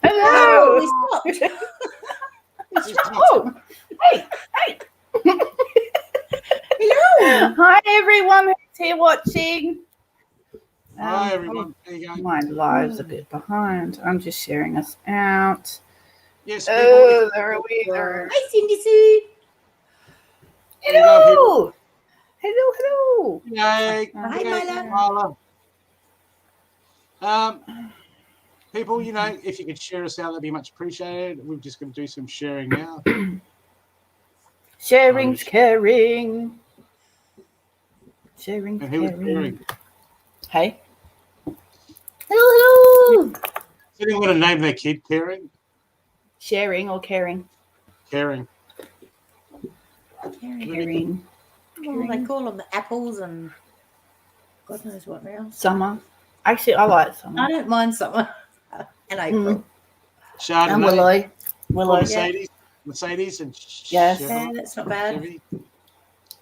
Hello. Oh, hey. Hello. Hi, everyone who's here watching. Hi, everyone. There you go. My live's a bit behind. I'm just sharing us out. Yes, Oh, there we are. Hi, Cindy Sue. Hello. Hello. Yay. Hi, Marla. People, if you could share us out, that'd be much appreciated. We're just going to do some sharing now. Sharing's caring. Sharing's And who is caring. sharing? Hey. Hello. Does anyone want to name their kid Caring? Sharing or caring? Caring. Caring. Well, they call them apples and God knows what now. Summer. Actually, I like summer. I don't mind summer and April. Chardonnay. And Willow. Mercedes. Mercedes and Yes. Yeah, that's not bad. Chevy.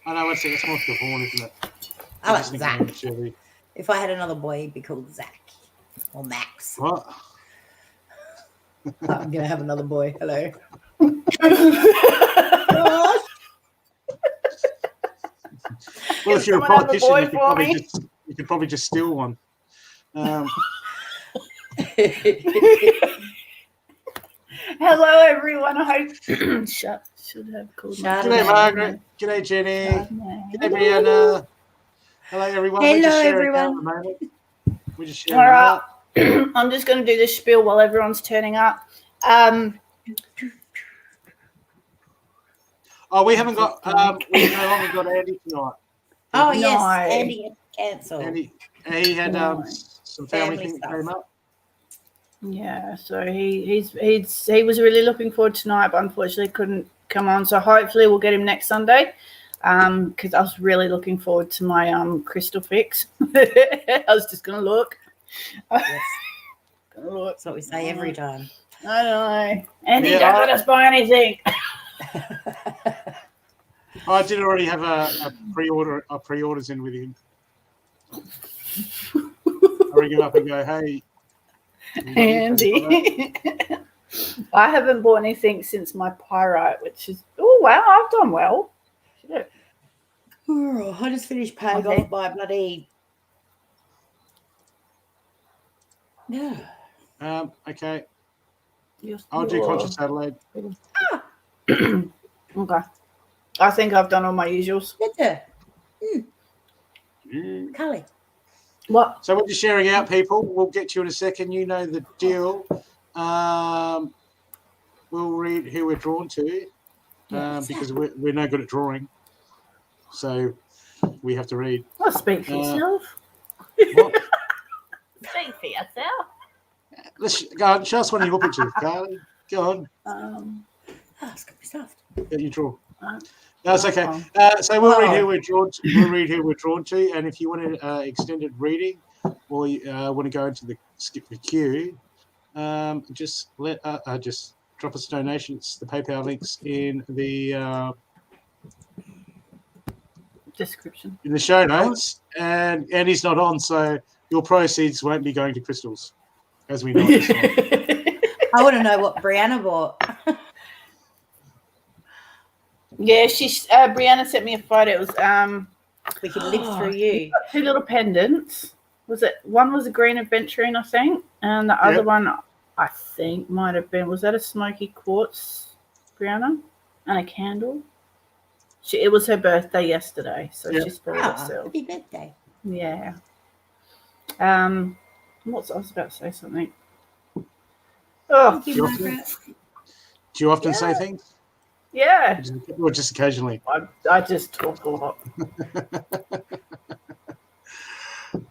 I know, it's more for Vaughan, isn't it? I like just think Zach. of Chevy. If I had another boy, he'd be called Zach or Max. What? I'm going to have another boy. Hello. Well, if you're a Someone have a politician, boy you could probably just steal one. Hello, everyone. I hope should have called. G'day, Margaret. G'day, Jenny. G'day, Brianna. Hello, everyone. Hello, We're just sharing everyone. out at the moment. We're just sharing All right. out. I'm just going to do this spiel while everyone's turning up. Oh, we haven't got. We no longer got Andy tonight. Oh, yes. No. Andy had cancelled. Andy, he had some family things that came up. Yeah, so he was really looking forward tonight, but unfortunately couldn't come on. So hopefully we'll get him next Sunday. Because I was really looking forward to my crystal fix. I was just gonna look. Yes. Gonna look. That's what we say every time. I know. And he Yeah, don't let us buy anything. I did already have a pre-orders in with him. I ring him up and go, hey, Andy. I haven't bought anything since my pyrite, which is wow, I've done well. Shit. I just finished paying Okay. off my bloody. Yeah. Okay. I'll do Conscious Adelaide. Okay. I think I've done all my usuals. Better. Mm. Cully. What? So we're just sharing out, people. We'll get to you in a second. You know the deal. We'll read who we're drawn to because we're no good at drawing. So we have to read. Well, speak for yourself. What? Speak for yourself. Let's go on. Show us one of your pictures, Carly. Go on. It's got to be stuffed. Yeah, you draw. No, it's okay. So we'll read who we're drawn to. We'll read who we're drawn to, and if you want an extended reading, or you want to go into the skip the queue, just just drop us donations. The PayPal links in the Description. in the show notes, and Andy's not on, so your proceeds won't be going to crystals, as we know it this time. I want to know what Brianna bought. Yeah, Brianna sent me a photo. It was We could live through you. 2 little pendants. One was a green aventurine, I think, and the other one I think might have been, was that a smoky quartz, Brianna? And a candle. It was her birthday yesterday, so she spoiled herself. Happy birthday. Yeah. I was about to say something. Oh, Thank you, Margaret. Do you often say things? Yeah. Or just occasionally? I just talk a lot.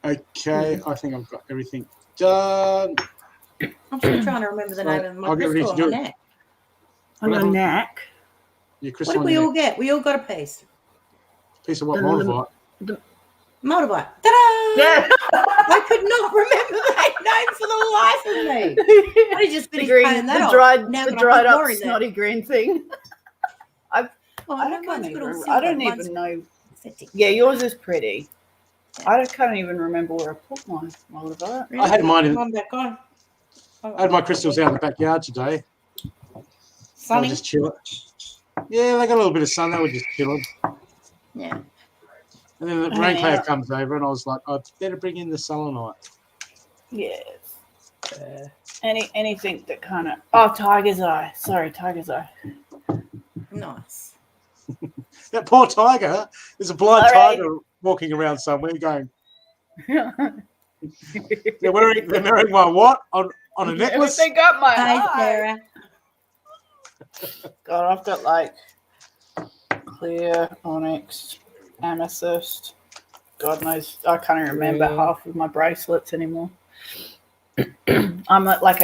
Okay, I think I've got everything done. I'm still trying to remember the name of my I'll get ready crystal to on do my it. neck. On your neck. Your What crystal did on we your all neck. get? We all got a piece. Piece of what? Moldavite. Motorbike. Ta-da! Yeah. I could not remember that name for the life of me. I just finished paying that off. The dried up snotty green thing. I don't even know. Yeah, yours is pretty. I can't even remember where I put mine. Really? I had mine. I had my crystals out in the backyard today. Sunny? I was just chilling. Yeah, they got a little bit of sun. They were just chilling. Yeah. And then the rain cloud comes over, and I was like, I'd better bring in the selenite. Yes. Anything that kind of... Oh, tiger's eye. Sorry, tiger's eye. Nice. That poor tiger. There's a blind tiger walking around somewhere going... They're wearing my what? On a necklace? They got my eye. Sarah. God, I've got like clear, onyx, amethyst. God knows, I can't even remember half of my bracelets anymore. I'm like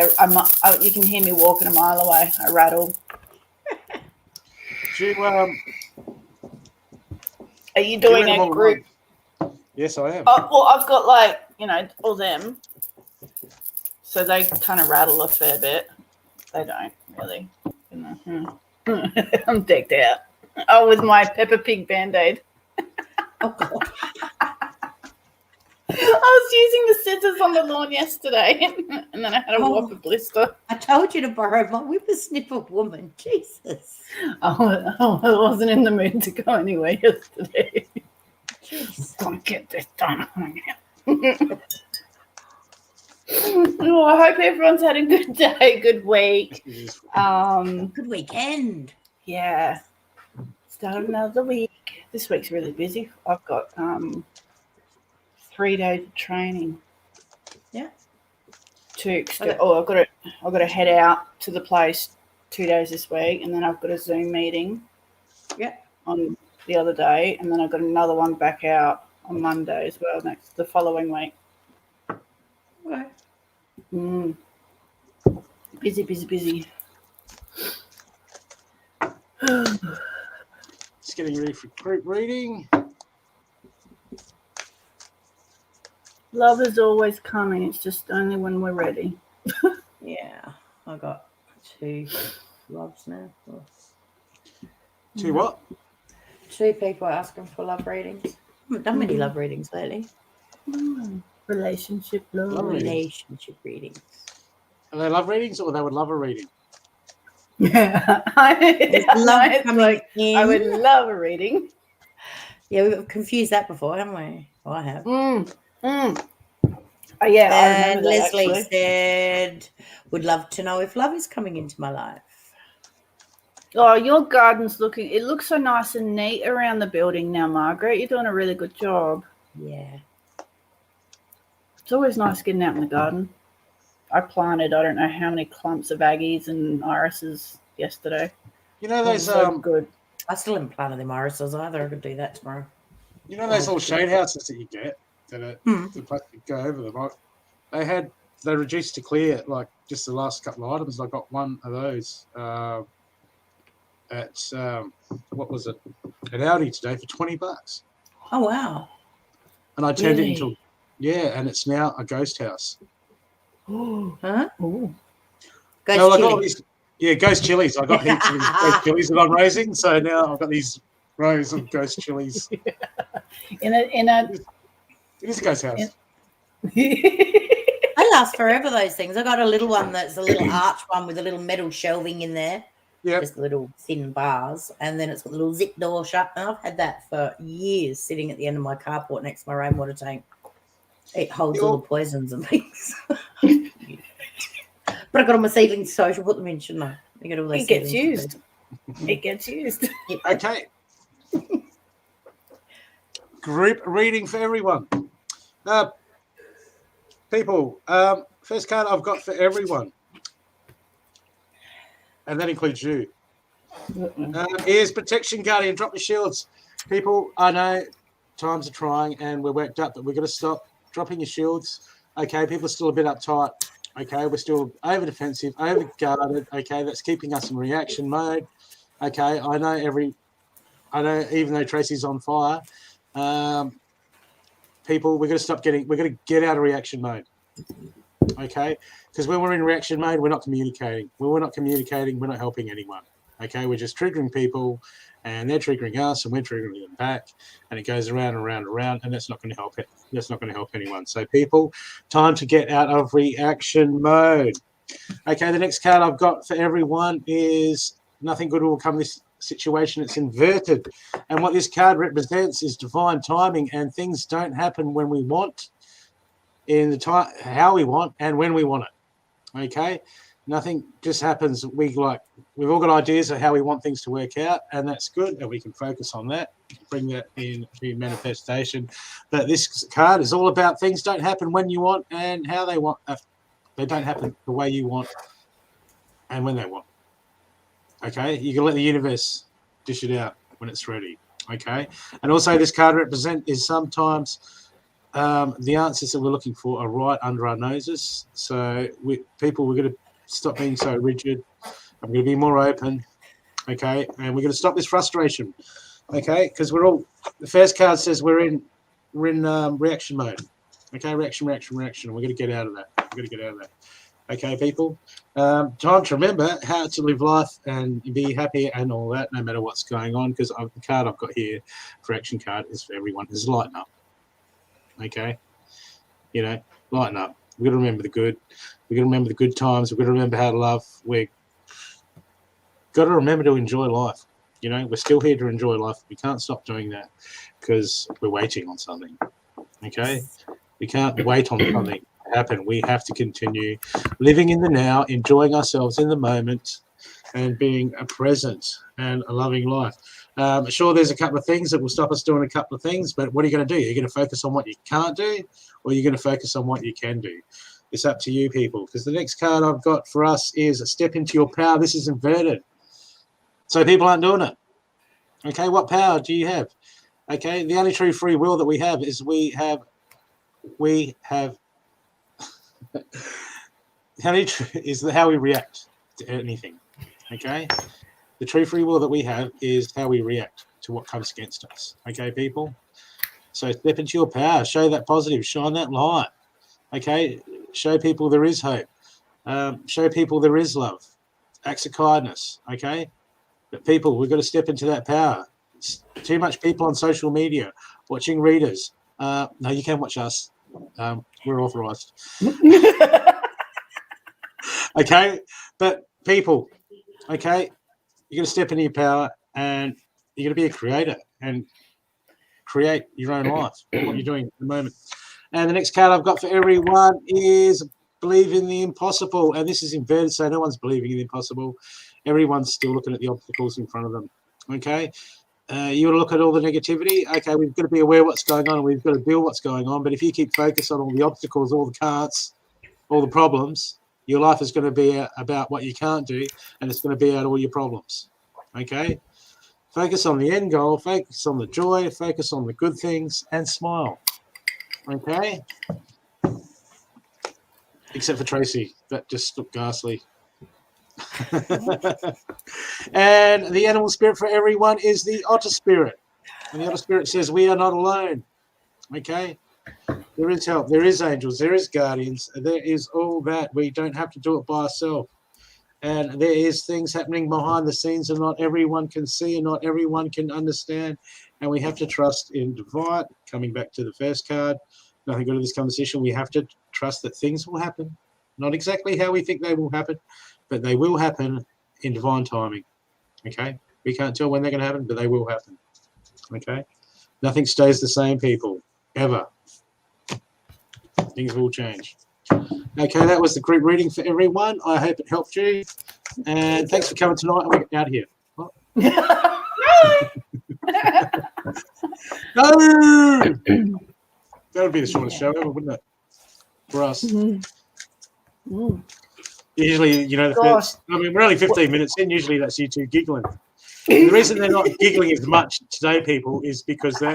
you can hear me walking a mile away. I rattle. Are you doing a group? Yes, I am. Well, I've got like, all them. So they kind of rattle a fair bit. They don't really. I'm decked out. Oh, with my Peppa Pig Band-Aid. Oh, God. I was using the scissors on the lawn yesterday, and then I had a whopper blister. I told you to borrow my whippersnipper woman. Jesus. Oh, I wasn't in the mood to go anywhere yesterday. Jeez. Gonna get this done. Oh, I hope everyone's had a good day, good week. Good weekend. Yeah. Start another week. This week's really busy. I've got 3 days of training. Yeah. I've got to head out to the place 2 days this week, and then I've got a Zoom meeting. Yeah. On the other day, and then I've got another one back out on Monday as well. The following week. Okay. Busy. Just getting ready for group reading. Love is always coming. It's just only when we're ready. Yeah. I got 2 loves now. Two what? 2 people asking for love readings. I haven't done many love readings lately. Relationship love. Relationship readings. Are they love readings or they would love a reading? Yeah. I would love a reading. Yeah, we've confused that before, haven't we? Oh, I have. Oh, yeah, I And remember that, Leslie actually. said, would love to know if love is coming into my life. Oh, your garden's it looks so nice and neat around the building now, Margaret. You're doing a really good job. Yeah. It's always nice getting out in the garden. I planted, I don't know how many clumps of aggies and irises yesterday. You know those so good. I still haven't planted them irises either. I could do that tomorrow. You know those little shade houses that you get that are the plastic go over them. They reduced to clear like just the last couple of items. I got one of those at what was it? At Aldi today for $20. Oh wow! And I turned it into and it's now a ghost house. Huh? Ooh. Ghost I got chili. all these, ghost chilies. I got heaps of these ghost chilies that I'm raising. So now I've got these rows of ghost chilies. In a It is a ghost house. They last forever, those things. I got a little one that's a little arch one with a little metal shelving in there. Yeah. Just little thin bars. And then it's got a little zip door shut. And I've had that for years sitting at the end of my carport next to my rainwater tank. It holds all the poisons and things. But I got all my seedlings, so I should put them in, shouldn't I? It gets used. It gets used. Okay. Group reading for everyone. People, first card I've got for everyone, and that includes you, is Protection Guardian. Drop your shields. People, I know times are trying and we're worked up, but we're going to stop dropping your shields. Okay, people are still a bit uptight. Okay, we're still over defensive, over guarded. Okay, that's keeping us in reaction mode. Okay, I know even though Tracey's on fire, people, we're going to get out of reaction mode. Okay, because when we're in reaction mode, we're not communicating. When we're not communicating, we're not helping anyone. Okay, we're just triggering people, and they're triggering us, and we're triggering them back, and it goes around and around and around, and that's not going to help it. That's not going to help anyone. So, people, time to get out of reaction mode. Okay, the next card I've got for everyone is Nothing Good Will Come This Situation. It's inverted, and what this card represents is divine timing, and things don't happen when we want, in the time how we want, and when we want it. Okay, nothing just happens. We've all got ideas of how we want things to work out, and that's good, and we can focus on that, bring that in manifestation. But this card is all about things don't happen when you want and how they want. They don't happen the way you want and when they want. Okay, you can let the universe dish it out when it's ready. Okay, and also this card is sometimes the answers that we're looking for are right under our noses. So we're going to stop being so rigid. I'm going to be more open. Okay, and we're going to stop this frustration. Okay, because the first card says we're in reaction mode. Okay, reaction. We're going to get out of that. Okay, people. Time to remember how to live life and be happy and all that, no matter what's going on. Because the card I've got here for action card is for everyone. Is lighten up. Okay, lighten up. We've got to remember the good. We've got to remember the good times. We've got to remember how to love. We've got to remember to enjoy life. We're still here to enjoy life. We can't stop doing that because we're waiting on something. Okay, we can't wait on something to happen. We have to continue living in the now, enjoying ourselves in the moment, and being a present and a loving life. Sure, there's a couple of things that will stop us doing a couple of things, but what are you going to do? You're going to focus on what you can't do, or you're going to focus on what you can do? It's up to you, people, because the next card I've got for us is a step into your power. This is inverted. So people aren't doing it. Okay, what power do you have? Okay, the only true free will that we have is we have how we react to anything. Okay, the true free will that we have is how we react to what comes against us. Okay, people. So step into your power. Show that positive. Shine that light. Okay, show people there is hope. Show people there is love. Acts of kindness. Okay, but people, we've got to step into that power. It's too much people on social media watching readers. No, you can watch us. We're authorized. Okay, but people, okay, you're going to step into your power and you're going to be a creator and create your own life, what you're doing at the moment. And the next card I've got for everyone is believe in the impossible. And this is inverted, so no one's believing in the impossible. Everyone's still looking at the obstacles in front of them. Okay, you want to look at all the negativity. Okay, we've got to be aware of what's going on and we've got to deal with what's going on. But if you keep focused on all the obstacles, all the can'ts, all the problems, your life is going to be about what you can't do, and it's going to be about all your problems. Okay, focus on the end goal, focus on the joy, focus on the good things, and smile. Okay, except for Tracey, that just looked ghastly. And the animal spirit for everyone is the otter spirit, and the otter spirit says we are not alone. Okay, there is help, there is angels, there is guardians, there is all that. We don't have to do it by ourselves, and there is things happening behind the scenes and not everyone can see and not everyone can understand, and we have to trust in divine, coming back to the first card, nothing good in this conversation. We have to trust that things will happen. Not exactly how we think they will happen, but they will happen in divine timing. Okay? We can't tell when they're going to happen, but they will happen. Okay? Nothing stays the same, people, ever. Things will change. Okay, that was the group reading for everyone. I hope it helped you. And thanks for coming tonight. And we're out of here. What? No! That would be the shortest show ever, wouldn't it? For us. Usually, you know, we're only 15 minutes in. Usually that's you two giggling. And the reason they're not giggling as much today, people, is because they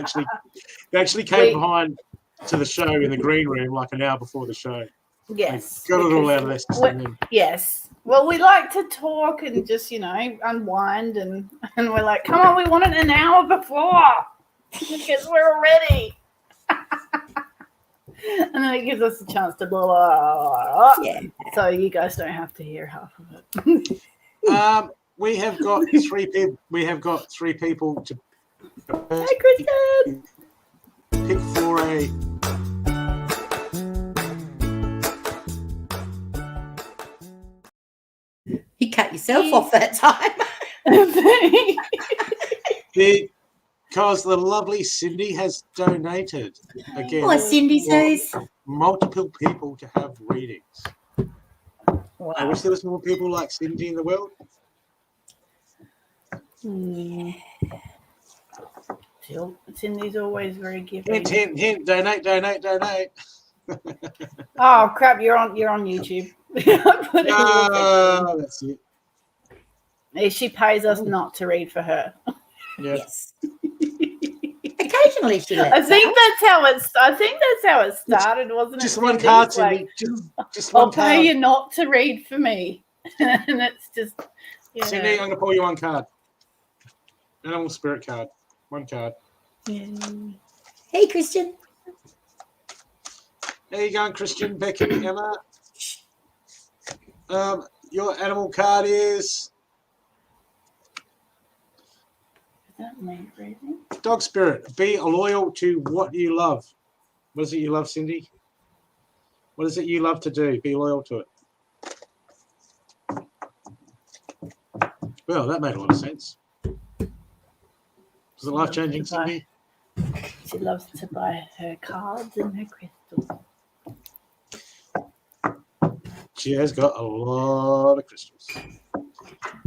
actually came behind to the show in the green room like an hour before the show. Yes. Got it all out of their system. Yes. Well, we like to talk and just, unwind, and we're like, come on, we want it an hour before because we're ready. And then it gives us a chance to blah, blah, blah. Yeah. So you guys don't have to hear half of it. We have got three people. We have got 3 people to Hi, Kristen. Pick for a. You cut yourself off that time. Because the lovely Cindy has donated again. Oh, Cindy says multiple people to have readings. Wow. I wish there was more people like Cindy in the world. Cindy's always very giving. Hint, donate. Oh crap! You're on YouTube. That's it. She pays us not to read for her. Yes. Occasionally she lets I think that's how it started, wasn't it? Just one card, Cindy. Just one I'll pay you not to read for me, and it's just. Cindy, I'm going to pull you one card. Animal spirit card. One card. Hey, Christian. There you go, Christian, Becky, Emma. Your animal card is. Dog spirit. Be loyal to what you love. What is it you love, Cindy? What is it you love to do? Be loyal to it. Well, that made a lot of sense. Was it life-changing, Cindy? She loves to buy her cards and her crystals. She has got a lot of crystals.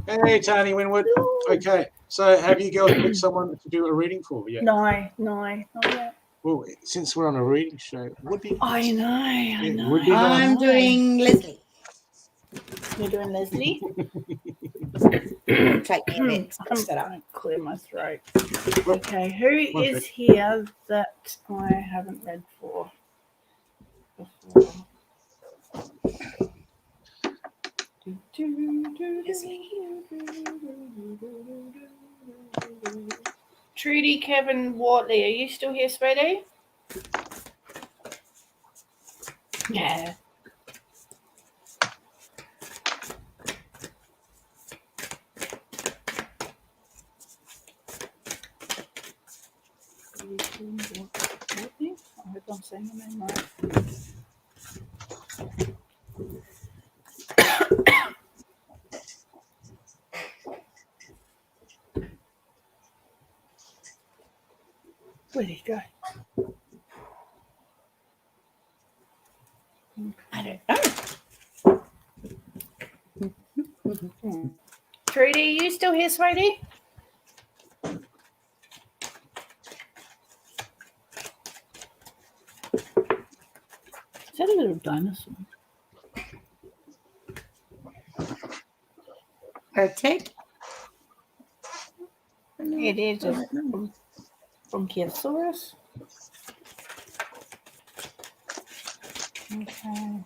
Hey, Tony Winwood. Okay, so have you girls picked someone to do a reading for yet? No, not yet. Well, since we're on a reading show, it would be. I know. Would be nice. I'm doing Leslie. You're doing Leslie? Take me a minute. I'm going to clear my throat. Okay, who is here that I haven't read for before? Trudy Kevin Wortley, are you still here, sweetie? Yeah. I hope I'm saying the name right. Where'd he go? I don't know. Trudy, you still here, sweetie? Is that a little dinosaur? Protect. It is a Bronchiosaurus. Okay.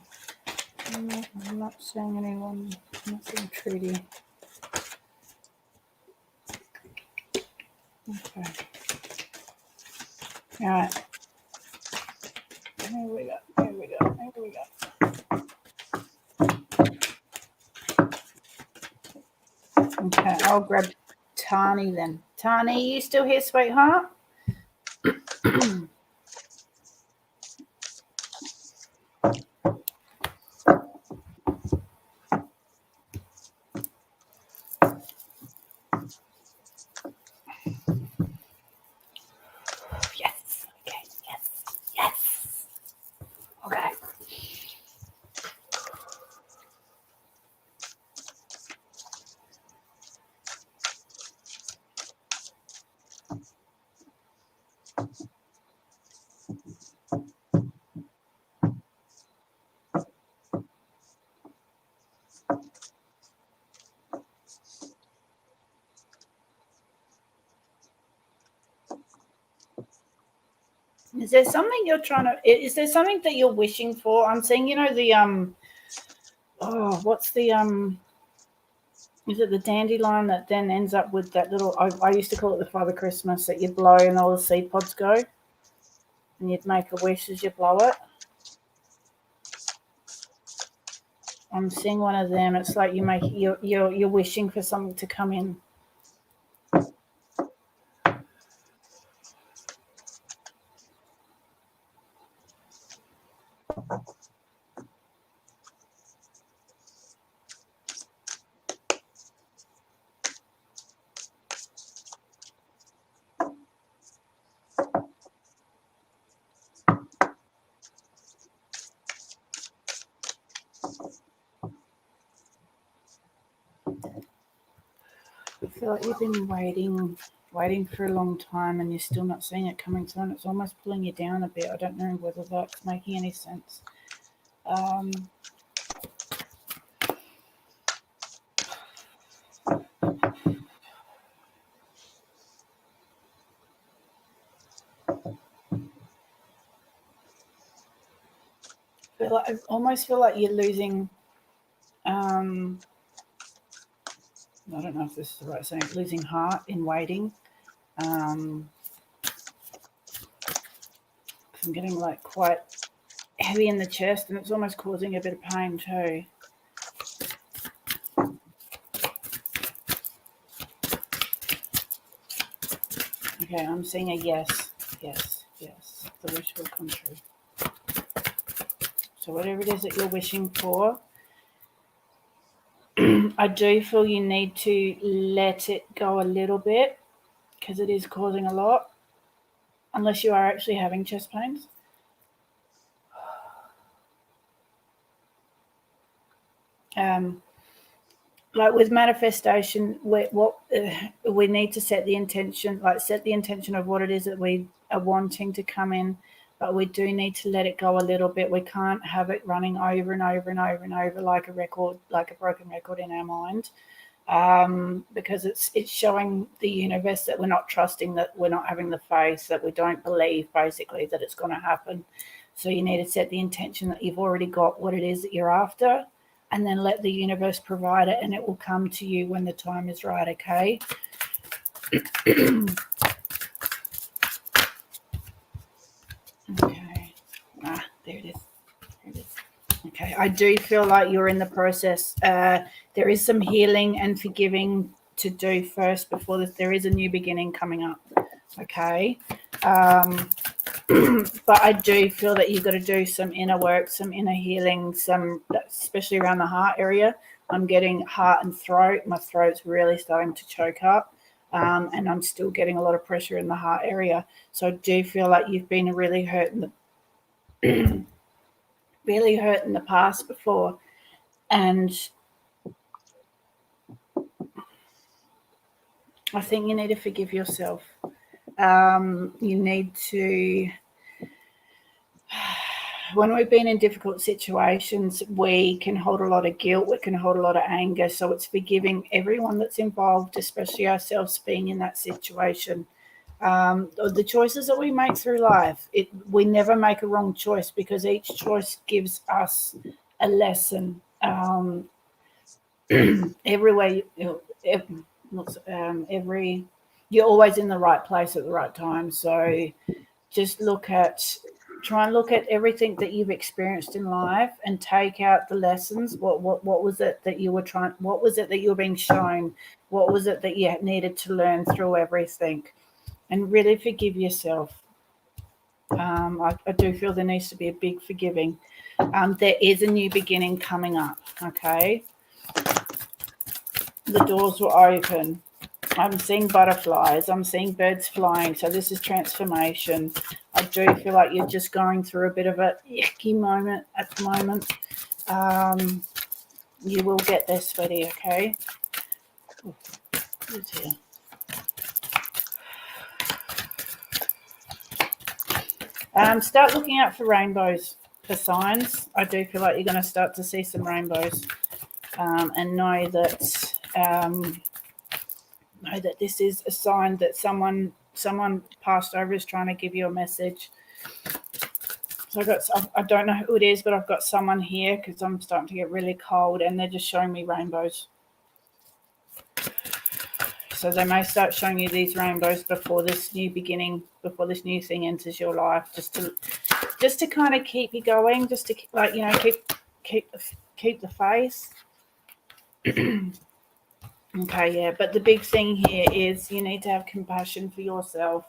I'm not seeing anyone. I'm not seeing Trudy. Okay. All right. Here we go. Okay, I'll grab Tani then. Tani, you still here, sweetheart? Is there something you're trying to? Is there something that you're wishing for? I'm seeing, the Oh, what's the Is it the dandelion that then ends up with that little? I used to call it the Father Christmas that you'd blow and all the seed pods go, and you'd make a wish as you blow it. I'm seeing one of them. It's like you're wishing for something to come in. I feel like you've been waiting for a long time and you're still not seeing it coming through, and it's almost pulling you down a bit. I don't know whether that's making any sense. I almost feel like you're losing. I don't know if this is the right saying. Losing heart in waiting. I'm getting like quite heavy in the chest, and it's almost causing a bit of pain too. Okay, I'm seeing a yes. The wish will come true. So whatever it is that you're wishing for, I do feel you need to let it go a little bit because it is causing a lot, unless you are actually having chest pains. Like with manifestation, we need to set the intention, of what it is that we are wanting to come in, but we do need to let it go a little bit. We can't have it running over and over and over and over like a broken record in our mind, because it's showing the universe that we're not trusting, that we're not having the faith, that we don't believe basically that it's going to happen. So you need to set the intention that you've already got what it is that you're after, and then let the universe provide it, and it will come to you when the time is right, okay? Okay. There it is. Okay, I do feel like you're in the process. There is some healing and forgiving to do first before there is a new beginning coming up, okay? But I do feel that you've got to do some inner work, some inner healing, especially around the heart area. I'm getting heart and throat. My throat's really starting to choke up, and I'm still getting a lot of pressure in the heart area. So I do feel like you've been really hurt in the past before, and I think you need to forgive yourself. You need to, when we've been in difficult situations, we can hold a lot of guilt, we can hold a lot of anger. So it's forgiving everyone that's involved, especially ourselves being in that situation. The choices that we make through life, we never make a wrong choice, because each choice gives us a lesson. Everywhere, you're always in the right place at the right time. So just try and look at everything that you've experienced in life and take out the lessons. What was it that you were trying? What was it that you were being shown? What was it that you needed to learn through everything? And really forgive yourself. I do feel there needs to be a big forgiving. There is a new beginning coming up, okay? The doors will open. I'm seeing butterflies. I'm seeing birds flying. So this is transformation. I do feel like you're just going through a bit of a icky moment at the moment. You will get there, sweetie, okay? Who's here? Start looking out for rainbows, for signs. I do feel like you're going to start to see some rainbows, and know that this is a sign that someone passed over is trying to give you a message. So I don't know who it is, but I've got someone here because I'm starting to get really cold, and they're just showing me rainbows. So they may start showing you these rainbows before this new beginning, before this new thing enters your life, just to kind of keep you going, just to keep the faith. Okay, yeah. But the big thing here is you need to have compassion for yourself.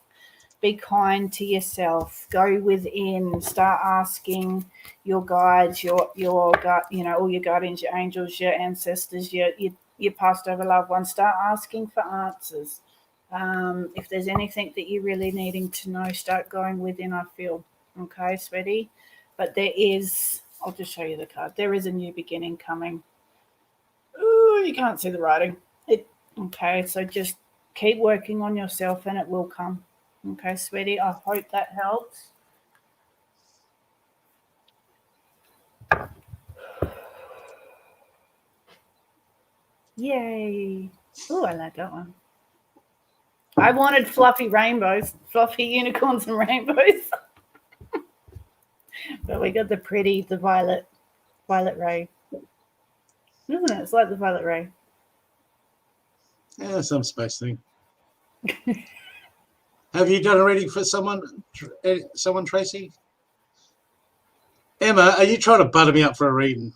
Be kind to yourself. Go within. Start asking your guides, your all your guardians, your angels, your ancestors, your passed over loved ones. Start asking for answers. If there's anything that you're really needing to know, start going within, I feel. Okay, sweetie? But there is, I'll just show you the card. There is a new beginning coming. Ooh, you can't see the writing. Okay, so just keep working on yourself and it will come. Okay, sweetie, I hope that helps. Yay. Oh, I like that one. I wanted fluffy rainbows, fluffy unicorns and rainbows. But we got the violet ray. Isn't it? It's like the violet ray. Yeah, some space thing. Have you done a reading for someone, Tracey? Emma, are you trying to butter me up for a reading?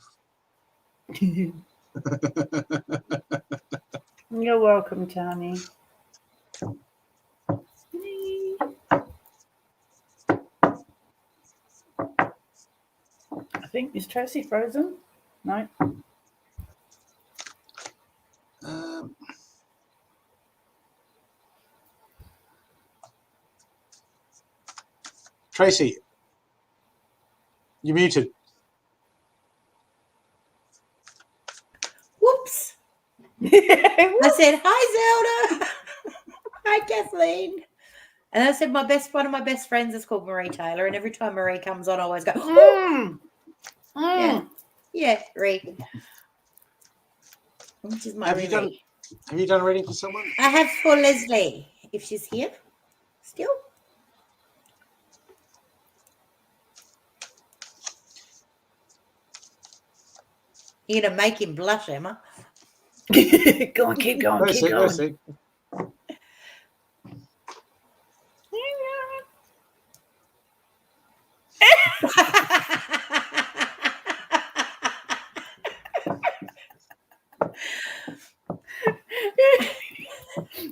You're welcome, Tony. I think, is Tracey frozen? No. Tracey, you're muted. Whoops. I said, hi, Zelda. Hi, Kathleen. And I said, one of my best friends is called Marie Taylor. And every time Marie comes on, I always go, Yeah, Marie. Which is my Have you done a reading for someone? I have for Leslie, if she's here still. You're going to make him blush, Emma. Go on, keep going, keep going.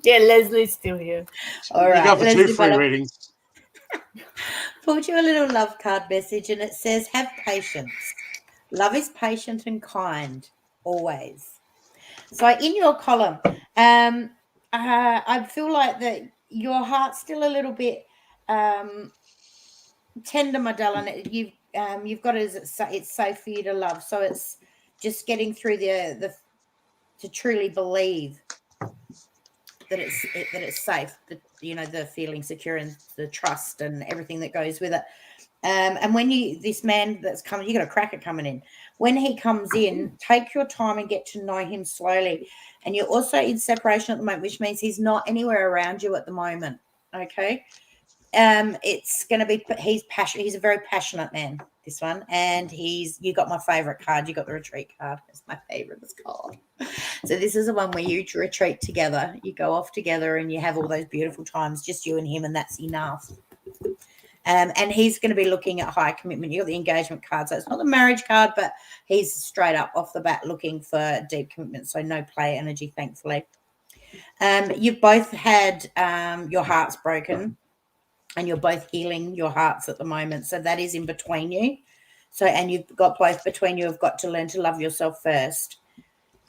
Yeah, Leslie's still here. All right. You got for Leslie, 2 free readings. Pulled you a little love card message, and it says, have patience. Love is patient and kind, always. So in your column, I feel like that your heart's still a little bit tender, my darling. You've got it as it's safe for you to love. So it's just getting through the to truly believe that it's safe. The feeling secure and the trust and everything that goes with it. And when this man that's coming, you got a cracker coming in. When he comes in, take your time and get to know him slowly. And you're also in separation at the moment, which means he's not anywhere around you at the moment. Okay. It's going to be, he's passionate. He's a very passionate man, this one. And you got my favorite card. You got the retreat card. It's my favorite. It's called. So this is the one where you retreat together. You go off together and you have all those beautiful times, just you and him, and that's enough. And he's going to be looking at high commitment. You got the engagement card, so it's not the marriage card, but he's straight up off the bat looking for deep commitment. So no play energy, thankfully. You've both had your hearts broken, and you're both healing your hearts at the moment. So that is in between you. So, and you've got both between you have got to learn to love yourself first.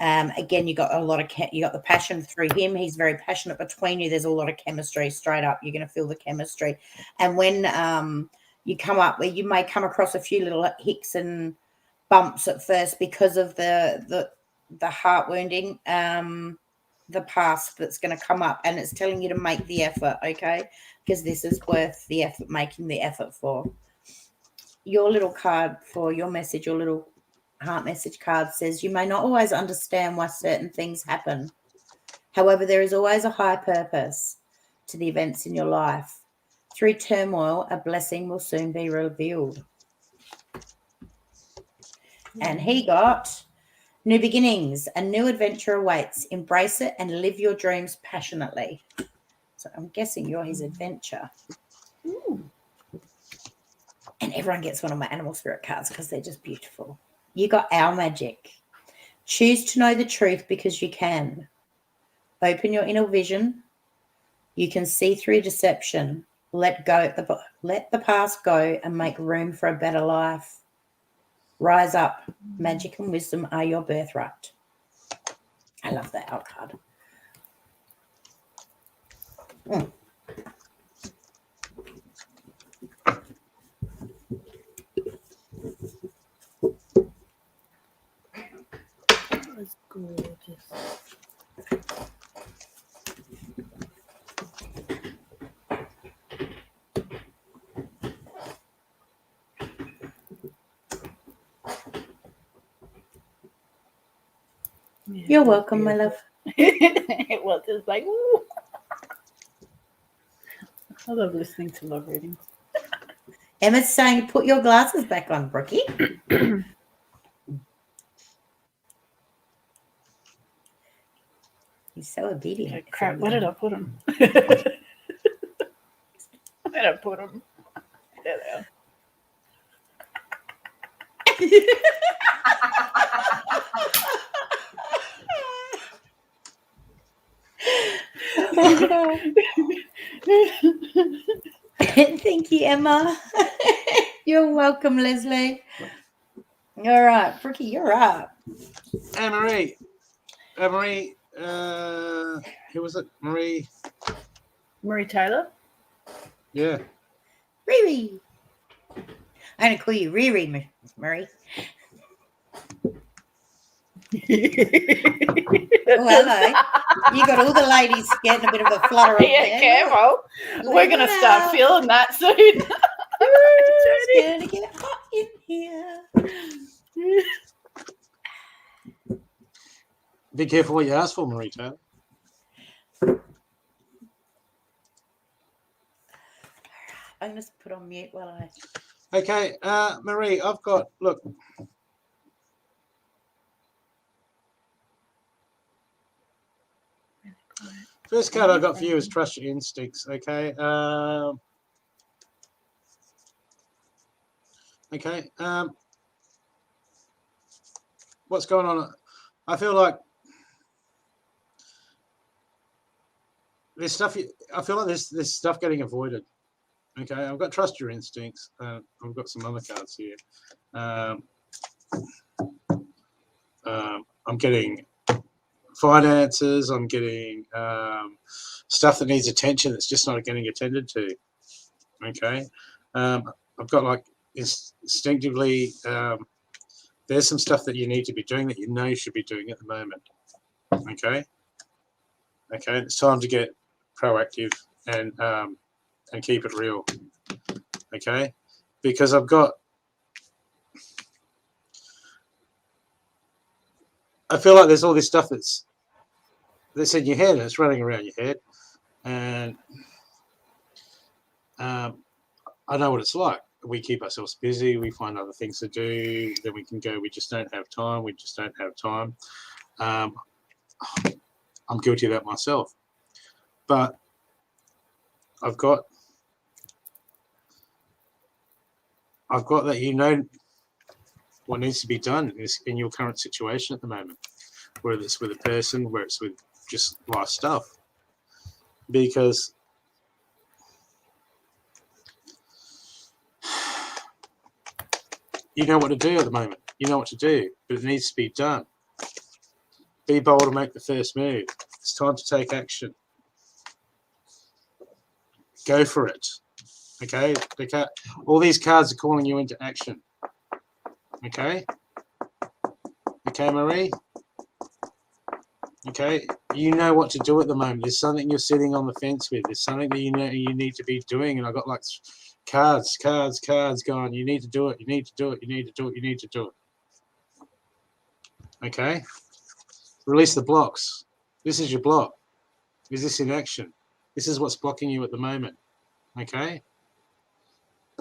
Again, you got you got the passion through him. He's very passionate between you. There's a lot of chemistry straight up. You're going to feel the chemistry. And when you come up where you may come across a few little hicks and bumps at first because of the heart wounding, the past that's going to come up, and it's telling you to make the effort. Okay. because this is worth the effort, making the effort for. Your little card for your message, your little heart message card says, you may not always understand why certain things happen. However, there is always a high purpose to the events in your life. Through turmoil, a blessing will soon be revealed. And he got new beginnings. A new adventure awaits. Embrace it and live your dreams passionately. So I'm guessing you're his adventure. Ooh. And everyone gets one of my animal spirit cards because they're just beautiful. You got Our Magic. Choose to know the truth because you can. Open your inner vision. You can see through deception. Let the past go and make room for a better life. Rise up. Magic and wisdom are your birthright. I love that Owl card. That's gorgeous. Yeah, You're welcome, my love. It was just like, ooh. I love listening to love readings. Emma's saying, put your glasses back on, Brookie. He's so obedient. Oh, crap, where did I put them? Where did I put them? There they are. Thank you, Emma. You're welcome, Leslie. All right, Brookie, you're up. Anne-Marie. Anne-Marie, who was it? Marie? Marie Taylor? Yeah. Riri. I'm going to call you Riri, Marie. Oh, hello. You got all the ladies getting a bit of a flutter up Yeah, there. careful. We're going to start feeling that soon. It's going to get hot in here. Be careful what you ask for, Marie Taylor. I'm going to put on mute while I... Okay, Marie, I've got, look. First card I got for you is Trust Your Instincts, okay? Okay, what's going on? I feel like there's stuff, I feel like there's stuff getting avoided. Okay, I've got Trust Your Instincts. I've got some other cards here. I'm getting finances. I'm getting stuff that needs attention that's just not getting attended to. Okay, I've got like instinctively. There's some stuff that you need to be doing that you know you should be doing at the moment. Okay, it's time to get proactive and keep it real. Okay, because I feel like there's all this stuff that's in your head and it's running around your head, and I know what it's like. We keep ourselves busy, we find other things to do, then we can go, we just don't have time, I'm guilty of that myself, but I've got that, you know what needs to be done in your current situation at the moment, whether it's with a person, whether it's with just life stuff, because you know what to do at the moment. You know what to do, but it needs to be done. Be bold and make the first move. It's time to take action. Go for it. Okay? All these cards are calling you into action. Okay? Okay, Marie? Okay, you know what to do at the moment. There's something you're sitting on the fence with. There's something that you know you need to be doing. And I got like cards going. You need to do it. You need to do it. You need to do it. You need to do it. Okay, release the blocks. This is your block. Is this in action? This is what's blocking you at the moment. Okay,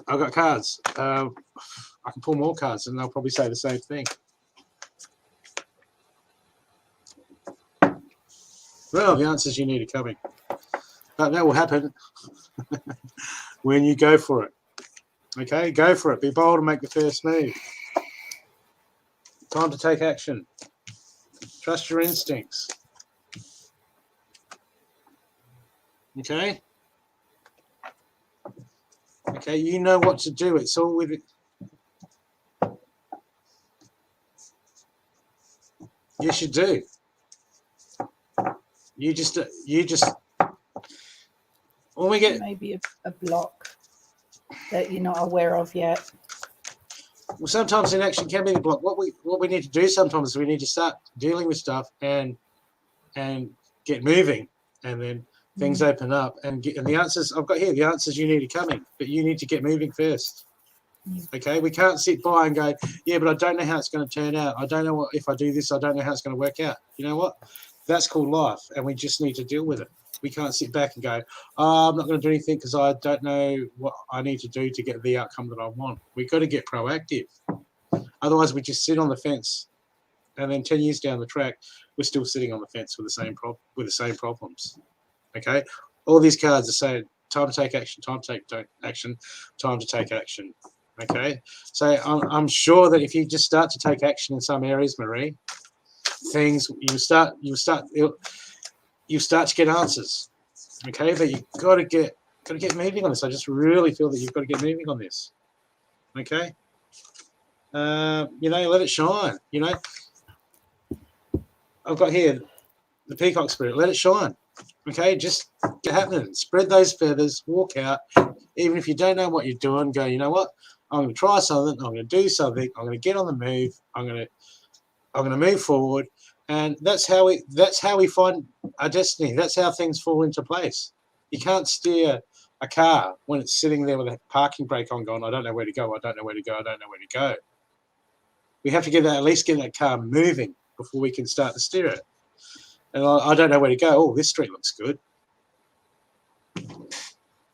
I've got cards. I can pull more cards, and they'll probably say the same thing. Well, the answers you need are coming. But that will happen when you go for it. Okay, go for it. Be bold and make the first move. Time to take action. Trust your instincts. Okay? Okay, you know what to do. It's all with it. Yes, you do. You just when we get maybe a block that you're not aware of yet. Well, sometimes inaction can be the block. What we need to do sometimes is we need to start dealing with stuff and get moving, and then things open up and the answers I've got here. The answers you need are coming, but you need to get moving first. Okay, we can't sit by and go, yeah, but I don't know how it's going to turn out. I don't know what if I do this. I don't know how it's going to work out. You know what? That's called life, and we just need to deal with it. We can't sit back and go, oh, I'm not going to do anything because I don't know what I need to do to get the outcome that I want. We've got to get proactive. Otherwise, we just sit on the fence, and then 10 years down the track, we're still sitting on the fence with the same problems. Okay, all these cards are saying time to take action, time to take action, time to take action. Okay, so I'm sure that if you just start to take action in some areas, Marie, things you start to get answers. Okay, but you've got to get moving on this. I just really feel that you've got to get moving on this. Okay, let it shine. I've got here the peacock spirit. Let it shine. Okay, just get happening. Spread those feathers. Walk out. Even if you don't know what you're doing, go. You know what? I'm going to try something. I'm going to do something. I'm going to get on the move. I'm going to move forward. And that's how we find our destiny. That's how things fall into place. You can't steer a car when it's sitting there with a parking brake on going, I don't know where to go, I don't know where to go, I don't know where to go. We have to at least get that car moving before we can start to steer it. And I don't know where to go. Oh, this street looks good. And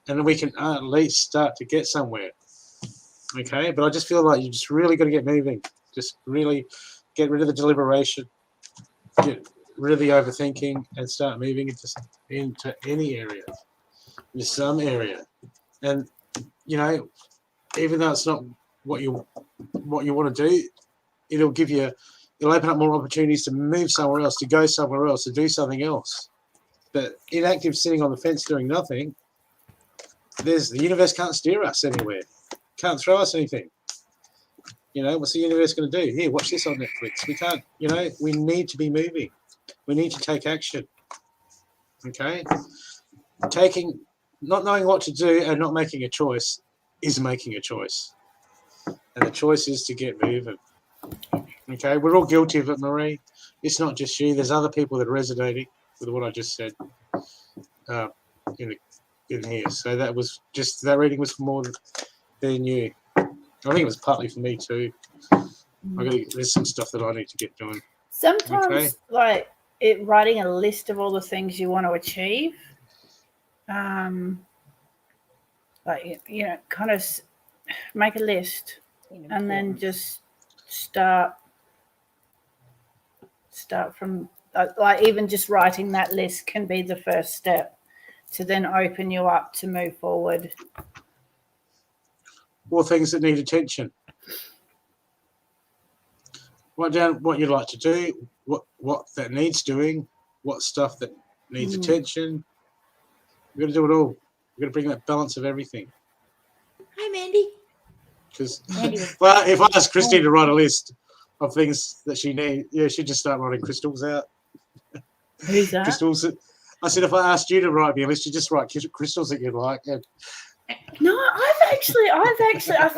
then we can at least start to get somewhere. Okay, but I just feel like you just really got to get moving. Just really get rid of the deliberation. Get rid of the overthinking and start moving into any area, into some area. And even though it's not what you want to do, it'll open up more opportunities to move somewhere else, to go somewhere else, to do something else. But inactive sitting on the fence doing nothing, the universe can't steer us anywhere, can't throw us anything. What's the universe going to do? Here, watch this on Netflix. We can't, we need to be moving. We need to take action. Okay? Not knowing what to do and not making a choice is making a choice. And the choice is to get moving. Okay? We're all guilty of it, Marie. It's not just you. There's other people that are resonating with what I just said in here. So that reading was for more than you. I think it was partly for me too. There's some stuff that I need to get doing. Sometimes, writing a list of all the things you want to achieve, kind of make a list and then just start from even just writing that list can be the first step to then open you up to move forward. Or things that need attention. Write down what you'd like to do, what that needs doing, what stuff that needs attention. We've got to do it all. We've got to bring that balance of everything. Hi, Mandy. Because, if I asked Christy to write a list of things that she needs, she'd just start writing crystals out. Who's that? Crystals. I said, if I asked you to write me a list, you just write crystals that you'd like. And no, I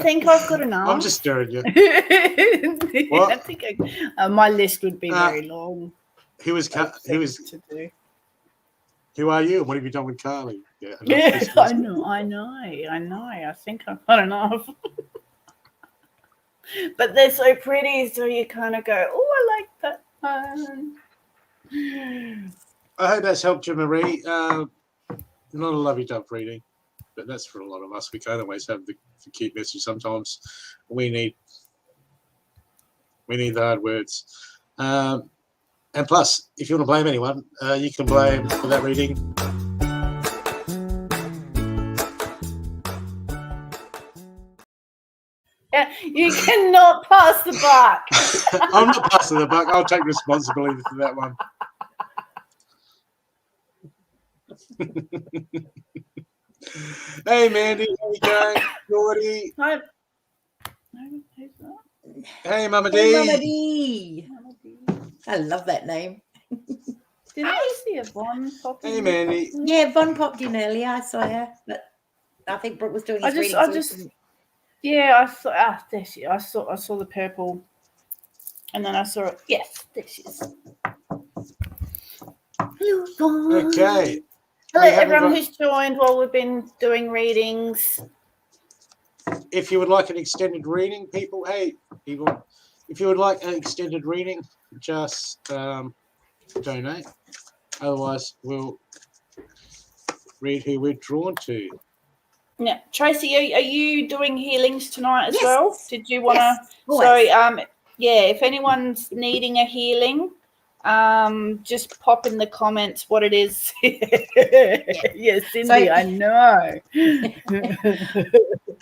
think I've got enough. I'm just stirring you. I think my list would be very long. Who was to do. Who are you? And what have you done with Carly? Yeah, I know. I think I've had enough. But they're so pretty, so you kind of go, oh, I like that one. I hope that's helped you, Marie. Not a lovey-dove reading, but that's for a lot of us. We can't always have the cute message. Sometimes we need the hard words. And plus, if you want to blame anyone, you can blame for that reading. Yeah, you cannot pass the buck. I'm not passing the buck. I'll take responsibility for that one. Hey, Mandy, how you going? Geordie. Hi. Hey, Mama D. Hey, Mama D. I love that name. Did I see a Von pop in? Hey, Mandy. Yeah, Von popped in earlier. I saw her, but I think Brooke was doing his reading. Yeah, I saw. There she. I saw the purple, and then I saw it. Yes, there she is. Hello, Von. Okay. Hello, everyone who's joined while we've been doing readings. If you would like an extended reading, people, hey, people, if you would like an extended reading, just donate. Otherwise, we'll read who we're drawn to. Yeah, Tracey, are you doing healings tonight as Yes. well? Did you want to? Yes, yeah. If anyone's needing a healing, just pop in the comments what it is. Yes, Cindy, I know.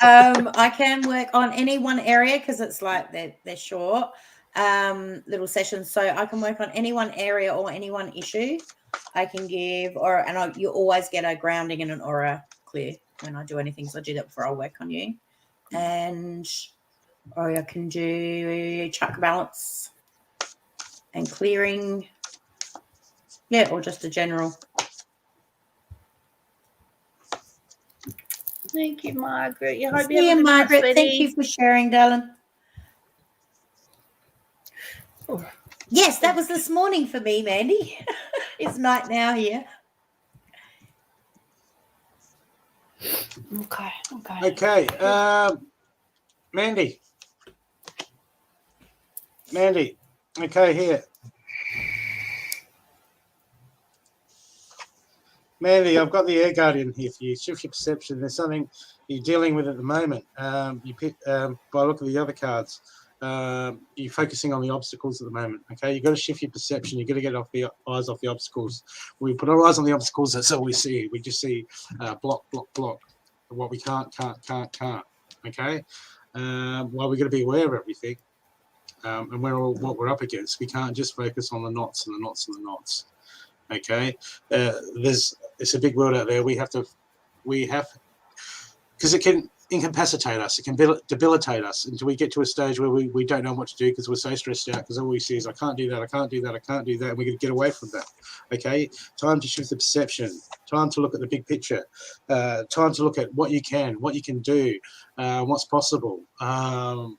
I can work on any one area because it's like they're short little sessions, so I can work on any one area or any one issue. I can give, you always get a grounding and an aura clear when I do anything, so I do that before I work on you. And I can do chakra balance and clearing, or just a general. Thank you, Margaret. You hope you, Margaret. Thank you for sharing, darling. Oh. Yes, that was this morning for me, Mandy. It's night now here. Okay. Mandy. Okay, here. Mandy, I've got the Air Guardian here for you. Shift your perception. There's something you're dealing with at the moment. You pick, by look at the other cards, you're focusing on the obstacles at the moment. Okay, you've got to shift your perception. You've got to get off the eyes off the obstacles. When we put our eyes on the obstacles, that's all we see. We just see block. What we can't. Okay, well, we've got to be aware of everything, and what we're up against. We can't just focus on the knots and the knots and the knots. Okay, it's a big world out there. We have because it can incapacitate us, it can debilitate us until we get to a stage where we don't know what to do because we're so stressed out, because all we see is I can't do that, and we're going to get away from that. Okay, time to shift the perception, time to look at the big picture, time to look at what you can do, what's possible, and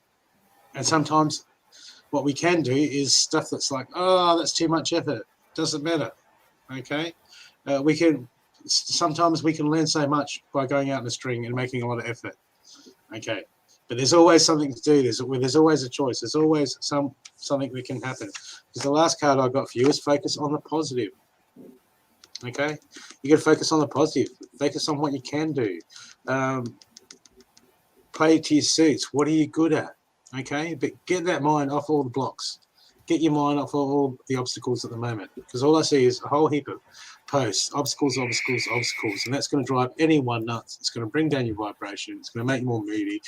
sometimes what we can do is stuff that's like, oh, that's too much effort, doesn't matter. Okay, sometimes we can learn so much by going out in the string and making a lot of effort. Okay, but there's always something to do. There's always a choice. There's always something that can happen. Because the last card I got for you is focus on the positive. Okay, you got to focus on the positive. Focus on what you can do. Play to your suits. What are you good at? Okay, but get that mind off all the blocks. Get your mind off all the obstacles at the moment, because all I see is a whole heap of posts, obstacles, and that's going to drive anyone nuts. It's going to bring down your vibration. It's going to make you more moody.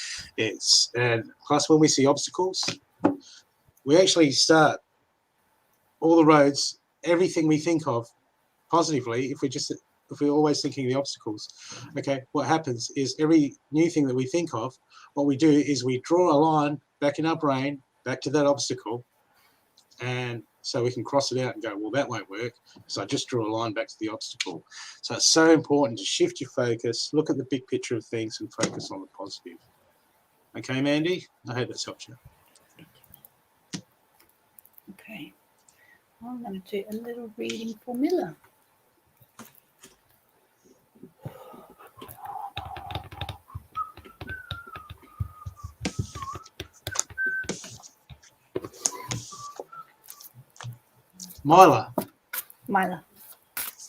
And plus, when we see obstacles, we actually start all the roads, everything we think of positively. If we're always thinking the obstacles, okay, what happens is every new thing that we think of, what we do is we draw a line back in our brain, back to that obstacle. And so we can cross it out and go, well, that won't work. So I just drew a line back to the obstacle. So it's so important to shift your focus, look at the big picture of things and focus on the positive. Okay, Mandy? I hope that's helped you. Okay. I'm going to do a little reading for Miller. Mila.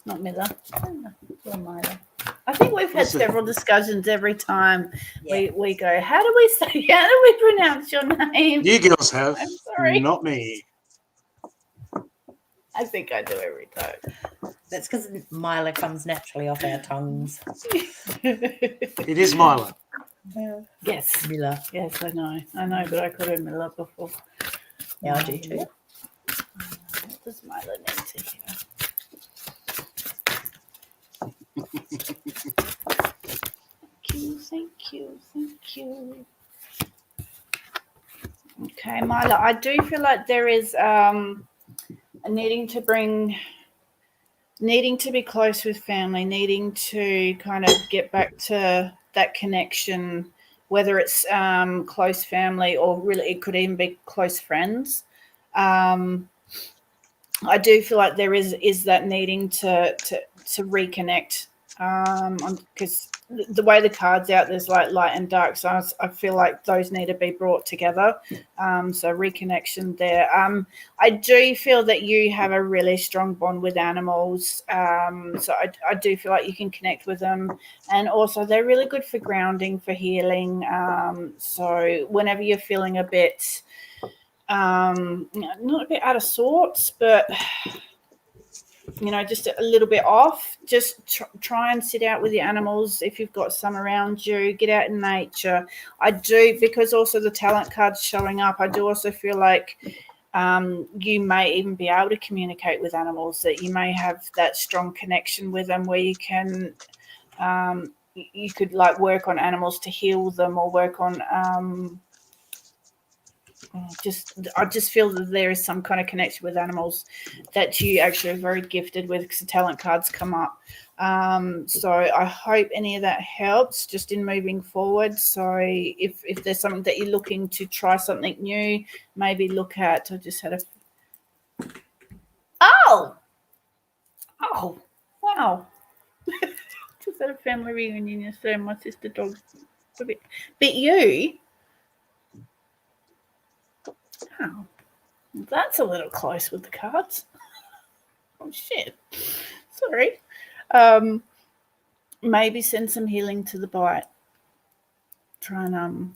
Not Miller. Or Mila. I think we've had What's it? several discussions every time Yeah. we go, how do we pronounce your name? You girls have. I'm sorry. Not me. I think I do every time. That's because Mila comes naturally off our tongues. It is Mila. Yes. Miller. Yes, I know, but I called her Miller before. Yeah, I do too. What does Mila need to hear? Thank you. Okay, Mila, I do feel like there is a needing to be close with family, needing to kind of get back to that connection, whether it's close family or really it could even be close friends. I do feel like there is that needing to reconnect, because the way the card's out, there's like light and dark, so I feel like those need to be brought together. So reconnection there. I do feel that you have a really strong bond with animals, so I do feel like you can connect with them, and also they're really good for grounding, for healing. So whenever you're feeling a bit not a bit out of sorts, but just a little bit off, just try and sit out with your animals. If you've got some around you, get out in nature. I do, because also the talent card's showing up, I do also feel like you may even be able to communicate with animals, that you may have that strong connection with them where you can you could like work on animals to heal them, or work on I just feel that there is some kind of connection with animals that you actually are very gifted with, because the talent cards come up. So I hope any of that helps just in moving forward. So if there's something that you're looking to try something new, maybe look at, I just had oh wow. Just had a family reunion yesterday. My sister dog a bit you. Oh, that's a little close with the cards. Oh shit. Sorry. Maybe send some healing to the bite. Try and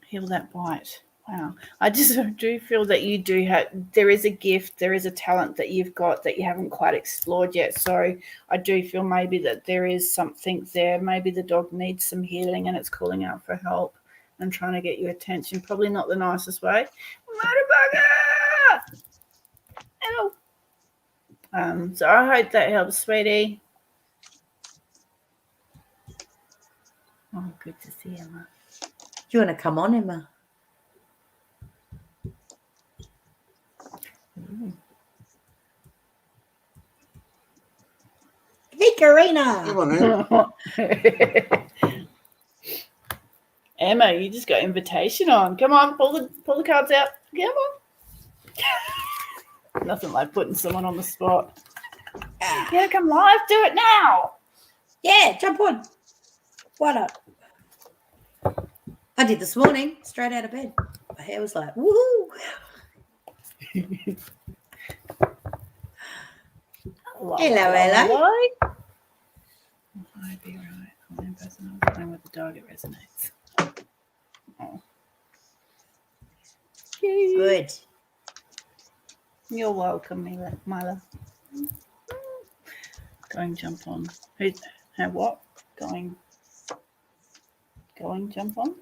heal that bite. Wow. I just do feel that you do there is a gift, there is a talent that you've got that you haven't quite explored yet. So I do feel maybe that there is something there. Maybe the dog needs some healing and it's calling out for help and trying to get your attention. Probably not the nicest way. Motherfucker! Ow. So I hope that helps, sweetie. Oh, good to see Emma. Do you want to come on, Emma? Hey, Karina. Come on, Emma, you just got invitation on. Come on, pull the cards out. Come on. Nothing like putting someone on the spot. Yeah, come live. Do it now. Yeah, jump on. Why not? I did this morning, straight out of bed. My hair was like, woohoo. Hello. I'd be right. I'm in person. I'm playing with the dog. It resonates. Oh. Good. You're welcome, Mila. Going jump on. Who's what? Going jump on?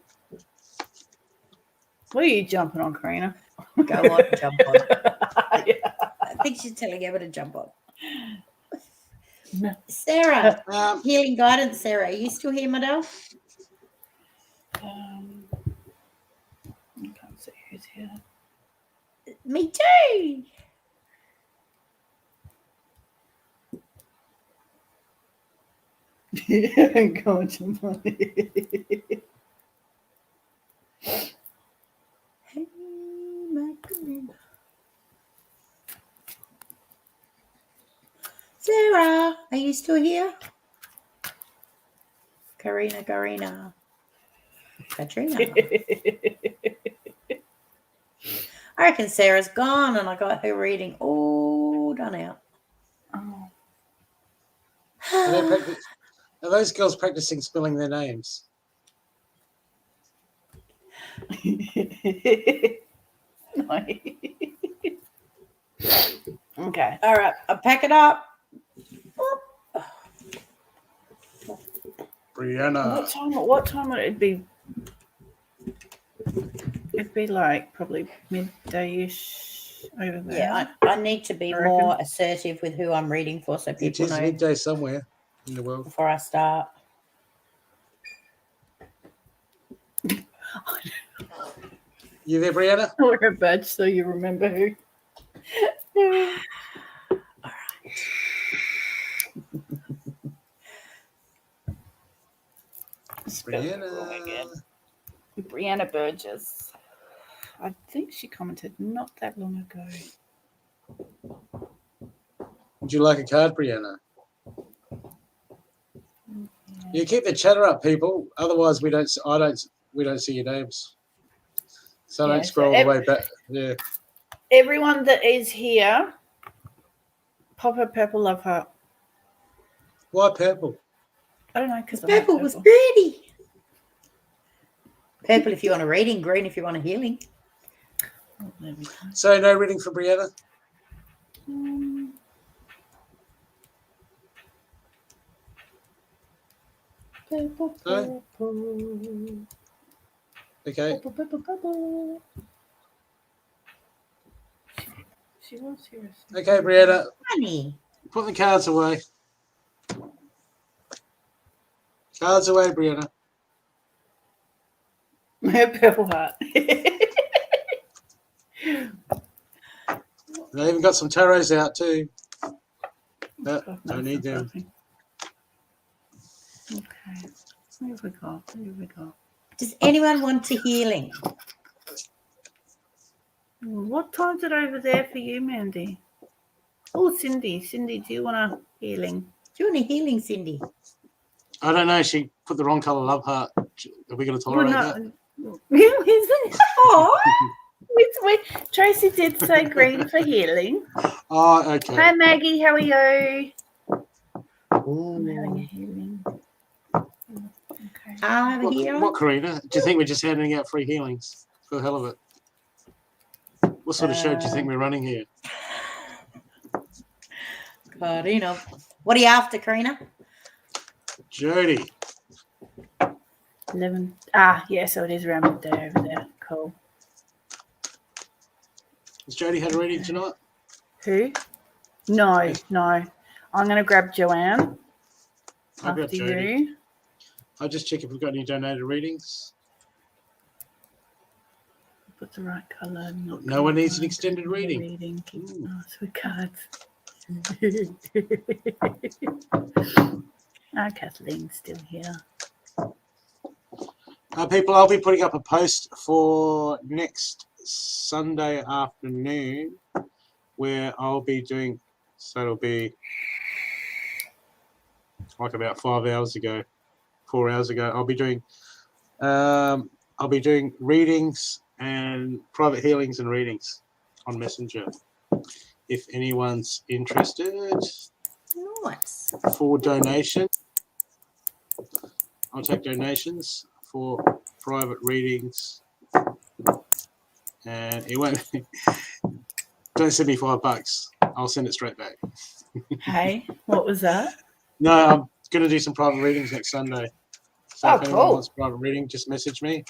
What are you jumping on, Karina? Go on, jump on. Yeah. I think she's telling Emma to jump on. No. Sarah, healing guidance, Sarah. Are you still here, Madel? I can't see who's here. Me too. Go on, jump on. Hey, my Karina. you still here? Karina. Katrina. I reckon Sarah's gone and I got her reading all done out. Oh. Are those girls practicing spelling their names? No. Okay. All right, I'll pack it up. Brianna. What time would it be? It'd be like probably midday-ish over there. Yeah, I need to be more assertive with who I'm reading for so people It is know midday somewhere in the world. before I start. You there, Brianna? Wear a badge so you remember who. All right. Brianna Burgess. I think she commented not that long ago. Would you like a card, Brianna? You keep the chatter up, people. Otherwise, we don't see your names. So Yeah, don't scroll all the way back. Yeah. Everyone that is here, pop a purple love heart. Why purple? I don't know, because Purple was pretty. Purple if you want a reading, green if you want a healing. Oh, there we go. So no reading for Brianna? Purple, No? purple. Okay. Purple, purple, purple. She was here. Okay, Brianna. Honey. Put the cards away. Cards away, Brianna. Her purple heart. They even got some tarots out too. No, don't need them. Okay. Here we go. Here we go. Does anyone want a healing? What time's it over there for you, Mandy? Oh, Cindy. Cindy, do you want a healing? Do you want a healing, Cindy? I don't know. She put the wrong colour love heart. Are we going to tolerate that? Oh, Tracey did say green for healing. Oh, okay. Hi, Maggie. How are you? Ooh. I'm having a healing. Okay. I have a healing. What, Karina? Do you think we're just handing out free healings for the hell of it? What sort of show do you think we're running here? Karina. What are you after, Karina? Jody. 11. Yeah, so it is around midday over there. Cool. Has Jody had a reading tonight? Who? No. I'm going to grab Joanne. I'll grab after Jody. you. I'll just check if we've got any donated readings. Put the right colour. No one needs an extended reading. Sweet cards. Kathleen's still here. People, I'll be putting up a post for next Sunday afternoon where I'll be doing, so it'll be like about 4 hours ago, I'll be doing readings and private healings and readings on Messenger. If anyone's interested, Nice. for donation, I'll take donations for private readings, and it won't. Don't send me $5. I'll send it straight back. Hey, what was that? No, I'm going to do some private readings next Sunday. So if anyone cool. wants a private reading, just message me.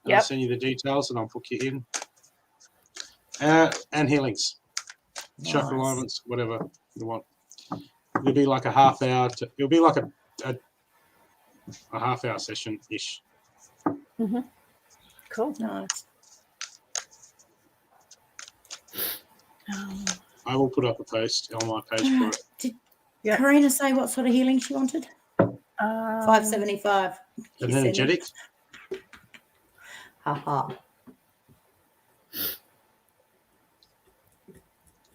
Yep. I'll send you the details and I'll book you in. And healings, chakra alignments, whatever you want. It'll be like a half hour. It'll be like a half hour session ish. Mm-hmm. Cool. Nice. I will put up a post on my page for it. Did Yeah. Karina say what sort of healing she wanted? 575. An energetic. Haha.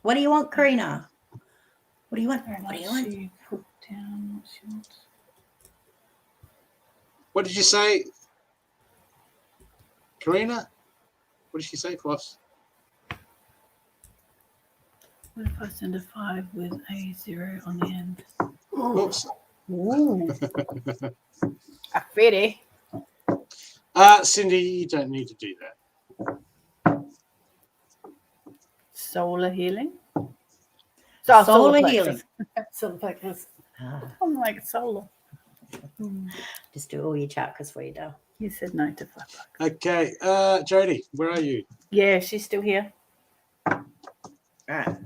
What do you want, Karina? What do you want? What do you want? down. What did you say, Karina? What did she say, Floss? What if I send a 5 with a 0 on the end? Oops. Ooh. A pretty. Cindy, you don't need to do that. Solar healing. Solar plexus. healing. Solar plexus. I'm like solar. Just do all your chakras for you, Dale. You said no to 5 bucks. Okay, Jodie, where are you? Yeah, she's still here. All right.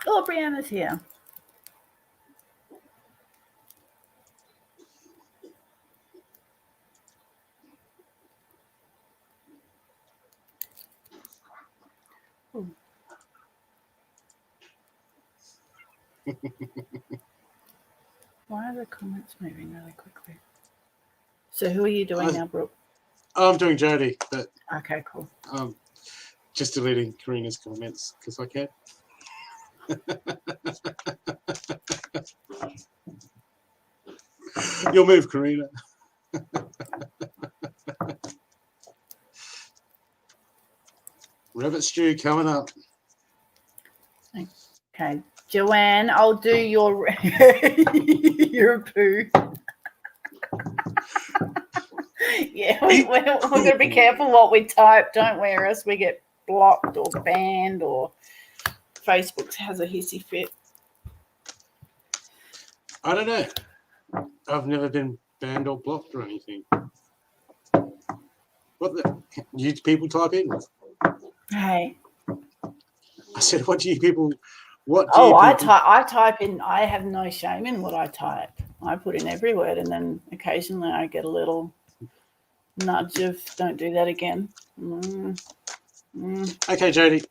Oh, Brianna's here. Ooh. Why are the comments moving really quickly? So who are you doing now, Brooke? I'm doing Jodie, but Okay, cool. just deleting Karina's comments because I can. You'll move, Karina. Rabbit stew coming up. Okay, Joanne, I'll do your your poo. Yeah, we're going to be careful what we type, don't we? Or else we get blocked or banned, or Facebook has a hissy fit. I don't know. I've never been banned or blocked or anything. What the? You people type in? Hey. I said, what do you people? I type in. I have no shame in what I type. I put in every word, and then occasionally I get a little nudge of "Don't do that again." Okay, Jodie.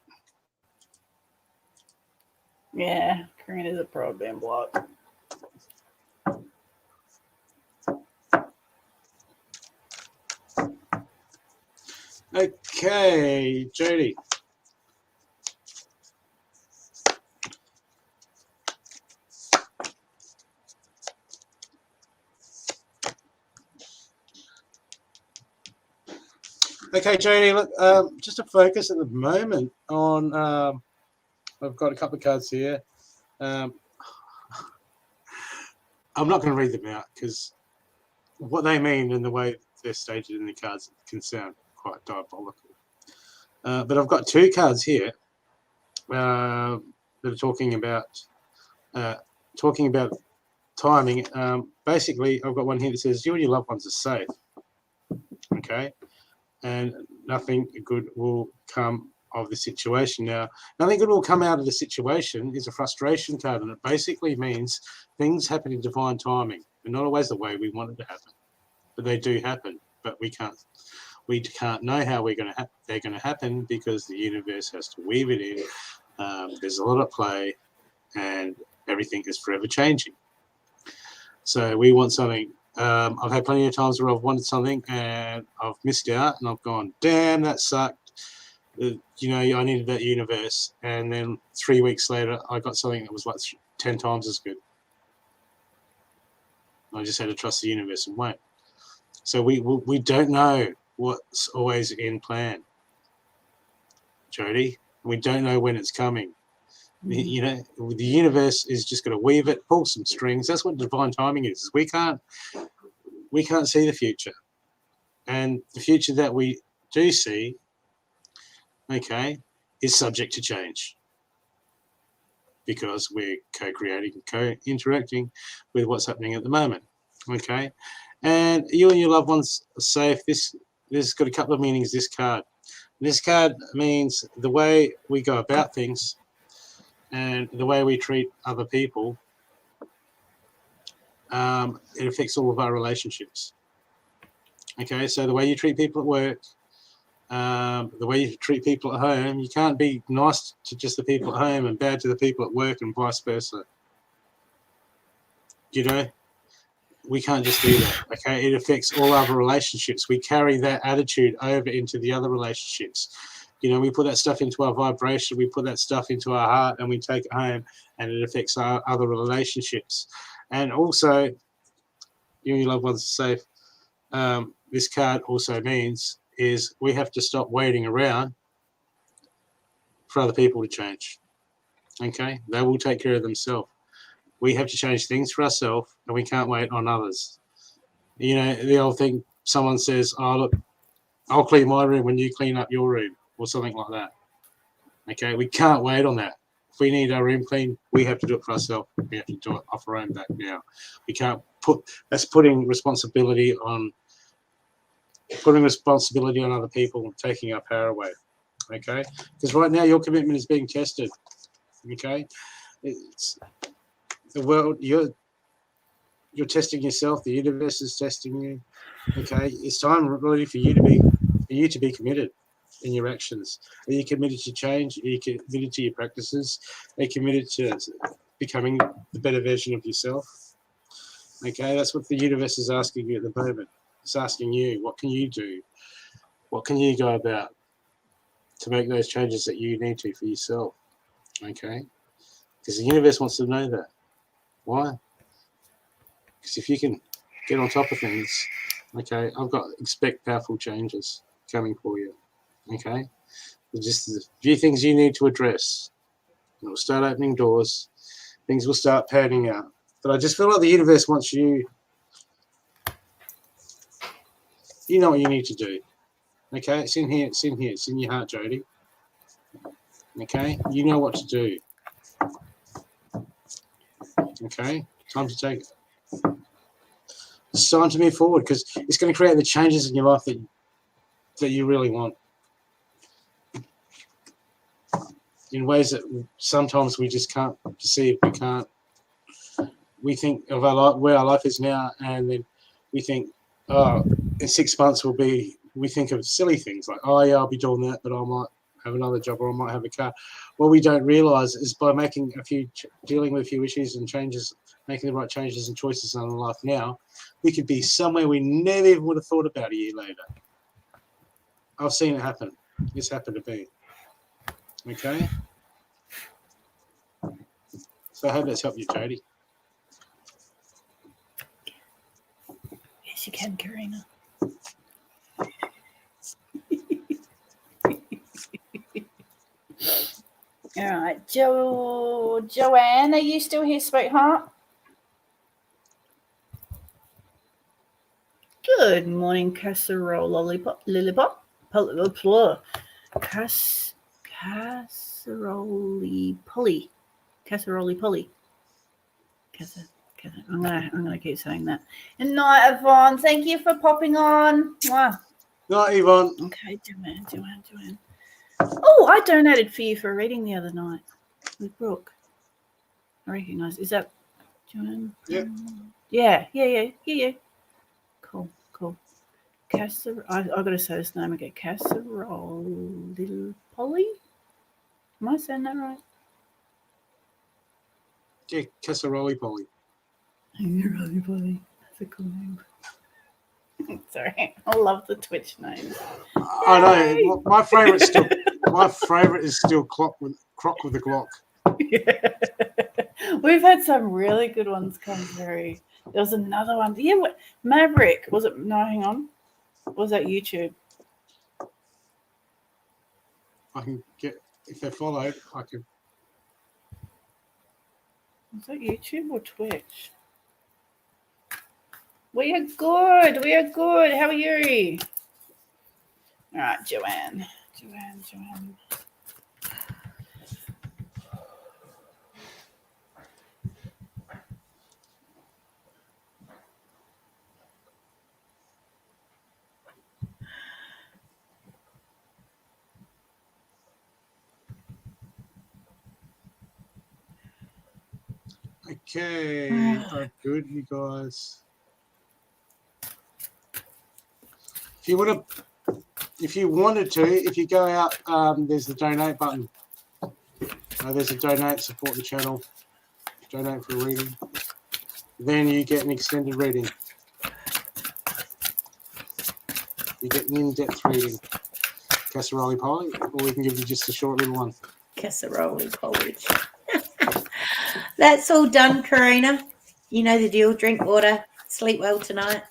Yeah, Karina's a pro being blocked. Okay, Jodie. Okay, Jodie, look, just to focus at the moment on, I've got a couple of cards here. I'm not going to read them out because what they mean and the way they're stated in the cards can sound quite diabolical. But I've got two cards here that are talking about timing. Basically, I've got one here that says you and your loved ones are safe. Okay. And nothing good will come of the situation. Now, nothing good will come out of the situation is a frustration card, and it basically means things happen in divine timing. They're not always the way we want it to happen, but they do happen. But we can't know how they're going to happen because the universe has to weave it in. There's a lot at play, and everything is forever changing. So we want something. I've had plenty of times where I've wanted something and I've missed out and I've gone, damn, that sucked. I needed that universe. And then 3 weeks later, I got something that was like 10 times as good. I just had to trust the universe and wait. So we don't know what's always in plan, Jodie. We don't know when it's coming. The universe is just going to weave it, pull some strings. That's what divine timing is. We can't see the future, and the future that we do see, okay, is subject to change because we're co-creating, co-interacting with what's happening at the moment. Okay, and you and your loved ones are safe. This has got a couple of meanings. This card means the way we go about things. And the way we treat other people, it affects all of our relationships. Okay, so the way you treat people at work, the way you treat people at home, you can't be nice to just the people at home and bad to the people at work and vice versa. We can't just do that. Okay, it affects all other relationships. We carry that attitude over into the other relationships. We put that stuff into our vibration, we put that stuff into our heart, and we take it home, and it affects our other relationships. And also, you and your loved ones are safe. This card also means is we have to stop waiting around for other people to change. Okay? They will take care of themselves. We have to change things for ourselves, and we can't wait on others. The old thing, someone says, oh, look, I'll clean my room when you clean up your room, or something like that. Okay? We can't wait on that. If we need our room clean, we have to do it for ourselves. We have to do it off our own back now. We can't that's putting responsibility on other people and taking our power away. Okay? Because right now your commitment is being tested. Okay? It's the world, you're testing yourself, the universe is testing you. Okay? It's time really for you to be committed in your actions. Are you committed to change? Are you committed to your practices? Are you committed to becoming the better version of yourself? Okay, that's what the universe is asking you at the moment. It's asking you, what can you do? What can you go about to make those changes that you need to for yourself? Okay? Because the universe wants to know that. Why? Because if you can get on top of things, okay, expect powerful changes coming for you. Okay? Just a few things you need to address. It'll start opening doors. Things will start panning out. But I just feel like the universe wants you. You know what you need to do. Okay? It's in here. It's in here. It's in your heart, Jody. Okay? You know what to do. Okay? Time to take it. It's time to move forward because it's going to create the changes in your life that you really want. In ways that sometimes we just can't perceive. We think of our life, where our life is now, and then we think, oh, in 6 months we think of silly things like, oh yeah, I'll be doing that, but I might have another job or I might have a car. What we don't realize is by dealing with a few issues and changes, making the right changes and choices in our life now, we could be somewhere we never even would have thought about a year later. I've seen it happen. It's happened to me. Okay? So I hope that's helped you, Jody. Yes, you can, Karina. All right, Joanne, are you still here, sweetheart? Good morning, casserole lollipop, casserole polly. I'm gonna keep saying that. And night, Yvonne. Thank you for popping on. Wow. Night, Yvonne. Okay, Joanne. Oh, I donated for you for a reading the other night with Brooke. I recognise. Is that Joanne? Yep. Yeah. Cool. I've got to say this name again. Casserole Little Polly. Am I saying that right? Yeah, casserole Polly. Casserole Polly. That's a cool name. Sorry, I love the Twitch names. I know. My favourite is still Croc with the Glock. Yeah. We've had some really good ones come through. There was another one. Yeah, Maverick. Was it? No, hang on. Was that YouTube? I can get, if they're followed, I can. Was that YouTube or Twitch? We are good. How are you? All right, Joanne. Okay, I'm good, you guys. If you wanted to, if you go out, there's the donate button. There's a donate, support the channel, donate for a reading. Then you get an extended reading. You get an in-depth reading. casserole Polly, or we can give you just a short little one. Casserole porridge. That's all done, Karina. You know the deal. Drink water, sleep well tonight.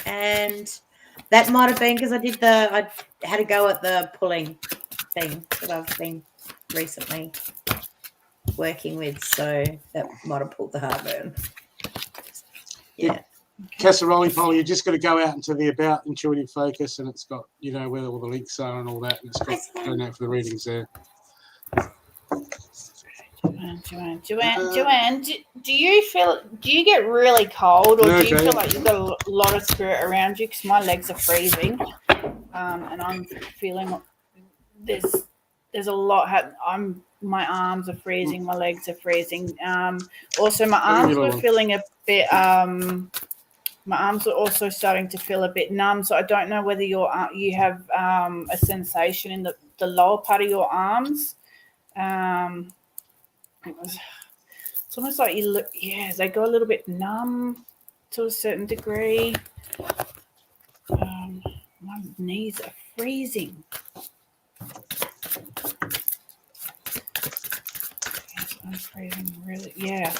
And that might have been because I had a go at the pulling thing that I've been recently working with, so that might have pulled the heartburn. Yeah. Casserole Polly, you just got to go out into the about intuitive focus, and it's got, you know, where all the links are and all that, and it's got going out for the readings there. Joanne, do you get really cold, or do you feel like you've got a lot of spirit around you? Because my legs are freezing, and I'm feeling there's a lot happening. My arms are freezing, my legs are freezing. Also, my arms were feeling a bit. My arms are also starting to feel a bit numb. So I don't know whether you have a sensation in the lower part of your arms. It's almost like you look, they go a little bit numb to a certain degree. My knees are freezing. I'm freezing really. Yeah.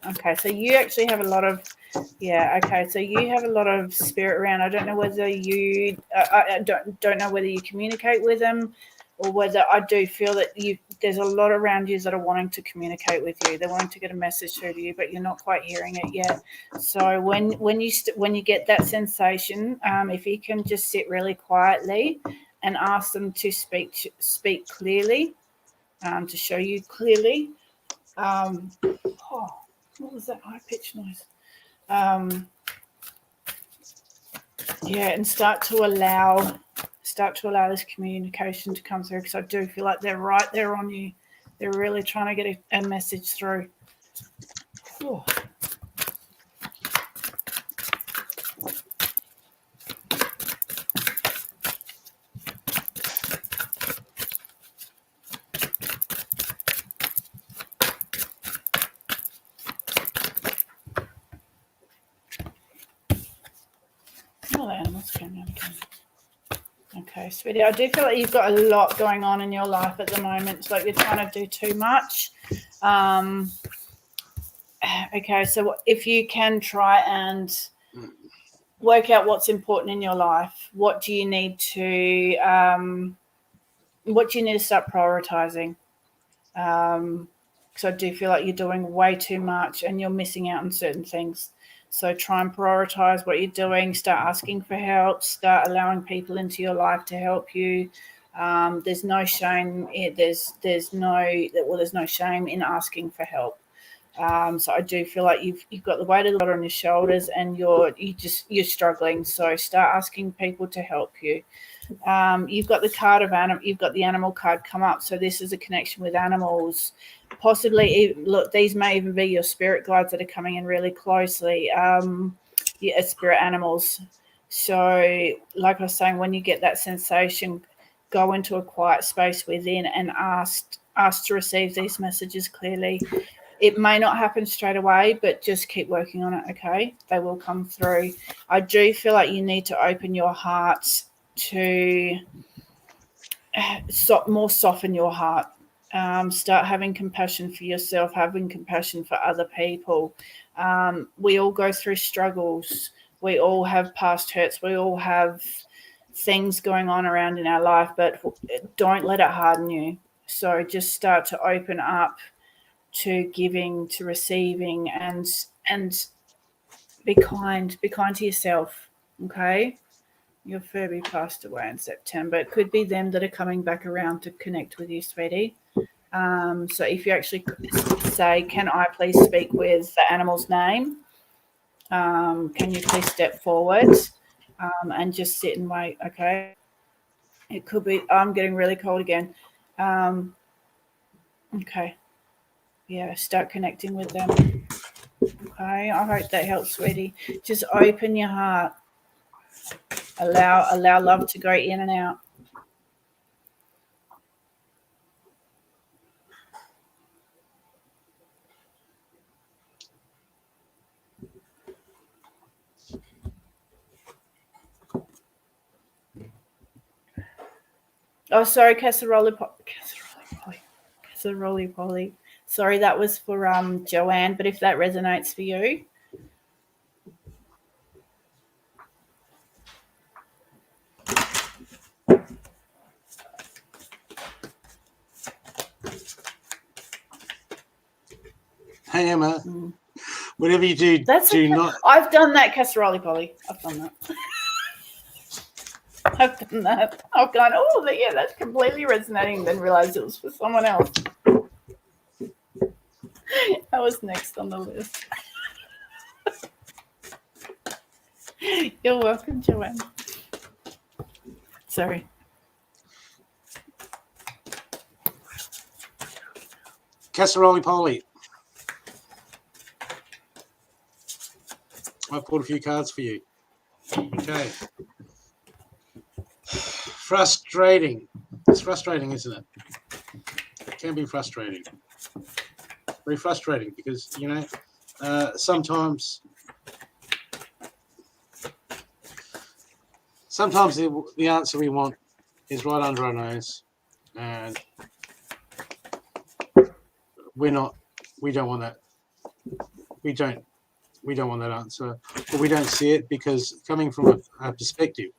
Okay. So you actually have a lot of. Yeah. Okay. So you have a lot of spirit around. I don't know whether you. I don't know whether you communicate with them, or whether I do feel that there's a lot around you that are wanting to communicate with you. They're wanting to get a message through to you, but you're not quite hearing it yet. So when you get that sensation, if you can just sit really quietly and ask them to speak clearly, to show you clearly. What was that high pitched noise? And start to allow this communication to come through, because I do feel like they're right there on you. They're really trying to get a message through. Oh. The animals came out again. Okay, sweetie, I do feel like you've got a lot going on in your life at the moment. It's like you're trying to do too much. Okay, so if you can try and work out what's important in your life, what do you need to start prioritizing? Because I do feel like you're doing way too much and you're missing out on certain things. So try and prioritize what you're doing. Start asking for help. Start allowing people into your life to help you. There's no shame. There's no shame in asking for help. So I do feel like you've got the weight of the world on your shoulders, and you're struggling. So start asking people to help you. You've got the card of you've got the animal card come up. So this is a connection with animals. Possibly, look, these may even be your spirit guides that are coming in really closely. Spirit animals. So, like I was saying, when you get that sensation, go into a quiet space within and ask to receive these messages clearly. It may not happen straight away, but just keep working on it, okay? They will come through. I do feel like you need to open your heart to soften your heart. Start having compassion for yourself, having compassion for other people. We all go through struggles. We all have past hurts. We all have things going on around in our life, but don't let it harden you. So just start to open up to giving, to receiving, and be kind to yourself, okay? Your Furby passed away in September. It could be them that are coming back around to connect with you, sweetie. So if you actually say, can I please speak with the animal's name? Can you please step forward and just sit and wait, okay? It could be, I'm getting really cold again. Okay. Yeah, start connecting with them. Okay, I hope that helps, sweetie. Just open your heart. Allow love to go in and out. Oh, sorry, casserole poly. Sorry, that was for Joanne. But if that resonates for you, Hey Emma, whatever you do, that's do okay. not. I've done that, casserole poly. I've done that. I've done that. I've gone, oh, yeah, that's completely resonating. Then realised it was for someone else. That was next on the list. You're welcome, Joanne. Sorry. Casserole poly. I pulled a few cards for you. Okay. Frustrating. It's frustrating, isn't it? It can be frustrating. Very frustrating because, you know, sometimes the answer we want is right under our nose, and we don't want that. We don't want that answer, or we don't see it because coming from a perspective,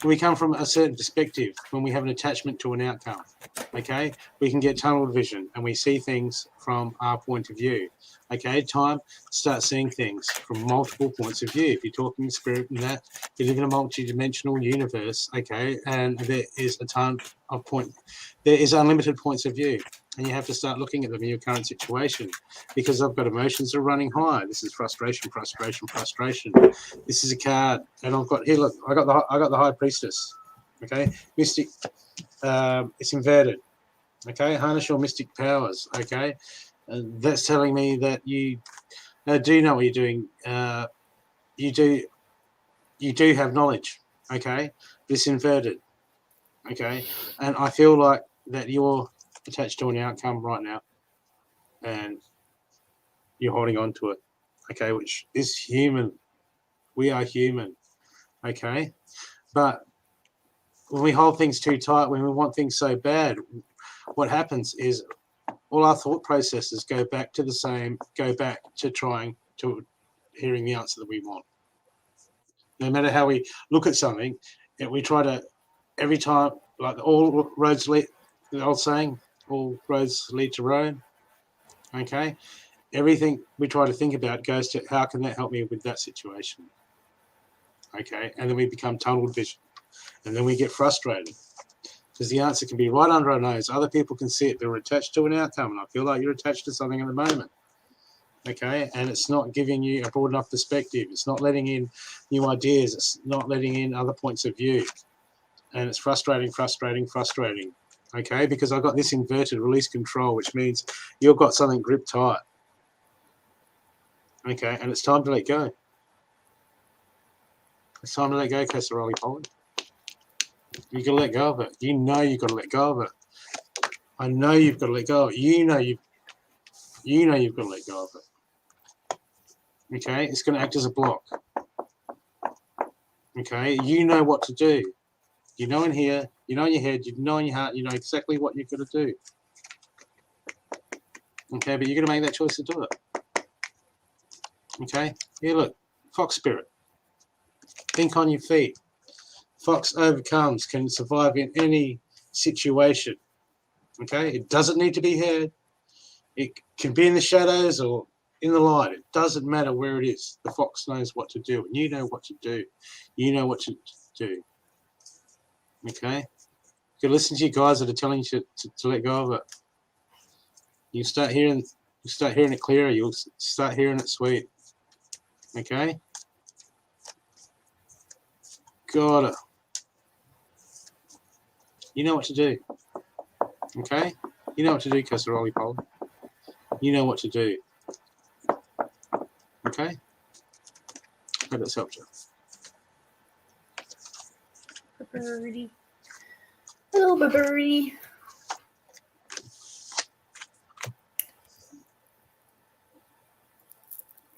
when we come from a certain perspective, when we have an attachment to an outcome, okay, we can get tunnel vision and we see things from our point of view. Okay, time to start seeing things from multiple points of view. If you're talking spirit and that, you live in a multi-dimensional universe, okay, and there is unlimited points of view. And you have to start looking at them in your current situation because I've got emotions that are running high. This is frustration. This is a card, and I've got here. Look, I got the High Priestess. Okay, mystic. It's inverted. Okay, harness your mystic powers. Okay, and that's telling me that you do know what you're doing. You do have knowledge. Okay, but it's inverted. Okay, and I feel like that you're attached to an outcome right now, and you're holding on to it. Okay, which is human. We are human. Okay, but when we hold things too tight, when we want things so bad, what happens is all our thought processes go back to trying to hearing the answer that we want. No matter how we look at something, we try to every time, like all roads lead, the old saying, all roads lead to Rome. Okay, everything we try to think about goes to how can that help me with that situation. Okay, and then we become tunnel vision, and then we get frustrated because the answer can be right under our nose. Other people can see it. They're attached to an outcome, and I feel like you're attached to something at the moment. Okay, and it's not giving you a broad enough perspective. It's not letting in new ideas. It's not letting in other points of view, and it's frustrating. Okay, because I've got this inverted release control, which means you've got something gripped tight. Okay, and it's time to let go. It's time to let go, Casserole Poland. You got to let go of it. You know you've got to let go of it. I know you've got to let go of it. You know you've got to let go of it. Okay, it's going to act as a block. Okay, you know what to do. You know in here, you know in your head, you know in your heart, you know exactly what you've got to do. Okay, but you're going to make that choice to do it. Okay, here look, Fox Spirit. Think on your feet. Fox overcomes, can survive in any situation. Okay, it doesn't need to be heard. It can be in the shadows or in the light. It doesn't matter where it is. The fox knows what to do, and you know what to do. You know what to do. Okay, you listen to your guys that are telling you to let go of it. You start hearing it clearer. You'll start hearing it sweet. Okay, got it. You know what to do. Okay, you know what to do, Casserole Pole. You know what to do. Okay, hope that's helped you. Birdie. Little birdie.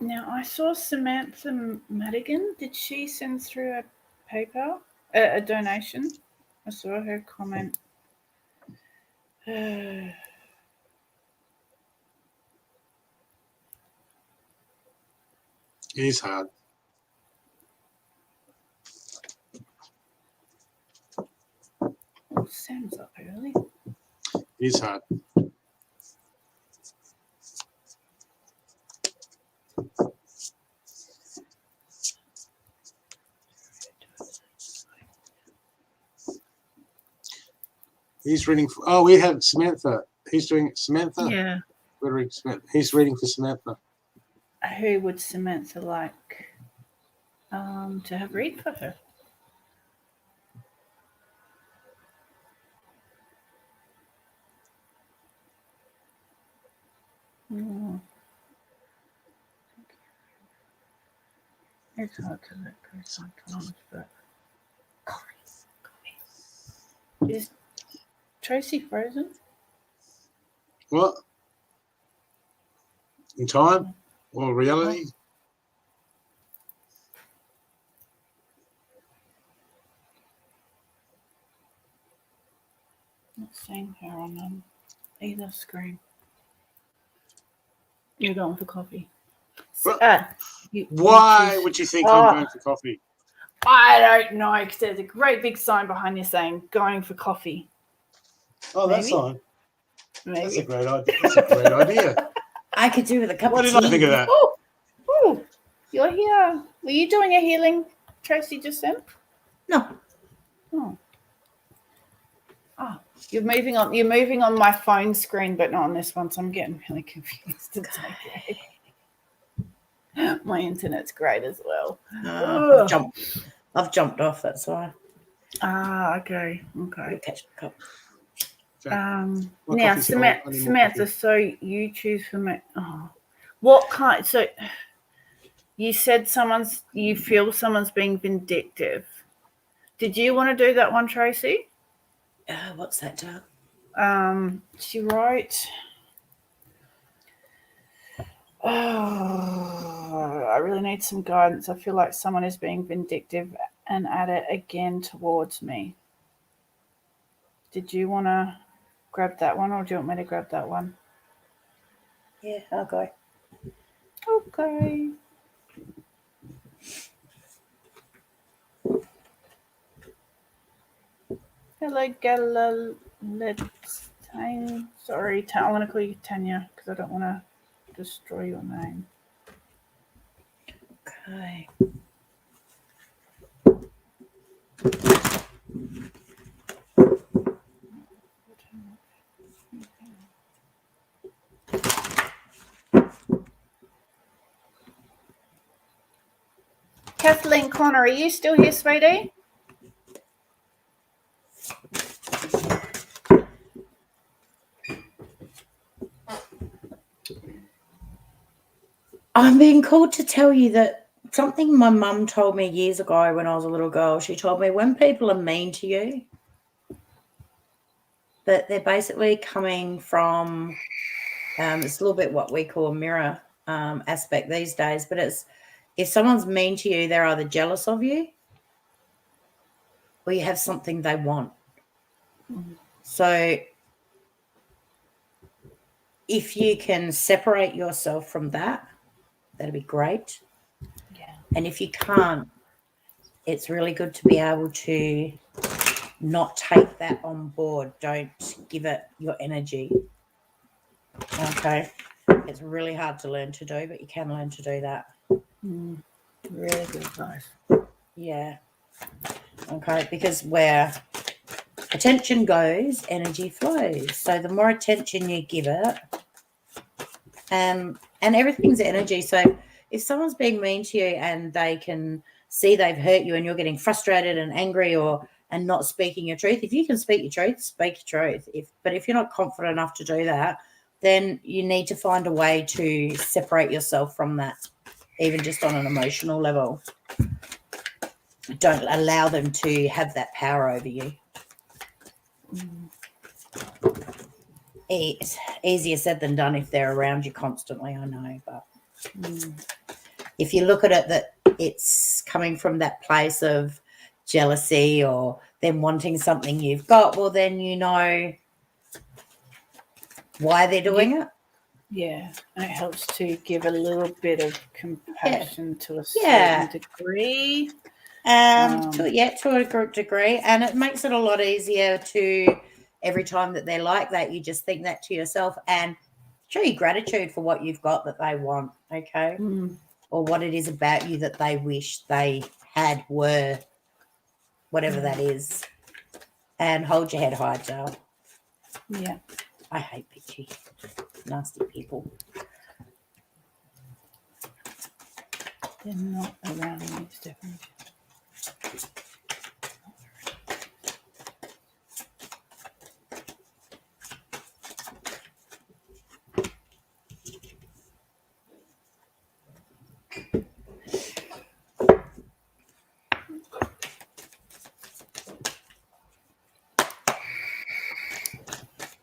Now, I saw Samantha Madigan. Did she send through a PayPal, a donation? I saw her comment It's hard. Oh, Sam's up early. It's hard. He's reading. We have Samantha. He's doing Samantha. Yeah. He's reading for Samantha. Who would Samantha like to have read for her? Oh. It's hard to let go sometimes, but coffee. Is Tracey frozen? What? In time or reality? Not seeing her on either screen. You're going for coffee. Why would you think I'm going for coffee? I don't know, because there's a great big sign behind you saying going for coffee. Oh, that sign. Maybe. That's a great idea. That's a great idea. I could do with a cup Why of tea. did I think of that? Oh, you're here. Were you doing a healing, Tracey, just then? No. Oh, you're moving on my phone screen, but not on this one, so I'm getting really confused. It's okay. My internet's great as well. I've jumped off, that's why. Okay. I'll catch back up. Now, Samantha, so you choose for me. Oh, what kind? So you said you feel someone's being vindictive. Did you want to do that one, Tracey? What's that, Doug? She wrote, I really need some guidance. I feel like someone is being vindictive and at it again towards me. Did you want to grab that one, or do you want me to grab that one? Yeah, I'll go. Okay. Hello, Galatine. Sorry, I'm going to call you Tanya because I don't want to destroy your name. Okay. Kathleen Connor, are you still here, sweetie? I'm being called to tell you that something my mum told me years ago when I was a little girl. She told me when people are mean to you, that they're basically coming from, it's a little bit what we call a mirror aspect these days, but it's if someone's mean to you, they're either jealous of you or you have something they want. Mm-hmm. So if you can separate yourself from that, that'd be great. Yeah. And if you can't, it's really good to be able to not take that on board. Don't give it your energy. Okay. It's really hard to learn to do, but you can learn to do that. Really good advice. Yeah. Okay. Because where attention goes, energy flows. So the more attention you give it, and everything's energy. So if someone's being mean to you and they can see they've hurt you and you're getting frustrated and angry and not speaking your truth, if you can speak your truth, speak your truth. But if you're not confident enough to do that, then you need to find a way to separate yourself from that, even just on an emotional level. Don't allow them to have that power over you. It's easier said than done if they're around you constantly, I know, but if you look at it that it's coming from that place of jealousy or them wanting something you've got, well, then you know why they're doing it. Yeah, and it helps to give a little bit of compassion to a certain degree. To a degree, and it makes it a lot easier to every time that they're like that, you just think that to yourself and show you gratitude for what you've got that they want, okay? Or what it is about you that they wish they had, were, whatever that is, and hold your head high, Joe. Yeah. I hate bitchy, nasty people. They're not around me, Stephanie.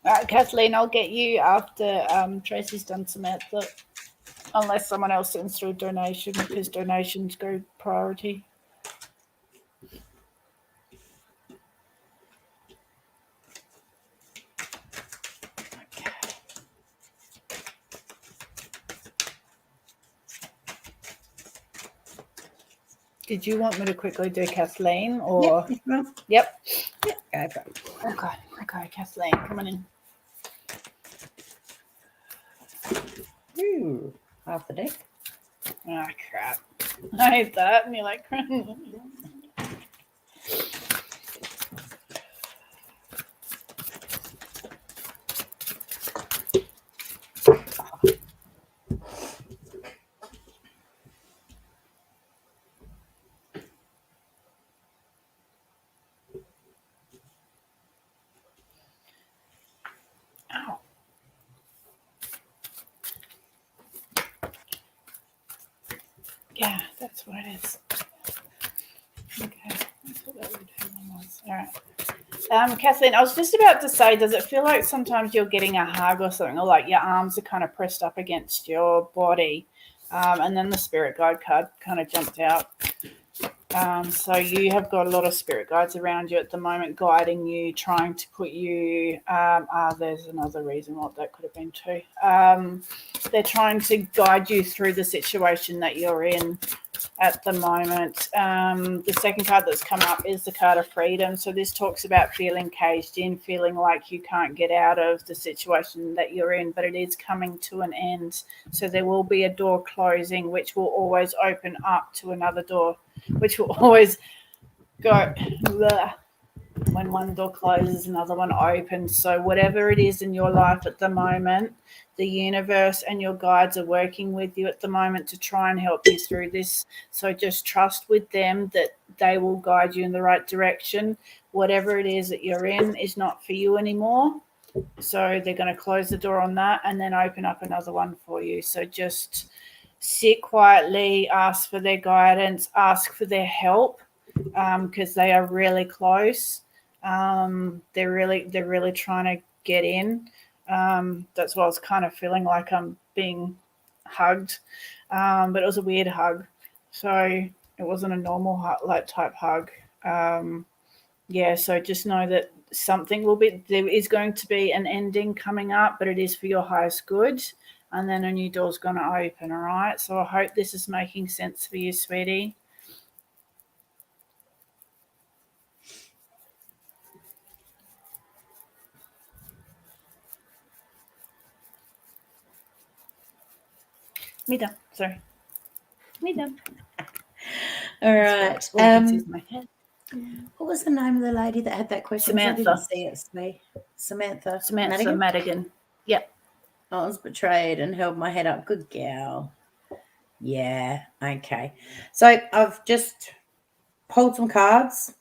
All right, Kathleen, I'll get you after Tracey's done Samantha, unless someone else sends through a donation, because donations go priority. Did you want me to quickly do Kathleen or? Yep. Go for it. Okay, Kathleen, come on in. Ooh, half the deck. Oh, crap. I hate that. And you're like, ow. Yeah, that's what it is. Okay, that's what that would was. All right. Kathleen, I was just about to say, does it feel like sometimes you're getting a hug or something, or like your arms are kind of pressed up against your body? And then the spirit guide card kind of jumped out. So you have got a lot of spirit guides around you at the moment, guiding you, trying to put you. There's another reason what that could have been too. They're trying to guide you through the situation that you're in at the moment. The second card that's come up is the card of freedom. So this talks about feeling caged in, feeling like you can't get out of the situation that you're in, but it is coming to an end. So there will be a door closing, which will always open up to another door, which will always go bleh. When one door closes, another one opens. So whatever it is in your life at the moment, the universe and your guides are working with you at the moment to try and help you through this. So just trust with them that they will guide you in the right direction. Whatever it is that you're in is not for you anymore. So they're going to close the door on that and then open up another one for you. So just sit quietly, ask for their guidance, ask for their help, because they are really close. They're really trying to get in. That's why I was kind of feeling like I'm being hugged, but it was a weird hug, so it wasn't a normal type hug. So just know that there is going to be an ending coming up, but it is for your highest good, and then a new door's going to open. All right, so I hope this is making sense for you, sweetie. Me done. Sorry. Me done. All right. My head. What was the name of the lady that had that question? Samantha. I didn't see it. Samantha Madigan. Yep. I was betrayed and held my head up. Good gal. Yeah. Okay. So I've just pulled some cards.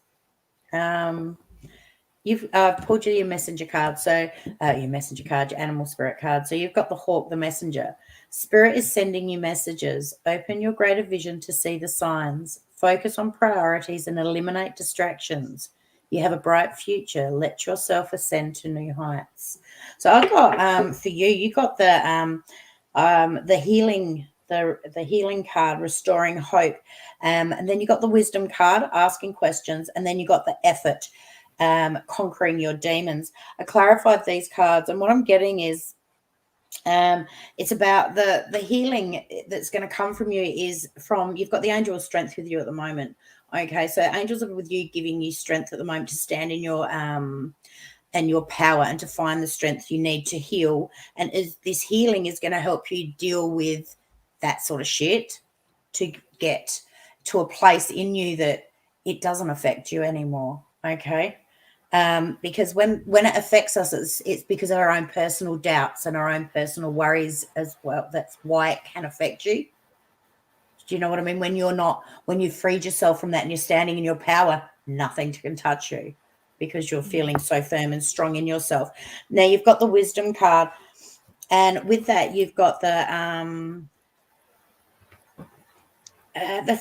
You've pulled your messenger card. So your messenger card, your animal spirit card. So you've got the hawk, the messenger. Spirit is sending you messages. Open your greater vision to see the signs. Focus on priorities and eliminate distractions. You have a bright future. Let yourself ascend to new heights. So I've got for you. You got the healing. The healing card, restoring hope, and then you got the wisdom card, asking questions, and then you got the effort, conquering your demons. I clarified these cards, and what I'm getting is It's about the healing that's going to come from you is from, you've got the angel of strength with you at the moment. Okay, so angels are with you, giving you strength at the moment to stand in your and your power and to find the strength you need to heal. And this healing is going to help you deal with that sort of shit to get to a place in you that it doesn't affect you anymore. Okay. Because when it affects us, it's because of our own personal doubts and our own personal worries as well. That's why it can affect you. Do you know what I mean? When you've freed yourself from that and you're standing in your power, nothing can touch you because you're feeling so firm and strong in yourself. Now you've got the wisdom card, and with that you've got the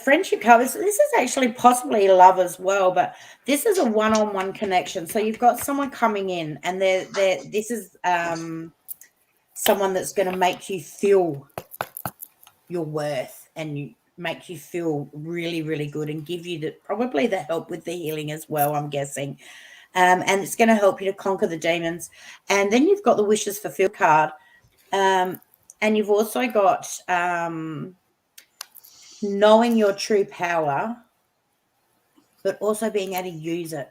friendship card. This is actually possibly love as well, but this is a one-on-one connection. So you've got someone coming in, and this is someone that's going to make you feel your worth and make you feel really, really good and give you probably the help with the healing as well, I'm guessing. And it's going to help you to conquer the demons. And then you've got the wishes fulfilled card. And you've also got knowing your true power, but also being able to use it.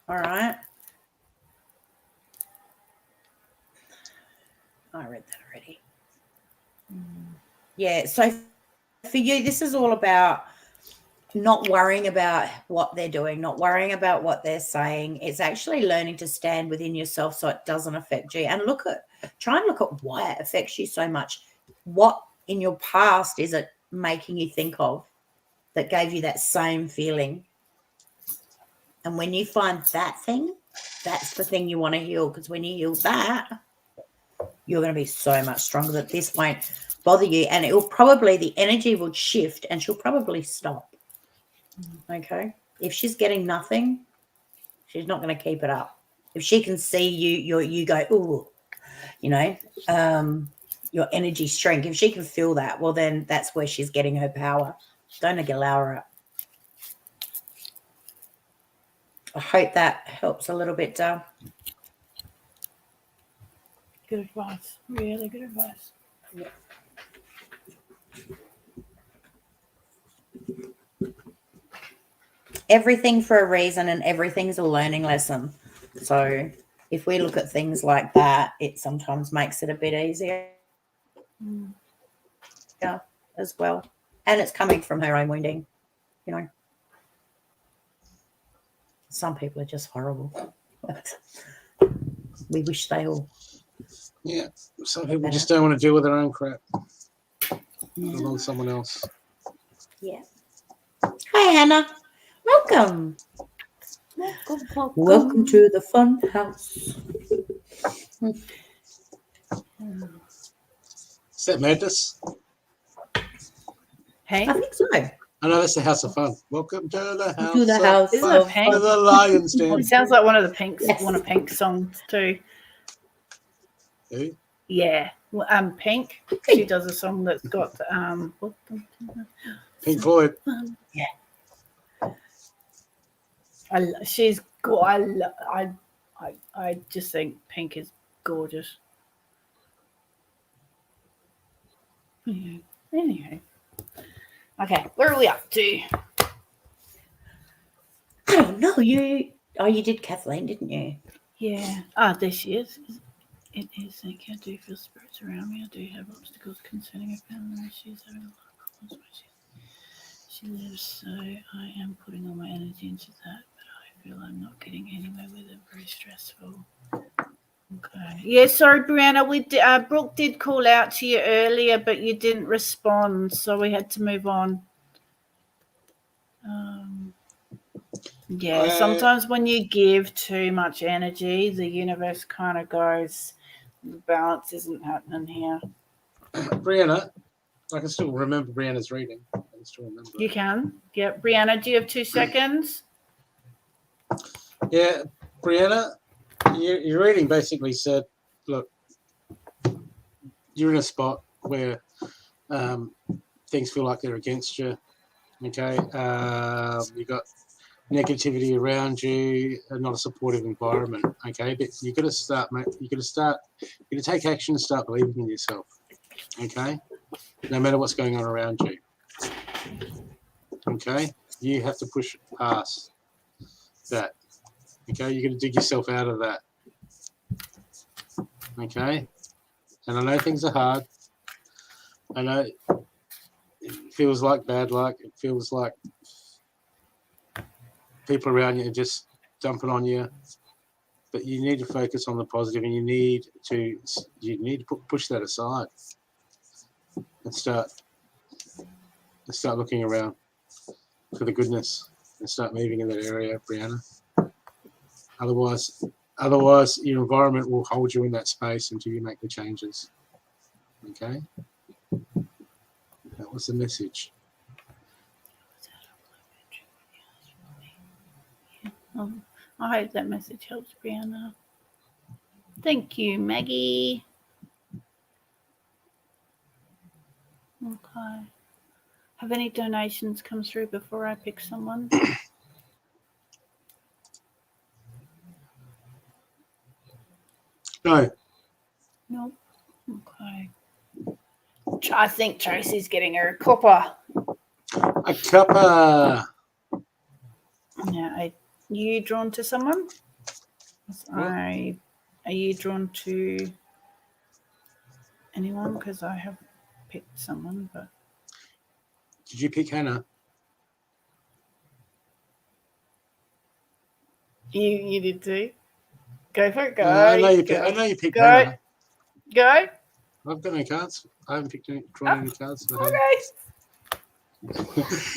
All right. I read that already. Yeah. So for you, this is all about not worrying about what they're doing, not worrying about what they're saying. It's actually learning to stand within yourself so it doesn't affect you. And try and look at why it affects you so much. What in your past is it making you think of that gave you that same feeling? And when you find that thing, that's the thing you want to heal, because when you heal that, you're going to be so much stronger that this won't bother you, and it will probably, the energy will shift and she'll probably stop. Okay. If she's getting nothing, she's not going to keep it up. If she can see you go, ooh, your energy shrink. If she can feel that, well, then that's where she's getting her power. Don't allow her up. I hope that helps a little bit, Dale. Good advice. Really good advice. Yeah. Everything for a reason, and everything's a learning lesson. So if we look at things like that, it sometimes makes it a bit easier as well. And it's coming from her own wounding, Some people are just horrible. We wish they all. Yeah, some people just don't want to deal with their own crap. Along someone else. Yeah. Hi, Hannah. Welcome. Welcome to the fun house. Is that madness? Hey, I think so. I know that's the House of Fun. Welcome to the House To the House Isn't of it Pink? Fun. The Lion's Den. It sounds like one of the Pink's Yes. one of Pink's songs too. Who? Yeah, Pink. She does a song that's got Pink Floyd. Yeah. I just think Pink is gorgeous. Anyway. Okay, where are we up to? I don't know. You did Kathleen, didn't you? Yeah. There she is. It is. Thank you. I do feel spirits around me. I do have obstacles concerning a family. She's having a lot of problems where she lives, so I am putting all my energy into that, but I feel I'm not getting anywhere with it. Very stressful. Okay. Yeah, sorry, Brianna. Brooke did call out to you earlier, but you didn't respond, so we had to move on. Sometimes when you give too much energy, the universe kind of goes, the balance isn't happening here. Brianna, I can still remember Brianna's reading. I can still remember. You can? Yeah. Brianna, do you have 2 seconds? Yeah, Brianna, your reading basically said, look, you're in a spot where things feel like they're against you. Okay, you got negativity around you, and not a supportive environment. Okay, but you got to start, mate. You got to take action and start believing in yourself. Okay, no matter what's going on around you. Okay, you have to push past that. Okay, you're going to dig yourself out of that. Okay, and I know things are hard. I know it feels like bad luck. It feels like people around you are just dumping on you. But you need to focus on the positive, and you need to push that aside and start looking around for the goodness and start moving in that area, Brianna. Otherwise, your environment will hold you in that space until you make the changes. Okay, that was the message. I hope that message helps, Brianna. Thank you, Maggie. Okay. Have any donations come through before I pick someone? No. Nope. Okay. I think Tracey's getting her a cuppa. A cuppa. Now, are you drawn to someone? Are you drawn to anyone? Because I have picked someone, but did you pick Hannah? You did too. Go for it. Go. I know you picked Hannah. Go. I've got no cards. I haven't drawn any cards. Okay.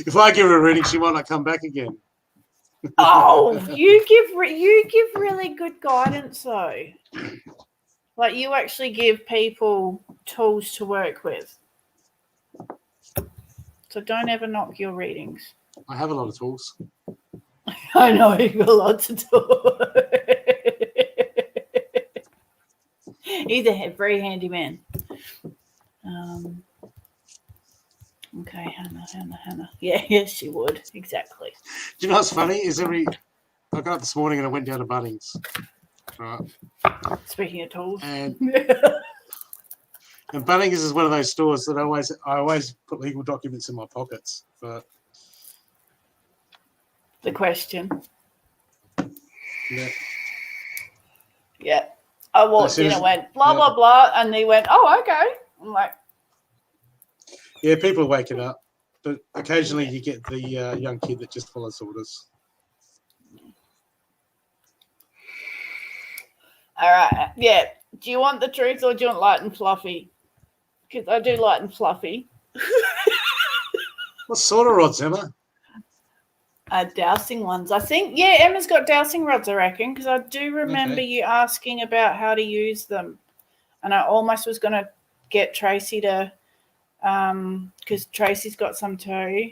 If I give her a reading, she might not come back again. Oh, you give really good guidance though. Like you actually give people tools to work with. So don't ever knock your readings. I have a lot of tools. I know you've got lots of tools. He's a very handy man. Okay, Hannah. Yeah, yes, she would. Exactly. Do you know what's funny? I got up this morning and I went down to Bunnings. Right. Speaking of tools. And Bunnings is one of those stores that I always put legal documents in my pockets. But the question. Yeah. Yeah. I walked in and went, blah, blah, blah. And they went, oh, okay. I'm like. Yeah, people are waking up. But occasionally you get the young kid that just follows orders. All right. Yeah. Do you want the truth or do you want light and fluffy? Because I do light and fluffy. What sort of rods, Emma? Dowsing ones. I think, yeah, Emma's got dowsing rods, I reckon, because I do remember you asking about how to use them. And I almost was going to get Tracey to, because Tracey's got some too.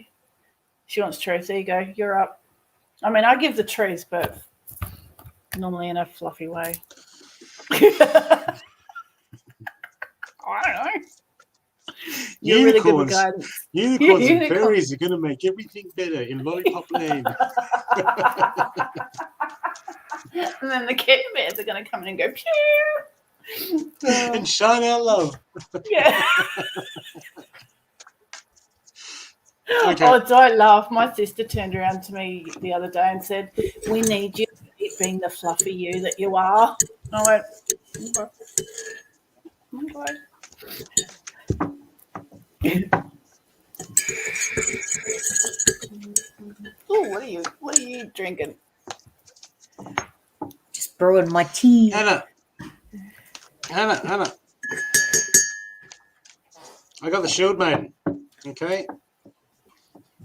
She wants truth. There you go. You're up. I mean, I give the truth, but normally in a fluffy way. I don't know. You're really good with guidance. Unicorns and fairies are going to make everything better in Lollipop Land. And then the Care Bears are going to come in and go, pew! And shine our love. Yeah. Okay. Oh, don't laugh. My sister turned around to me the other day and said, we need you to keep being the fluffy you that you are. And I went, okay. Oh, what are you drinking? Just brewing my tea. Hannah. I got the Shield Maiden. Okay.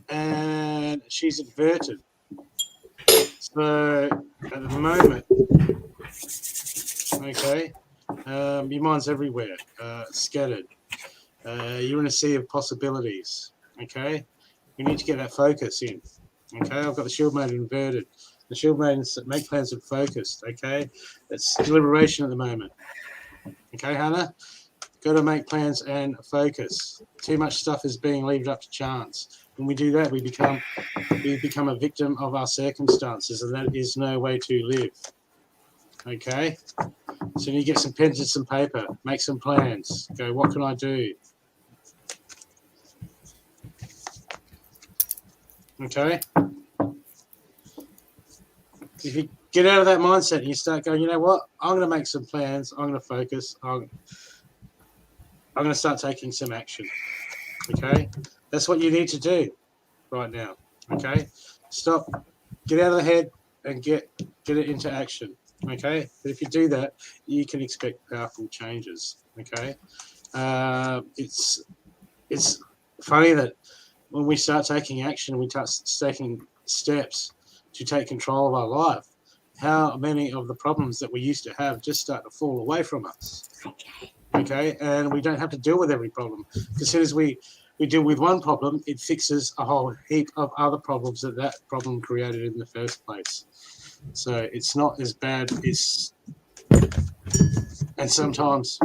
And she's inverted. So at the moment, okay, your mind's everywhere, scattered. You're in a sea of possibilities. Okay, you need to get that focus in. Okay, I've got the Shield Maiden inverted. The Shield Maidens that make plans and focused. Okay, it's deliberation at the moment. Okay, Hannah, got to make plans and focus. Too much stuff is being left up to chance. When we do that, we become a victim of our circumstances, and that is no way to live. Okay? So you get some pens and some paper, make some plans. Go, what can I do? Okay? If you get out of that mindset and you start going, you know what? I'm going to make some plans. I'm going to focus. I'm going to start taking some action. Okay? That's what you need to do right now. Okay? Stop. Get out of the head and get it into action. Okay? But if you do that, you can expect powerful changes. Okay? It's funny that when we start taking action, we start taking steps to take control of our life, how many of the problems that we used to have just start to fall away from us. Okay? And we don't have to deal with every problem. As soon as we deal with one problem, it fixes a whole heap of other problems that problem created in the first place. So it's not as bad as, and sometimes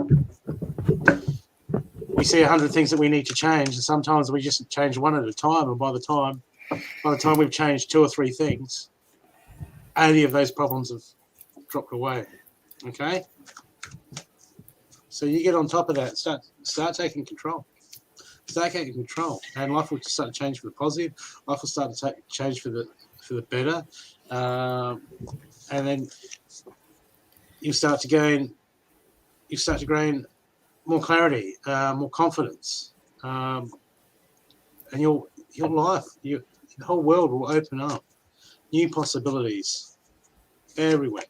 we see 100 things that we need to change, and sometimes we just change one at a time, and by the time we've changed 2 or 3 things, 80 of those problems have dropped away. Okay? So you get on top of that, start taking control. Start taking control, and life will start to change for the positive. Life will start to change for the better, and then you start to gain more clarity, more confidence, and your life, the whole world will open up, new possibilities everywhere.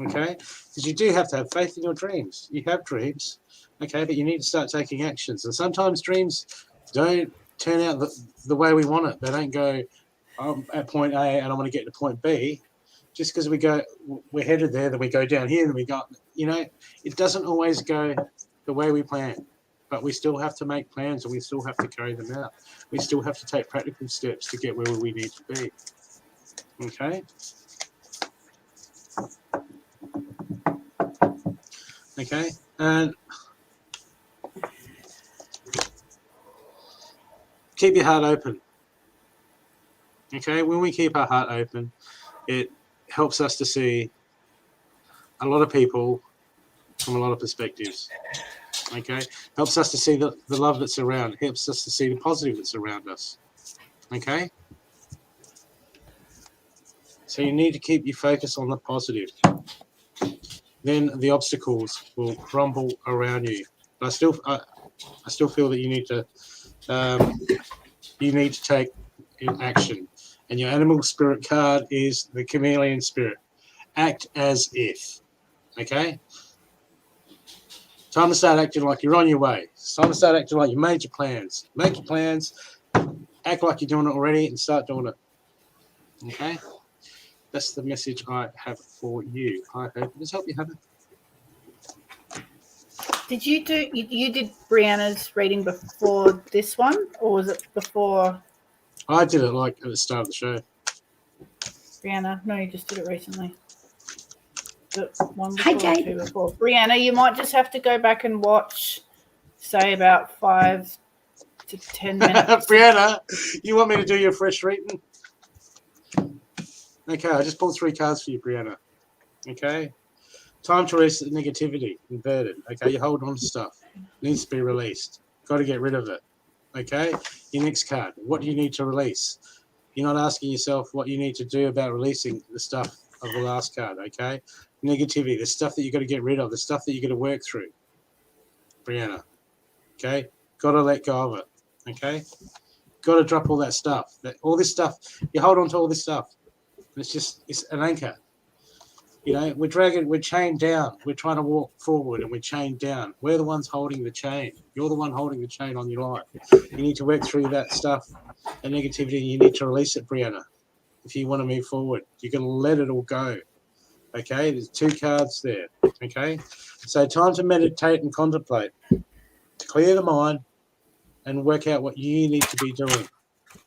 Okay, because you do have to have faith in your dreams. You have dreams. Okay, but you need to start taking actions. And sometimes dreams don't turn out the way we want it. They don't go, I'm at point A and I want to get to point B. Just because we're headed there, then we go down here, then we go, it doesn't always go the way we plan. But we still have to make plans, and we still have to carry them out. We still have to take practical steps to get where we need to be. Okay? Okay? And keep your heart open. Okay? When we keep our heart open, it helps us to see a lot of people from a lot of perspectives. Okay? Helps us to see the love that's around. Helps us to see the positive that's around us. Okay? So you need to keep your focus on the positive. Then the obstacles will crumble around you. But I still feel that you need to take action. And your animal spirit card is the chameleon spirit. Act as if. Okay? Time to start acting like you're on your way. It's time to start acting like you made your plans. Make your plans. Act like you're doing it already and start doing it. Okay? That's the message I have for you. I hope it has helped you, Heather. Did you did Brianna's reading before this one, or was it before? I did it like at the start of the show. Brianna, no, you just did it recently. The one before, hi, two before. Brianna, you might just have to go back and watch, say, about 5 to 10 minutes. Brianna, you want me to do your fresh reading? Okay, I just pulled 3 cards for you, Brianna. Okay? Time to release the negativity, inverted. Okay, you hold on to stuff. It needs to be released. Got to get rid of it. Okay? Your next card. What do you need to release? You're not asking yourself what you need to do about releasing the stuff of the last card, okay? Negativity, the stuff that you got to get rid of, the stuff that you got to work through. Brianna. Okay? Got to let go of it. Okay? Got to drop all that stuff. All this stuff, you hold on to all this stuff. It's an anchor. We're chained down. We're trying to walk forward and we're chained down. We're the ones holding the chain. You're the one holding the chain on your life. You need to work through that stuff, that negativity, and you need to release it, Brianna. If you want to move forward, you can let it all go. Okay? There's 2 cards there. Okay? So time to meditate and contemplate. To clear the mind and work out what you need to be doing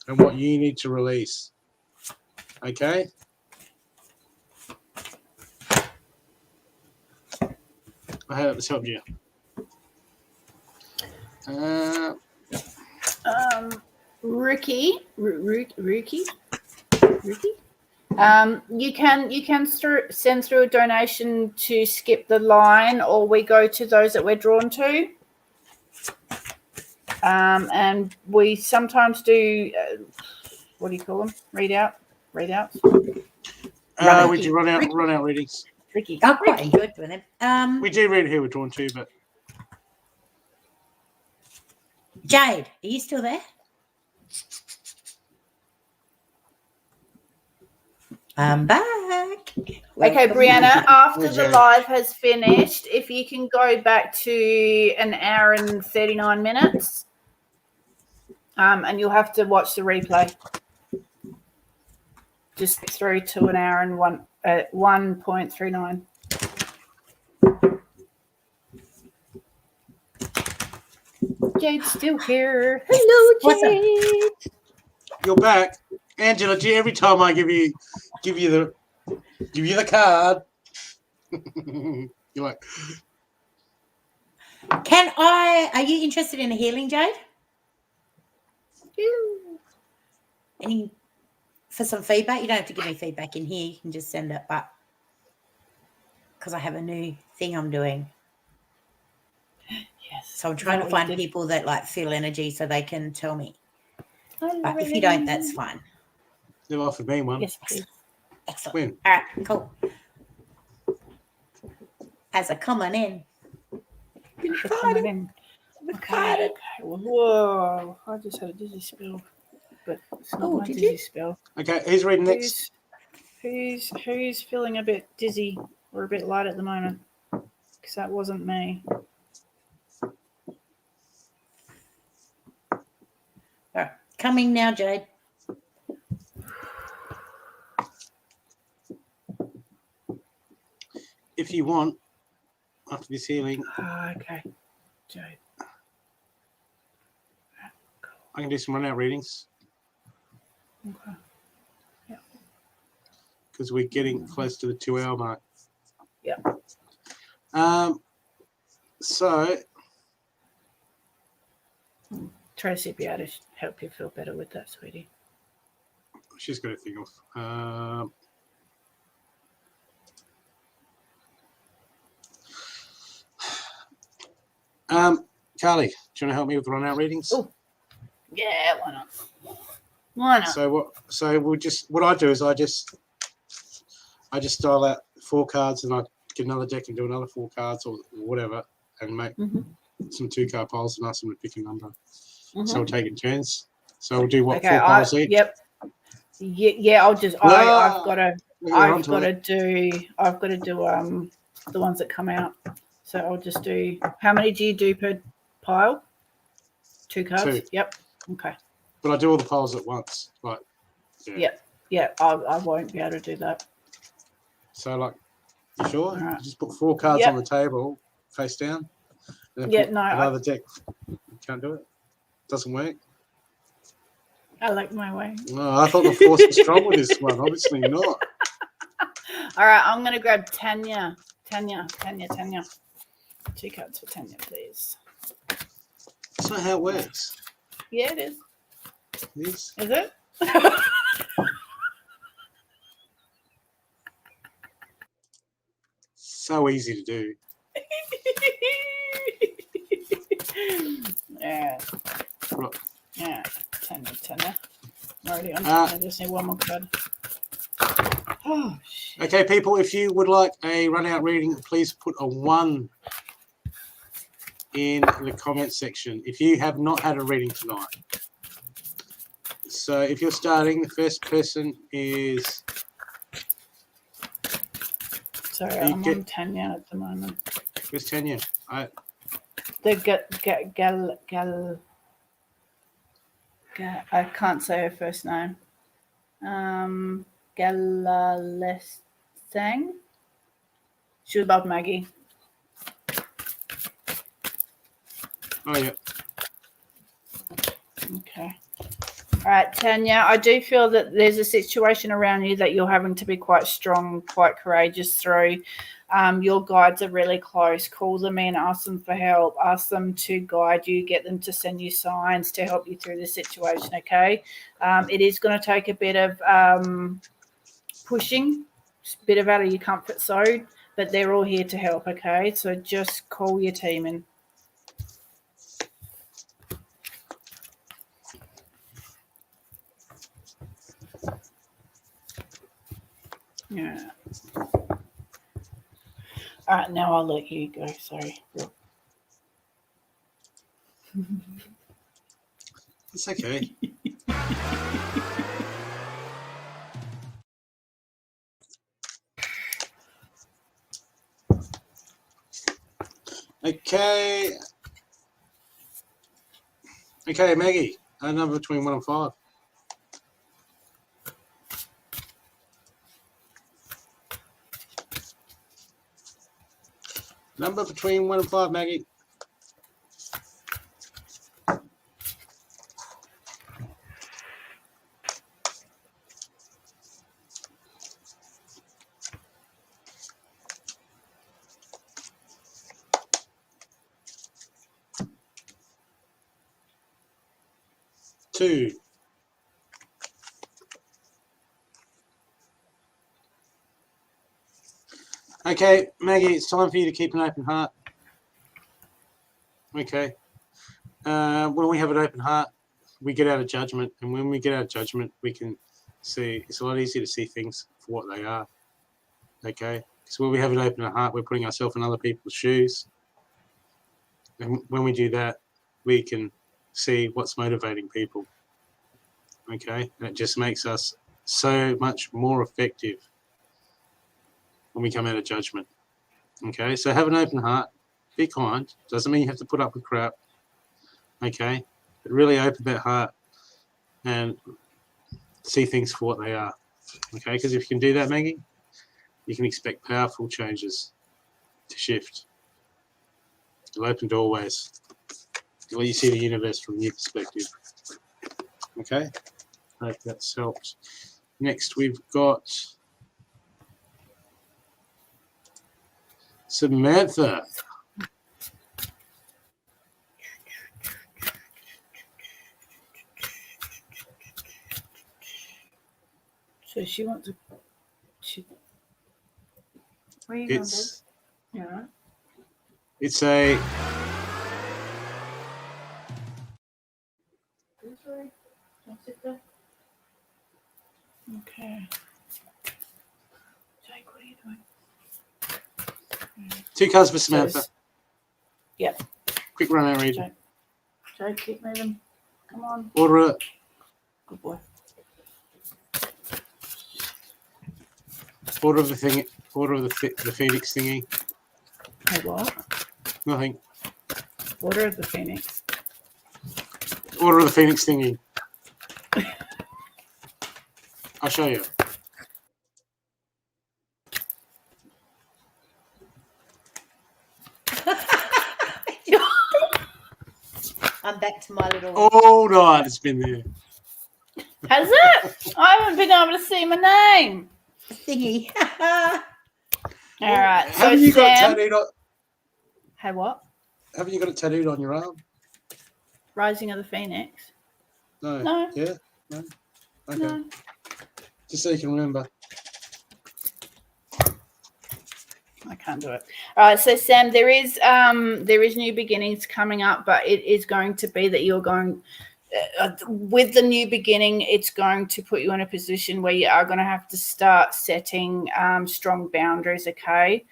and what you need to release. Okay? I hope this helped you. Rookie. You can send through a donation to skip the line, or we go to those that we're drawn to. And we sometimes do what do you call them? Readouts. We do run out readings. Tricky. I quite enjoyed doing them. We do read who we're drawn to, but Jade, are you still there? I'm back. Okay, Welcome. Brianna, after the Okay. live has finished, if you can go back to an hour and 39 minutes, and you'll have to watch the replay. Just through to an hour and 1.39. Jade's still here. Hello, Jade. you're back, Angela. Every time I give you the card, you're like, Are you interested in a healing, Jade? For some feedback? You don't have to give me feedback in here. You can just send it, but because I have a new thing I'm doing. Yes. So I'm trying to find people that like feel energy so they can tell me. But if you don't, that's fine. they've offered me one. Yes, please. Excellent. When? All right, cool. As a coming in. Okay. Whoa. I just had a dizzy spell. But it's not my did dizzy you? spell. Okay, who's reading next? Who's feeling a bit dizzy or a bit light at the moment? Because that wasn't me. All right, coming now, Jade. If you want, after this healing, Okay. Jade. I can do some run out readings Okay. because we're getting close to the 2 hour mark. Yeah. So Tracey will be able to help you feel better with that, sweetie. she's got a thing off. Carly, do you want to help me with the run out readings? Oh. Yeah, why not? Why not? So what I do is I just style out 4 cards and I get another deck and do another 4 cards or whatever and make some 2-card piles and ask them to pick a number. So we'll take it in turns. So we'll do what, 4 piles each? Yep. Yeah, I'll just I've got to do the ones that come out. So I'll just do, how many do you do per pile? 2 cards? 2. Yep. Okay. But I do all the piles at once. Like, yeah. Yeah, I won't be able to do that. So, like, you sure? Right. You just put 4 cards on the table, face down. And then put another deck. You can't do it. Doesn't work. I like my way. No, I thought the force was strong with this one. Obviously not. All right, I'm going to grab Tanya. Tanya. 2 cards for Tanya, please. That's not how it works. Yeah, it is. It is. Is it? So easy to do. Yeah. Right. Yeah. Tanya. Already on. I just need one more card. Oh, shit. Okay, people, if you would like a run-out reading, please put a 1 in the comment section if you have not had a reading tonight. So if you're starting, the first person is... Sorry, I'm on Tanya at the moment. Where's Tanya? The I can't say her first name. Galalesang. She was above Maggie. Oh, yeah. Okay. All right, Tanya, I do feel that there's a situation around you that you're having to be quite strong, quite courageous through. Your guides are really close. Call them in, ask them for help, ask them to guide you, get them to send you signs to help you through the situation, okay? It is going to take a bit of pushing, a bit of out of your comfort zone, but they're all here to help, okay? So just call your team in. Yeah. All right, now I'll let you go. Sorry. It's okay. Okay. Okay, Maggie, a number between 1 and 5. Number between 1 and 5, Maggie. Two. Okay, Maggie, it's time for you to keep an open heart. Okay. When we have an open heart, we get out of judgment. And when we get out of judgment, we can see, it's a lot easier to see things for what they are. Okay. So when we have an open heart, we're putting ourselves in other people's shoes. And when we do that, we can see what's motivating people. Okay. And it just makes us so much more effective when we come out of judgment. Okay. So have an open heart. Be kind. Doesn't mean you have to put up with crap. Okay. But really open that heart and see things for what they are. Okay. Because if you can do that, Maggie, you can expect powerful changes to shift. It'll open doorways. Well, you see the universe from your perspective. Okay. I hope that's helped. Next, we've got Samantha. So she wants to. What are you going to do? Yeah. It's a. Okay. Jake, what are you doing? 2 cards for Samantha. Yep. Quick run out reading. Jake, keep moving. Come on. Order it. Good boy. Order of the thing. Order of the Phoenix thingy. Hey, what? Nothing. Order of the Phoenix. Order of the Phoenix thingy. I'll show you. I'm back to my little. All right, it's been there. Has it? I haven't been able to see my name. Thingy. All right. So Haven't you got it Sam. tattooed on? Hey, what? Haven't you got it tattooed on your arm? Rising of the Phoenix. No. No. Yeah. No. Okay. No. Just so you can remember. I can't do it. All right, so Sam, there is new beginnings coming up, but it is going to be that you're going with the new beginning. It's going to put you in a position where you are going to have to start setting strong boundaries. Okay,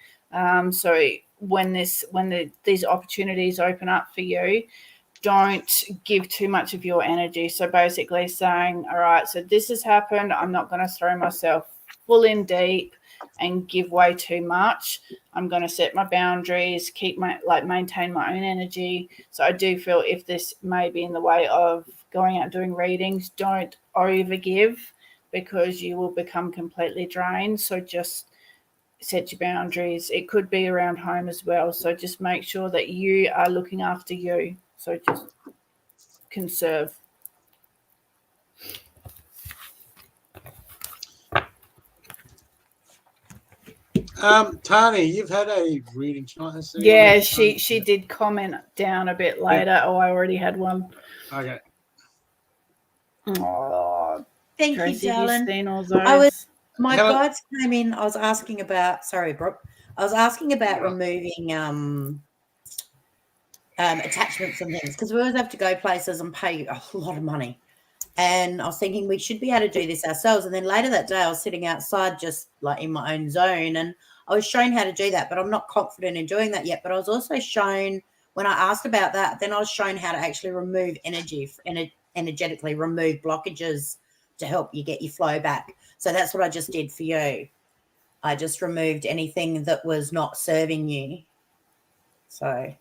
so when these opportunities open up for you, don't give too much of your energy. So basically saying, all right, so this has happened. I'm not going to throw myself full in deep and give way too much. I'm going to set my boundaries, maintain my own energy. So I do feel if this may be in the way of going out doing readings, don't overgive because you will become completely drained. So just set your boundaries. It could be around home as well. So just make sure that you are looking after you. So just conserve. Tani, you've had a reading tonight. Yeah, she did comment down a bit later. Yeah. Oh, I already had one. Okay. Oh, thank Tracey, you, darling. You've seen all those. My guides came in. I was asking about. Sorry, Brooke. I was asking about removing attachments and things because we always have to go places and pay a lot of money. And I was thinking we should be able to do this ourselves. And then later that day, I was sitting outside just like in my own zone, and I was shown how to do that, but I'm not confident in doing that yet. But I was also shown, when I asked about that, then I was shown how to actually remove energetically remove blockages to help you get your flow back. So that's what I just did for you. I just removed anything that was not serving you. So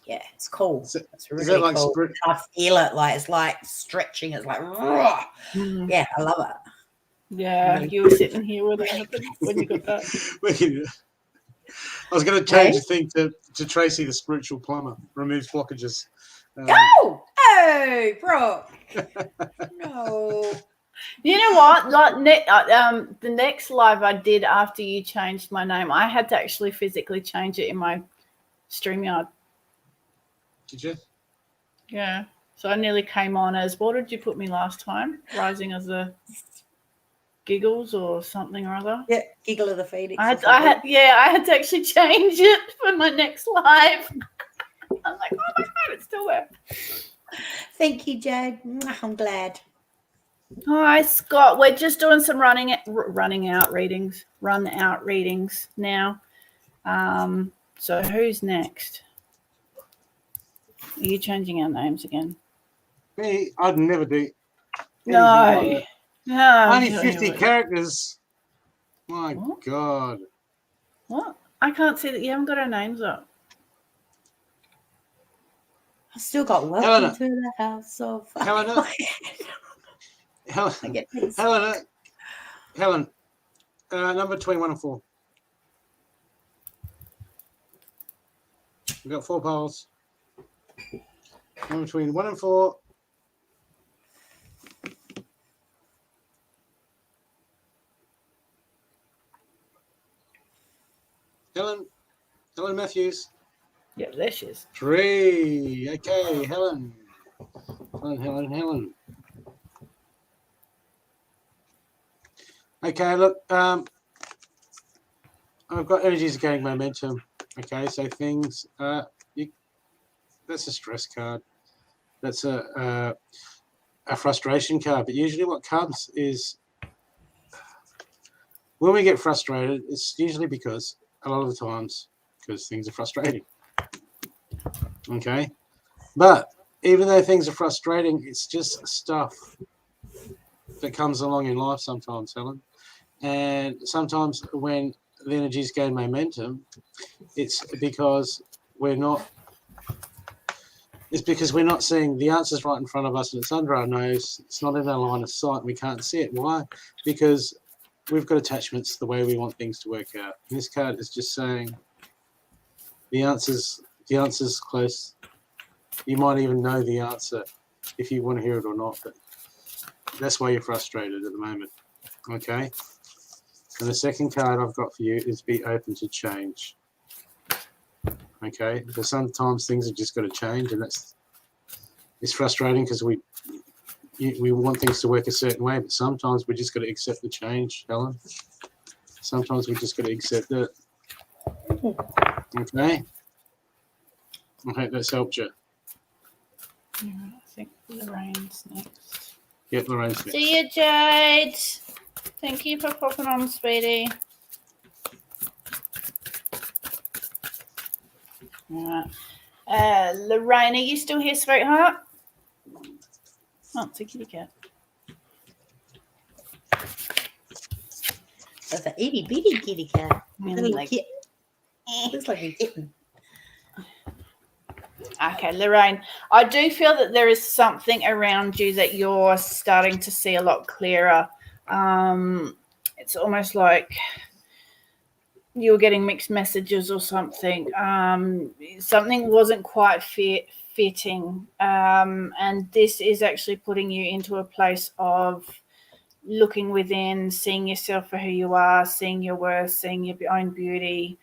yeah, it's cool. It's really like cool. I feel it, like it's like stretching. It's like, yeah, I love it. Yeah, you were sitting here when it happened when you got that. I was going to change the thing to Tracey, the spiritual plumber, removes blockages. Oh, bro. No. You know what? Like the next live I did after you changed my name, I had to actually physically change it in my StreamYard. Did you? Yeah. So I nearly came on as, what did you put me last time? Rising as a Giggles or something or other. Yeah, Giggle of the Phoenix. I had to actually change it for my next live. I'm like, oh my God, it's still there. Thank you, Jade. I'm glad. Hi, Scott. We're just doing some run out readings now. So who's next? Are you changing our names again? Me? I'd never do. No. Only 50 characters. My God. What? I can't see that you haven't got our names up. I still got welcome to the house of Helena. Helen. Number between 1 and 4. We've got 4 piles. Number between 1 and 4. Helen Matthews. Yeah, there she is. 3. Okay, Helen. Okay, look, I've got energies gaining momentum. Okay, so things, that's a stress card. That's a frustration card. But usually what comes is when we get frustrated, it's usually because a lot of the times because things are frustrating. Okay, but even though things are frustrating, it's just stuff that comes along in life sometimes, Helen. And sometimes when the energies gain momentum, it's because we're not seeing the answers right in front of us, and it's under our nose. It's not in our line of sight, and we can't see it. Why? Because we've got attachments to the way we want things to work out. And this card is just saying the answer's close. You might even know the answer if you want to hear it or not, but that's why you're frustrated at the moment. Okay? And the second card I've got for you is be open to change. Okay? Because sometimes things have just got to change, and it's frustrating because we want things to work a certain way, but sometimes we just got to accept the change, Helen. Sometimes we just got to accept it. Okay? I hope that's helped you. Yeah, I think Lorraine's next. Yep, Lorraine's next. See you, Jade. Thank you for popping on, sweetie. All right. Lorraine, are you still here, sweetheart? Oh, it's a kitty cat. That's an itty bitty kitty cat. Little kitten. Looks like a kitten. Okay, Lorraine, I do feel that there is something around you that you're starting to see a lot clearer. It's almost like you're getting mixed messages or something. Something wasn't quite fitting. And this is actually putting you into a place of looking within, seeing yourself for who you are, seeing your worth, seeing your own beauty.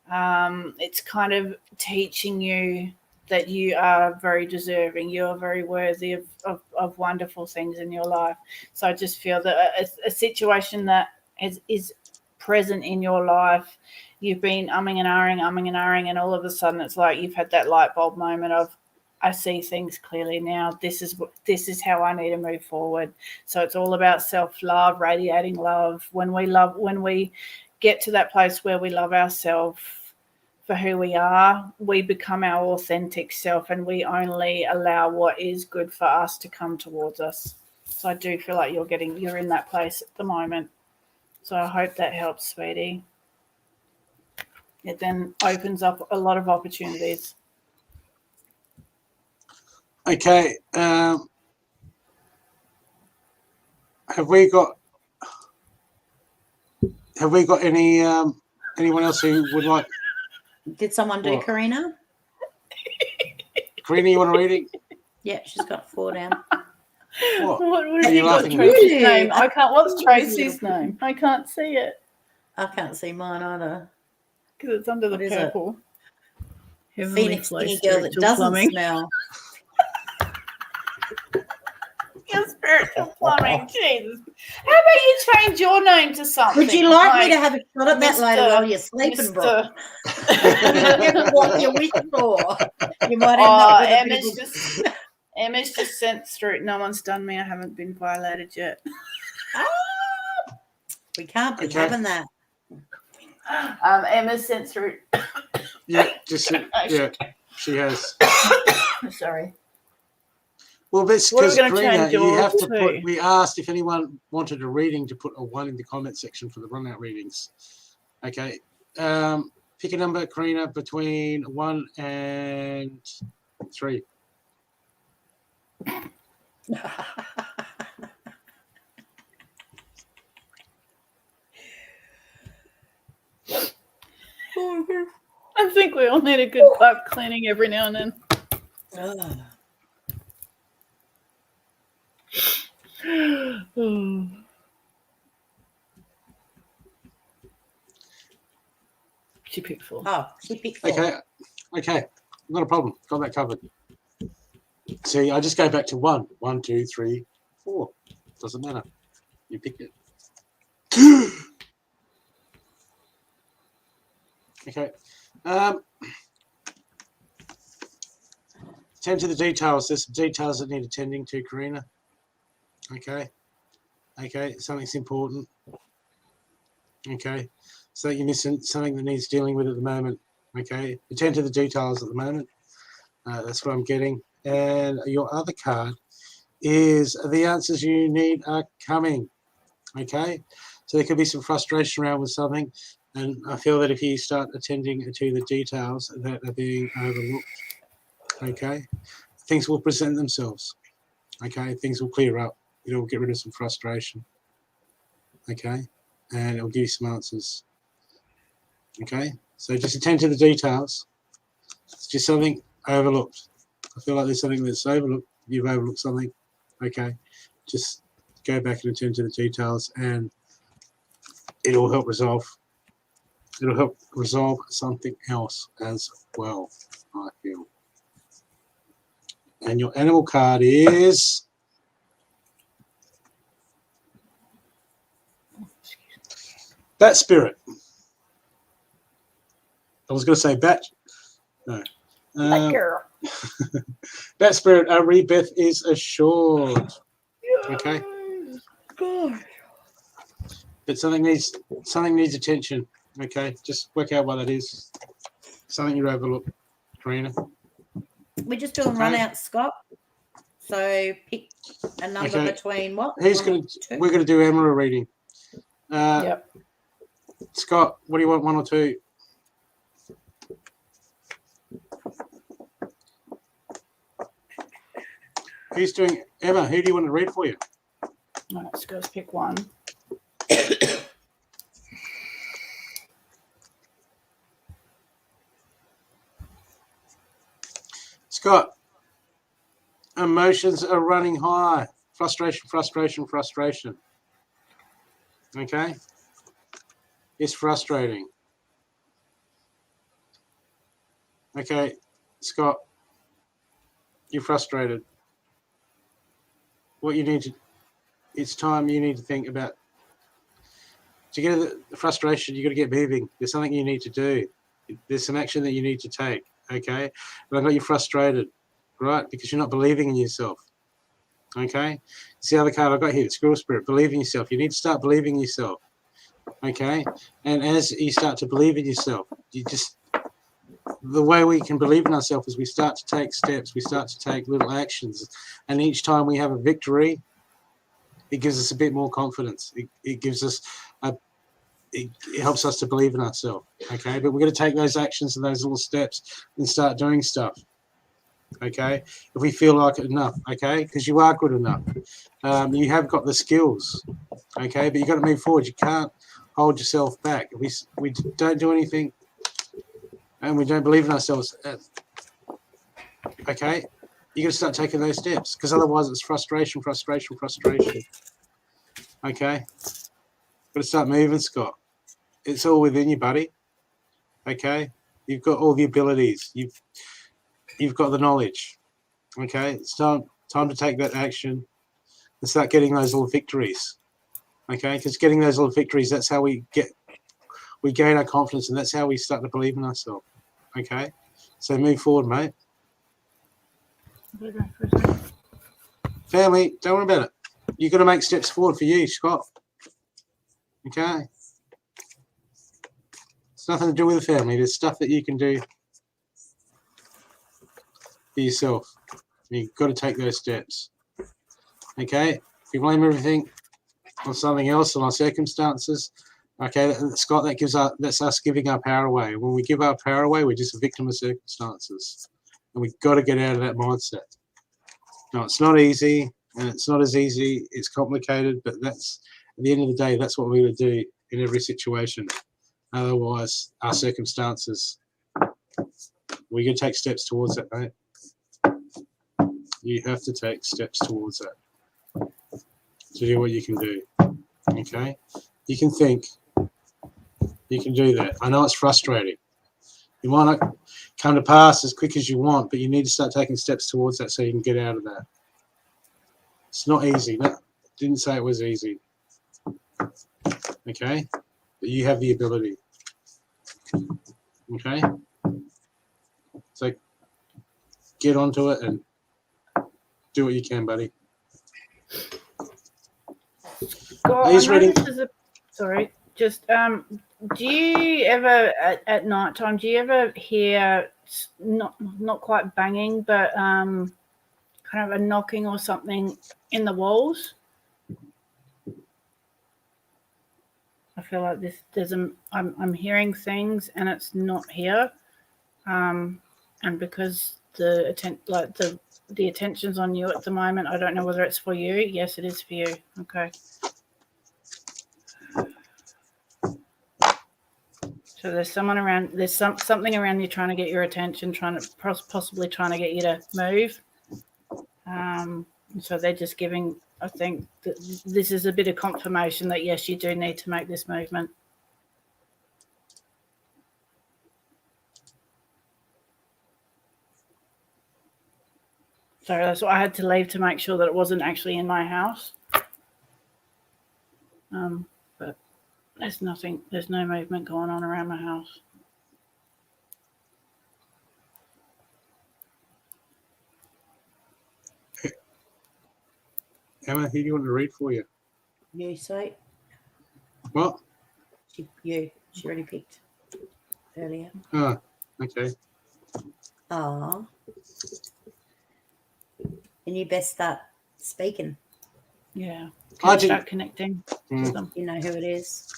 It's kind of teaching you that you are very deserving. You are very worthy of wonderful things in your life. So I just feel that a situation that is present in your life, you've been umming and ahhing, and all of a sudden it's like you've had that light bulb moment of, I see things clearly now. This is how I need to move forward. So it's all about self-love, radiating love. When we get to that place where we love ourselves for who we are, we become our authentic self, and we only allow what is good for us to come towards us. So I do feel like you're in that place at the moment. So I hope that helps, sweetie. It then opens up a lot of opportunities. Okay. Have we got any anyone else who would like? Did someone do Karina? Karina, you want to read it? Yeah, she's got 4 down. What have you got? Tracy's name? I can't. What's Tracy's name? I can't see it. I can't see mine either. Because it's under the purple. Phoenix skinny girl that doesn't smell. Your spiritual plumbing, Jesus. How about you change your name to something? Would you like me to have a shot at that later while you're sleeping, bro? What you wish for? You might end up with Emma's just sent through. No one's done me. I haven't been violated yet. We can't be having that. Emma sent through. Yeah, she has. Sorry. Well, that's because Karina, you have to put. We asked if anyone wanted a reading to put a 1 in the comment section for the run-out readings. Okay, pick a number, Karina, between 1 and 3. I think we all need a good pipe cleaning every now and then. She picked 4. Oh, she picked 4. Okay, not a problem. Got that covered. See, I just go back to 1. 1, 2, 3, 4. Doesn't matter. You picked it. Okay. Tend to the details. There's some details that need attending to, Karina. Okay. Something's important. Okay. So you're missing something that needs dealing with at the moment. Okay. Attend to the details at the moment. That's what I'm getting. And your other card is the answers you need are coming. Okay. So there could be some frustration around with something. And I feel that if you start attending to the details that are being overlooked, okay, things will present themselves. Okay, things will clear up. It'll get rid of some frustration. Okay, and it'll give you some answers. Okay, so just attend to the details. It's just something overlooked. I feel like there's something that's overlooked. You've overlooked something. Okay, just go back and attend to the details, and it'll help resolve. It'll help resolve something else as well, I feel. And your animal card is Bat Spirit. I was going to say Bat. No. Bat girl. Bat Spirit, a rebirth is assured. Okay. God. But something needs attention. Okay, just work out what that is. Something you overlook, Karina. We're just doing run out, Scott. So pick a number between what? We're gonna do Emma a reading. Yep. Scott, what do you want? 1 or 2? Who's doing Emma? Who do you want to read for you? All right, so let's pick 1. Scott, emotions are running high. Frustration. Okay? It's frustrating. Okay, Scott, you're frustrated. What you need to, it's time you need to think about. To get the frustration, you got to get moving. There's something you need to do. There's some action that you need to take, okay? But I got you frustrated, right? Because you're not believing in yourself, okay? See the other card I got here, the Squirrel Spirit, believe in yourself. You need to start believing in yourself, okay? And as you start to believe in yourself, the way we can believe in ourselves is we start to take steps, we start to take little actions, and each time we have a victory, it gives us a bit more confidence. It gives us it helps us to believe in ourselves, okay? But we're going to take those actions and those little steps and start doing stuff, okay? If we feel like it enough, okay? Because you are good enough. You have got the skills, okay? But you've got to move forward. You can't hold yourself back. If we don't do anything and we don't believe in ourselves, okay? You're going to start taking those steps because otherwise it's frustration, okay? Got to start moving, Scott. It's all within you, buddy. Okay, you've got all the abilities. You've got the knowledge. Okay, it's time to take that action and start getting those little victories. Okay, because getting those little victories, that's how we gain our confidence, and that's how we start to believe in ourselves. Okay, so move forward, mate. Family, don't worry about it. You've got to make steps forward for you, Scott. Okay. It's nothing to do with the family. There's stuff that you can do for yourself. You've got to take those steps. Okay? If you blame everything on something else, on our circumstances, okay, Scott, that's us giving our power away. When we give our power away, we're just a victim of circumstances. And we've got to get out of that mindset. No, it's not easy, and it's not as easy. It's complicated, but that's, at the end of the day, that's what we're going to do in every situation. Otherwise, our circumstances, we're going to take steps towards that, mate. You have to take steps towards that to do what you can do. Okay? You can think. You can do that. I know it's frustrating. You might not come to pass as quick as you want, but you need to start taking steps towards that so you can get out of that. It's not easy. No, didn't say it was easy. Okay? But you have the ability. Okay? So get onto it and do what you can, buddy. God, sorry, just do you ever at night time, do you ever hear not quite banging, but kind of a knocking or something in the walls? I feel like I'm hearing things and it's not here, and because the attention's on you at the moment, I don't know whether it's for you. Yes, it is for you. Okay. So there's someone around. There's something around you trying to get your attention, possibly trying to get you to move. So they're just giving. I think that this is a bit of confirmation that yes, you do need to make this movement. So that's why I had to leave to make sure that it wasn't actually in my house. But there's nothing. There's no movement going on around my house. Emma, who do you want to read for you? You, sweet. What? She already picked earlier. Oh, okay. Ah. And you best start speaking. Yeah. I start connecting to them. You know who it is.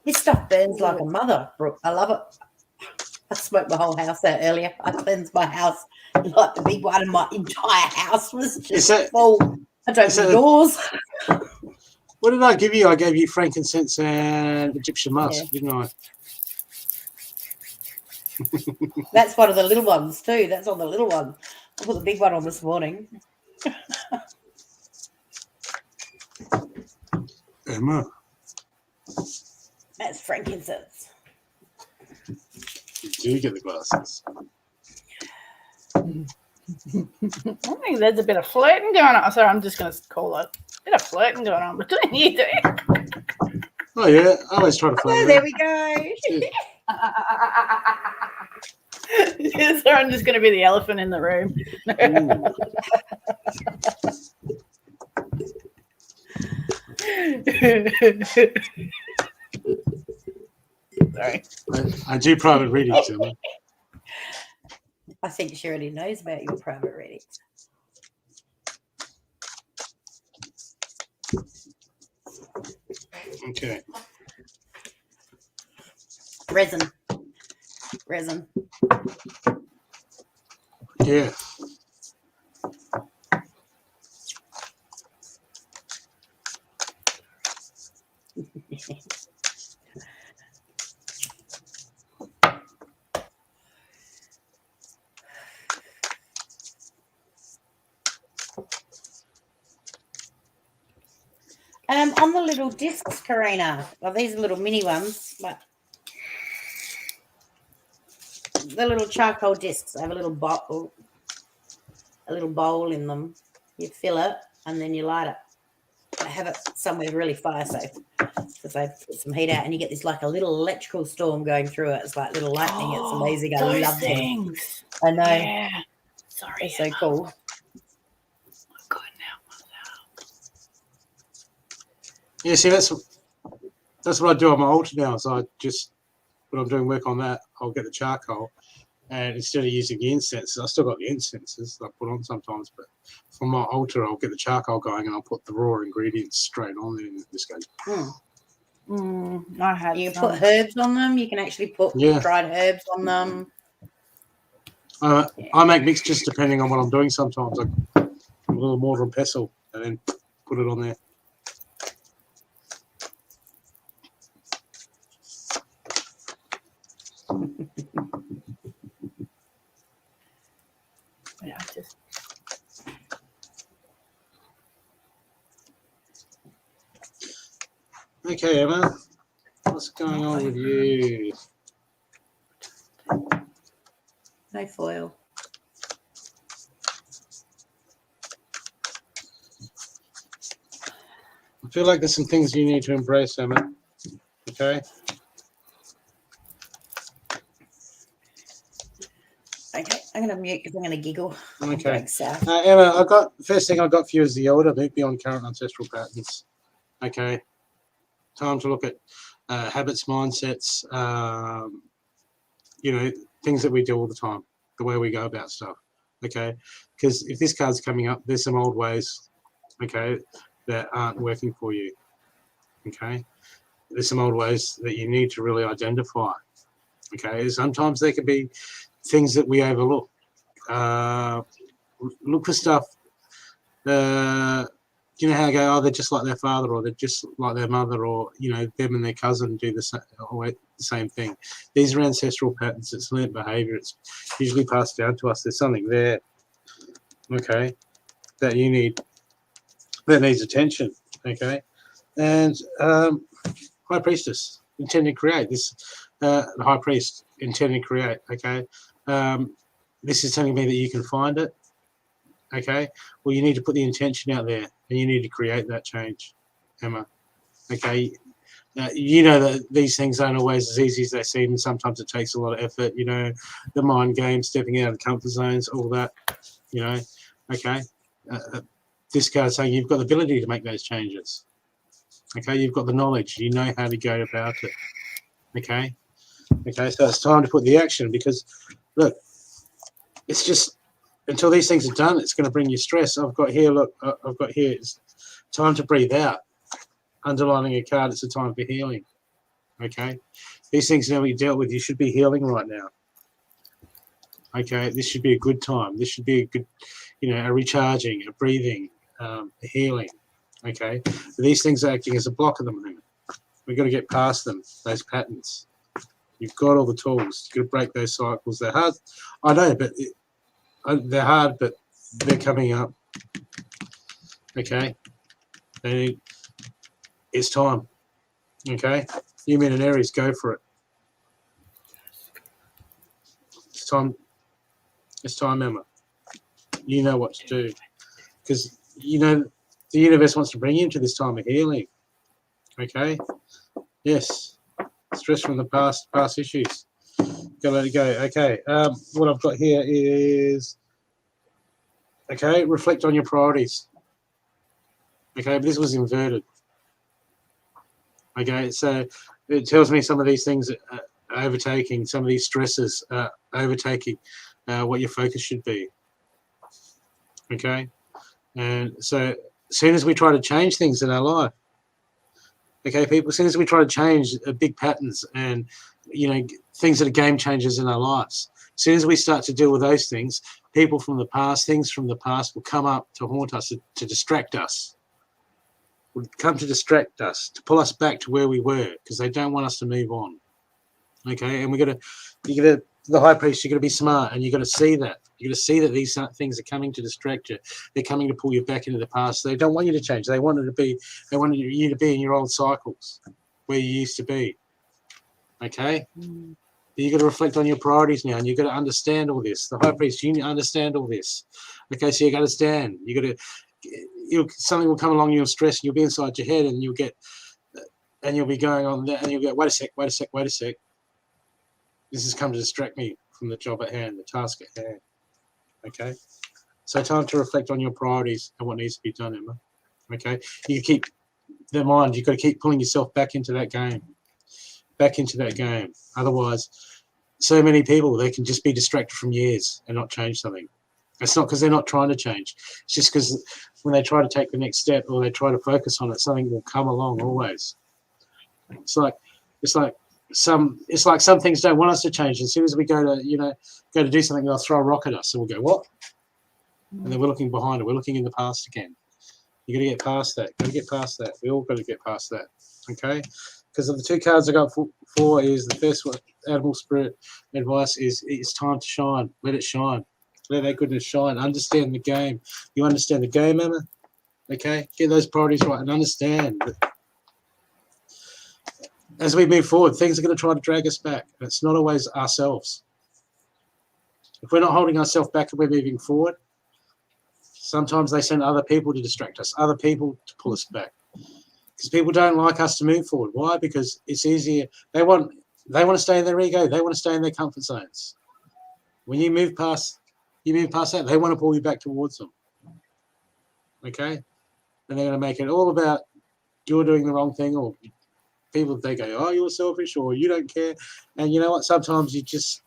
This stuff burns like a mother, Brooke. I love it. I smoked my whole house out earlier. I cleansed my house like the big one, and my entire house was just full. I opened the doors. What did I give you? I gave you frankincense and Egyptian musk, didn't I? That's one of the little ones too. That's on the little one. I put the big one on this morning. Emma. That's frankincense. You do get the glasses. I think there's a bit of flirting going on. Sorry, I'm just going to call it. A bit of flirting going on between you two. Oh, yeah. I always try to flirt. Oh, there we go. So I'm just going to be the elephant in the room. Sorry. I do private readings, Emma. I think she already knows about your private readings. Okay. Resin. Yeah. On the little discs, Karina. Well, these are little mini ones, but the little charcoal discs have a little bowl in them. You fill it and then you light it. I have it somewhere really fire safe because they put some heat out, and you get this like a little electrical storm going through it. It's like little lightning. It's amazing. I love things. Them. I know. Yeah. Sorry. They're so cool. Yeah, see, that's what I do on my altar now. So I just, when I'm doing work on that, I'll get the charcoal, and instead of using the incense, I still got the incenses that I put on sometimes, but from my altar, I'll get the charcoal going, and I'll put the raw ingredients straight on there, and it just goes. I had. You can put herbs on them. You can actually put dried herbs on them. I make mixtures depending on what I'm doing. Sometimes I put a little mortar and pestle, and then put it on there. Yeah, just. Okay, Emma, what's going on with you? No foil. I feel like there's some things you need to embrace, Emma. Okay. Okay, I'm going to mute because I'm going to giggle. Okay. Emma, first thing I got for you is the order. Move beyond current ancestral patterns. Okay. Time to look at habits, mindsets, things that we do all the time, the way we go about stuff. Okay. Because if this card's coming up, there's some old ways, okay, that aren't working for you. Okay. There's some old ways that you need to really identify. Okay. Sometimes there can be things that we overlook. Look for stuff. You know how I go, they're just like their father, or they're just like their mother, or them and their cousin do the same thing. These are ancestral patterns. It's learnt behaviour. It's usually passed down to us. There's something there, okay, that needs attention, okay. And High Priestess intended to create this. The High Priest intended to create, okay. This is telling me that you can find it, okay. Well, you need to put the intention out there, and you need to create that change, Emma. Okay. You know that these things aren't always as easy as they seem, and sometimes it takes a lot of effort. The mind game, stepping out of comfort zones, all that. Okay. This card's saying you've got the ability to make those changes. Okay, you've got the knowledge. You know how to go about it. Okay. Okay, so it's time to put the action, because look, it's just until these things are done, it's going to bring you stress. I've got here, it's time to breathe out. Underlining a card, it's a time for healing. Okay, these things need to be dealt with. You should be healing right now. Okay, this should be a good time. This should be a good, a recharging, a breathing, a healing. Okay, but these things are acting as a block at the moment. We've got to get past them, those patterns. You've got all the tools. You've got to break those cycles. They're hard. I know, but they're hard, but they're coming up. Okay, it's time. Okay, you men and Aries, go for it. It's time. It's time, Emma. You know what to do, because you know the universe wants to bring you into this time of healing. Okay. Yes. Stress from the past issues. Gotta let it go. Okay. What I've got here is, okay, reflect on your priorities. Okay, but this was inverted. Okay, so it tells me some of these things are overtaking, some of these stresses are overtaking what your focus should be. Okay, and so as soon as we try to change things in our life, okay, people, as soon as we try to change big patterns and, you know, things that are game changers in our lives, as soon as we start to deal with those things, people from the past, things from the past will come up to haunt us, to distract us, will come to distract us, to pull us back to where we were, because they don't want us to move on. Okay, and the high priest, you got to be smart, and you got to see that. You got to see that these things are coming to distract you. They're coming to pull you back into the past. They don't want you to change. They wanted you to be in your old cycles where you used to be. Okay, you got to reflect on your priorities now, and you got to understand all this. The high priest, you understand all this. Okay, so you got to understand. You got to. Something will come along. You'll stress, and you'll be inside your head, and you'll be going on there, and you'll go, wait a sec. This has come to distract me from the job at hand, the task at hand. Okay, so time to reflect on your priorities and what needs to be done, Emma. Okay, you keep the mind. You've got to keep pulling yourself back into that game. Otherwise, so many people, they can just be distracted from years and not change something. It's not because they're not trying to change. It's just because when they try to take the next step or they try to focus on it, something will come along always. It's like some things don't want us to change. As soon as we go to do something, they'll throw a rock at us, and we'll go, what? And then we're looking behind it. We're looking in the past again. You got to get past that. We all got to get past that. Okay. Because of the two cards I got for is the first one, Animal Spirit advice is it's time to shine. Let it shine. Let that goodness shine. Understand the game. You understand the game, Emma? Okay? Get those priorities right and understand that as we move forward, things are going to try to drag us back. And it's not always ourselves. If we're not holding ourselves back and we're moving forward, sometimes they send other people to distract us, other people to pull us back. Because people don't like us to move forward. Why? Because it's easier. They want to stay in their ego. They want to stay in their comfort zones. When you move past that, they want to pull you back towards them. Okay? And they're going to make it all about you're doing the wrong thing, or people, they go, oh, you're selfish, or you don't care. And you know what? Sometimes you just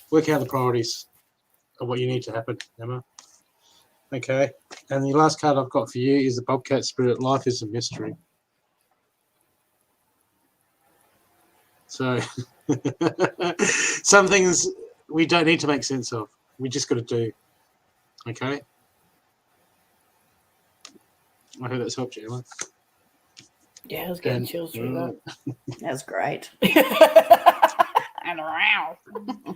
work out the priorities of what you need to happen, Emma. Okay. And the last card I've got for you is the Bobcat Spirit. Life is a mystery. So some things we don't need to make sense of. We just got to do. Okay. I hope that's helped you, Emma. Yeah, I was getting chills through that. That's great. And around.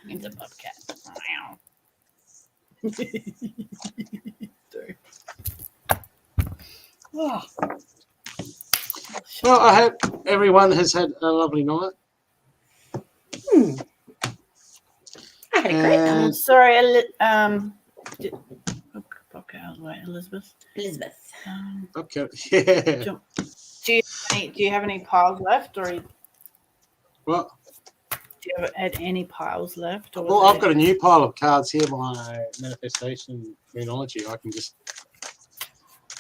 It's a bobcat. Around. Oh. Well, I hope everyone has had a lovely night. I had a great night. Sorry, Elizabeth. Okay. Yeah. Do you have any piles left, or What? do you have any piles left? Or Well, I've got a new pile of cards here, my manifestation moonology. I can just.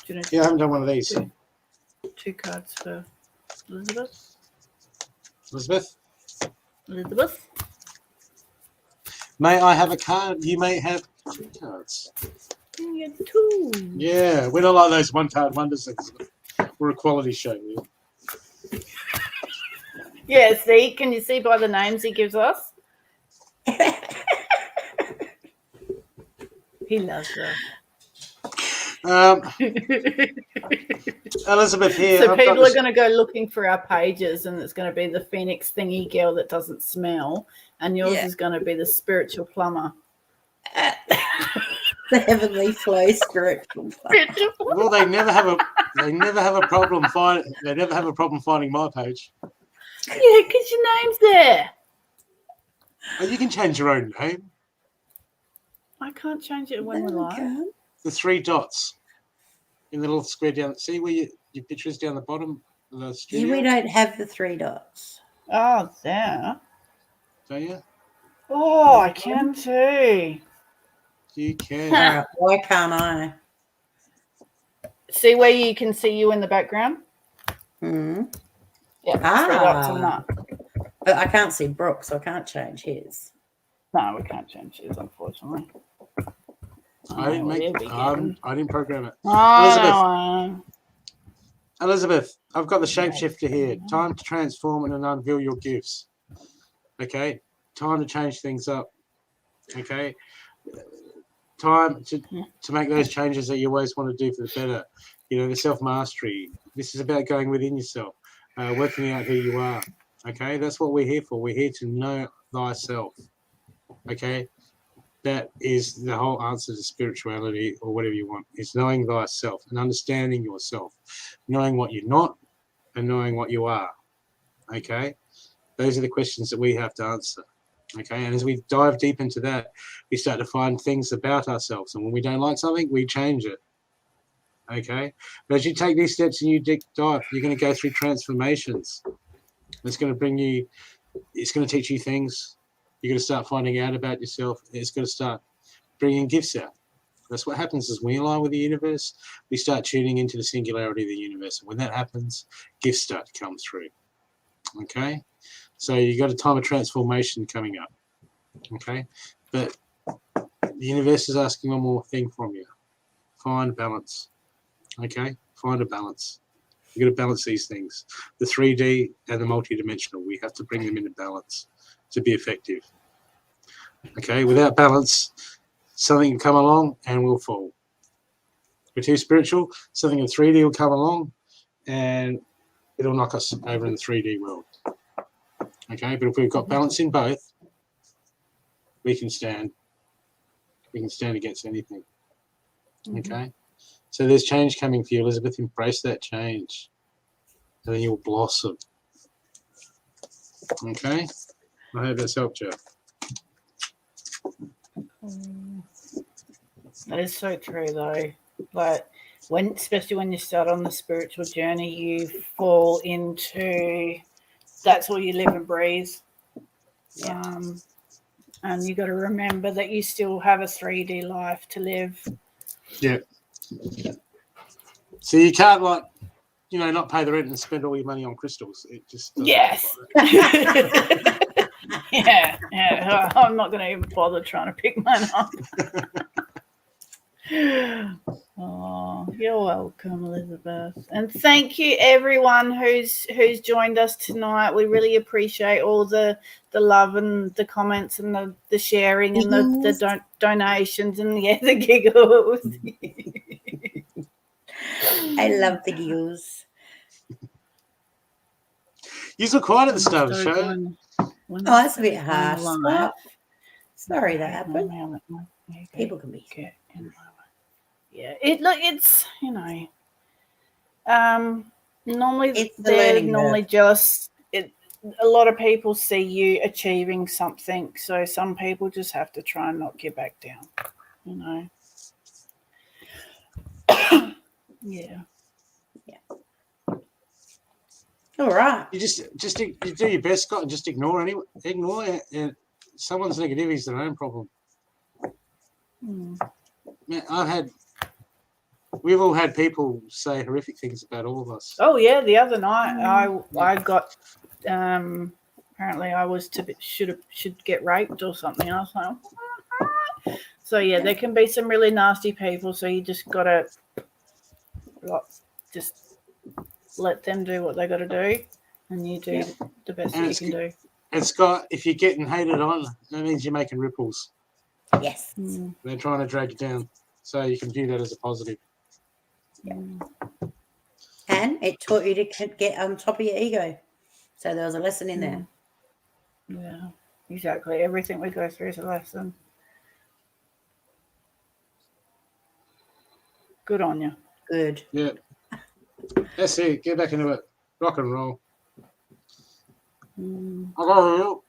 I haven't done one of these. Two cards for Elizabeth. Elizabeth? May I have a card? You may have two cards. You get two. Yeah, we don't like those one-card wonders. We're a quality show. Yeah, see? Can you see by the names he gives us? He loves us. Elizabeth here. So people are going to go looking for our pages, and it's going to be the Phoenix thingy girl that doesn't smell, and yours is going to be the spiritual plumber. The heavenly flow spiritual. Well, they never have a problem finding my page. Yeah, because your name's there. Oh, you can change your own name. I can't change it when we're live. The 3 dots in the little square down. See where your picture is down the bottom of the studio? Yeah, we don't have the 3 dots. Oh, there. Don't you? Oh, I can too. You can. All right, why can't I? See where you can see you in the background? Hmm. Yeah, 3 dots on that. But I can't see Brooke, so I can't change his. No, we can't change his, unfortunately. I didn't program it. Oh, Elizabeth, I've got the shapeshifter here. Time to transform and unveil your gifts. Okay? Time to change things up. Okay? Time to make those changes that you always want to do for the better. You know, the self-mastery. This is about going within yourself, working out who you are. Okay? That's what we're here for. We're here to know thyself. Okay? That is the whole answer to spirituality, or whatever you want, is knowing thyself and understanding yourself, knowing what you're not and knowing what you are. Okay? Those are the questions that we have to answer. Okay? And as we dive deep into that, we start to find things about ourselves. And when we don't like something, we change it. Okay? But as you take these steps and you dive, you're going to go through transformations. It's going to teach you things. You're going to start finding out about yourself. It's going to start bringing gifts out. That's what happens is when we align with the universe, we start tuning into the singularity of the universe. And when that happens, gifts start to come through. Okay? So you've got a time of transformation coming up. Okay? But the universe is asking one more thing from you. Find balance. Okay? Find a balance. You've got to balance these things. The 3D and the multidimensional, we have to bring them into balance to be effective. Okay, without balance, something can come along and we'll fall. We're too spiritual, something in 3D will come along and it'll knock us over in the 3D world. Okay, but if we've got balance in both, we can stand against anything. Okay, so there's change coming for you, Elizabeth. Embrace that change and then you'll blossom. Okay, I hope that's helped you. That is so true, though. Like especially when you start on the spiritual journey, you fall into that's all you live and breathe. And you got to remember that you still have a 3D life to live. Yeah. So you can't not pay the rent and spend all your money on crystals. It just doesn't yes. Yeah. I'm not going to even bother trying to pick mine up. Oh, you're welcome, Elizabeth, and thank you everyone who's joined us tonight. We really appreciate all the love and the comments and the sharing and the donations and the giggles. I love the giggles. You were quiet at the start of the show. That's a bit harsh. Sorry that happened. People can be. Yeah, it's normally they're normally jealous. A lot of people see you achieving something, so some people just have to try and knock you back down. Yeah. All right. You you do your best, Scott, and just ignore it. Someone's negativity is their own problem. Man, we've all had people say horrific things about all of us. Oh yeah, the other night I got apparently I was should get raped or something. I was like, so yeah, there can be some really nasty people. So you just gotta just let them do what they got to do, and you do the best that you can do. And Scott, if you're getting hated on, that means you're making ripples. Yes. They're trying to drag you down, so you can view that as a positive. And it taught you to get on top of your ego. So there was a lesson in there. Yeah, exactly. Everything we go through is a lesson. Good on you. Good. Yeah. That's it. Get back into it. Rock and roll. Okay.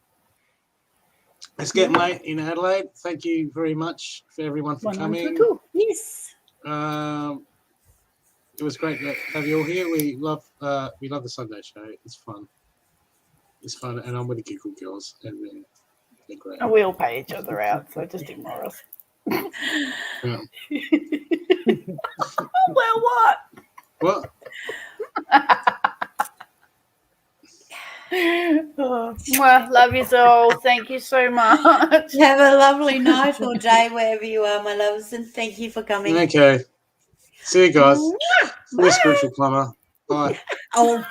It's getting late in Adelaide. Thank you very much for everyone for coming. Yes. It was great to have you all here. We love the Sunday show. It's fun. It's fun, and I'm with the Giggle Girls, and they're great. And we all pay each other out, so just ignore us. Yeah. Well, what? What? Oh, well, love you all. Thank you so much. Have a lovely night or day wherever you are, my loves, and thank you for coming. Okay. See you guys. Bye. Spiritual plumber. Bye. Oh.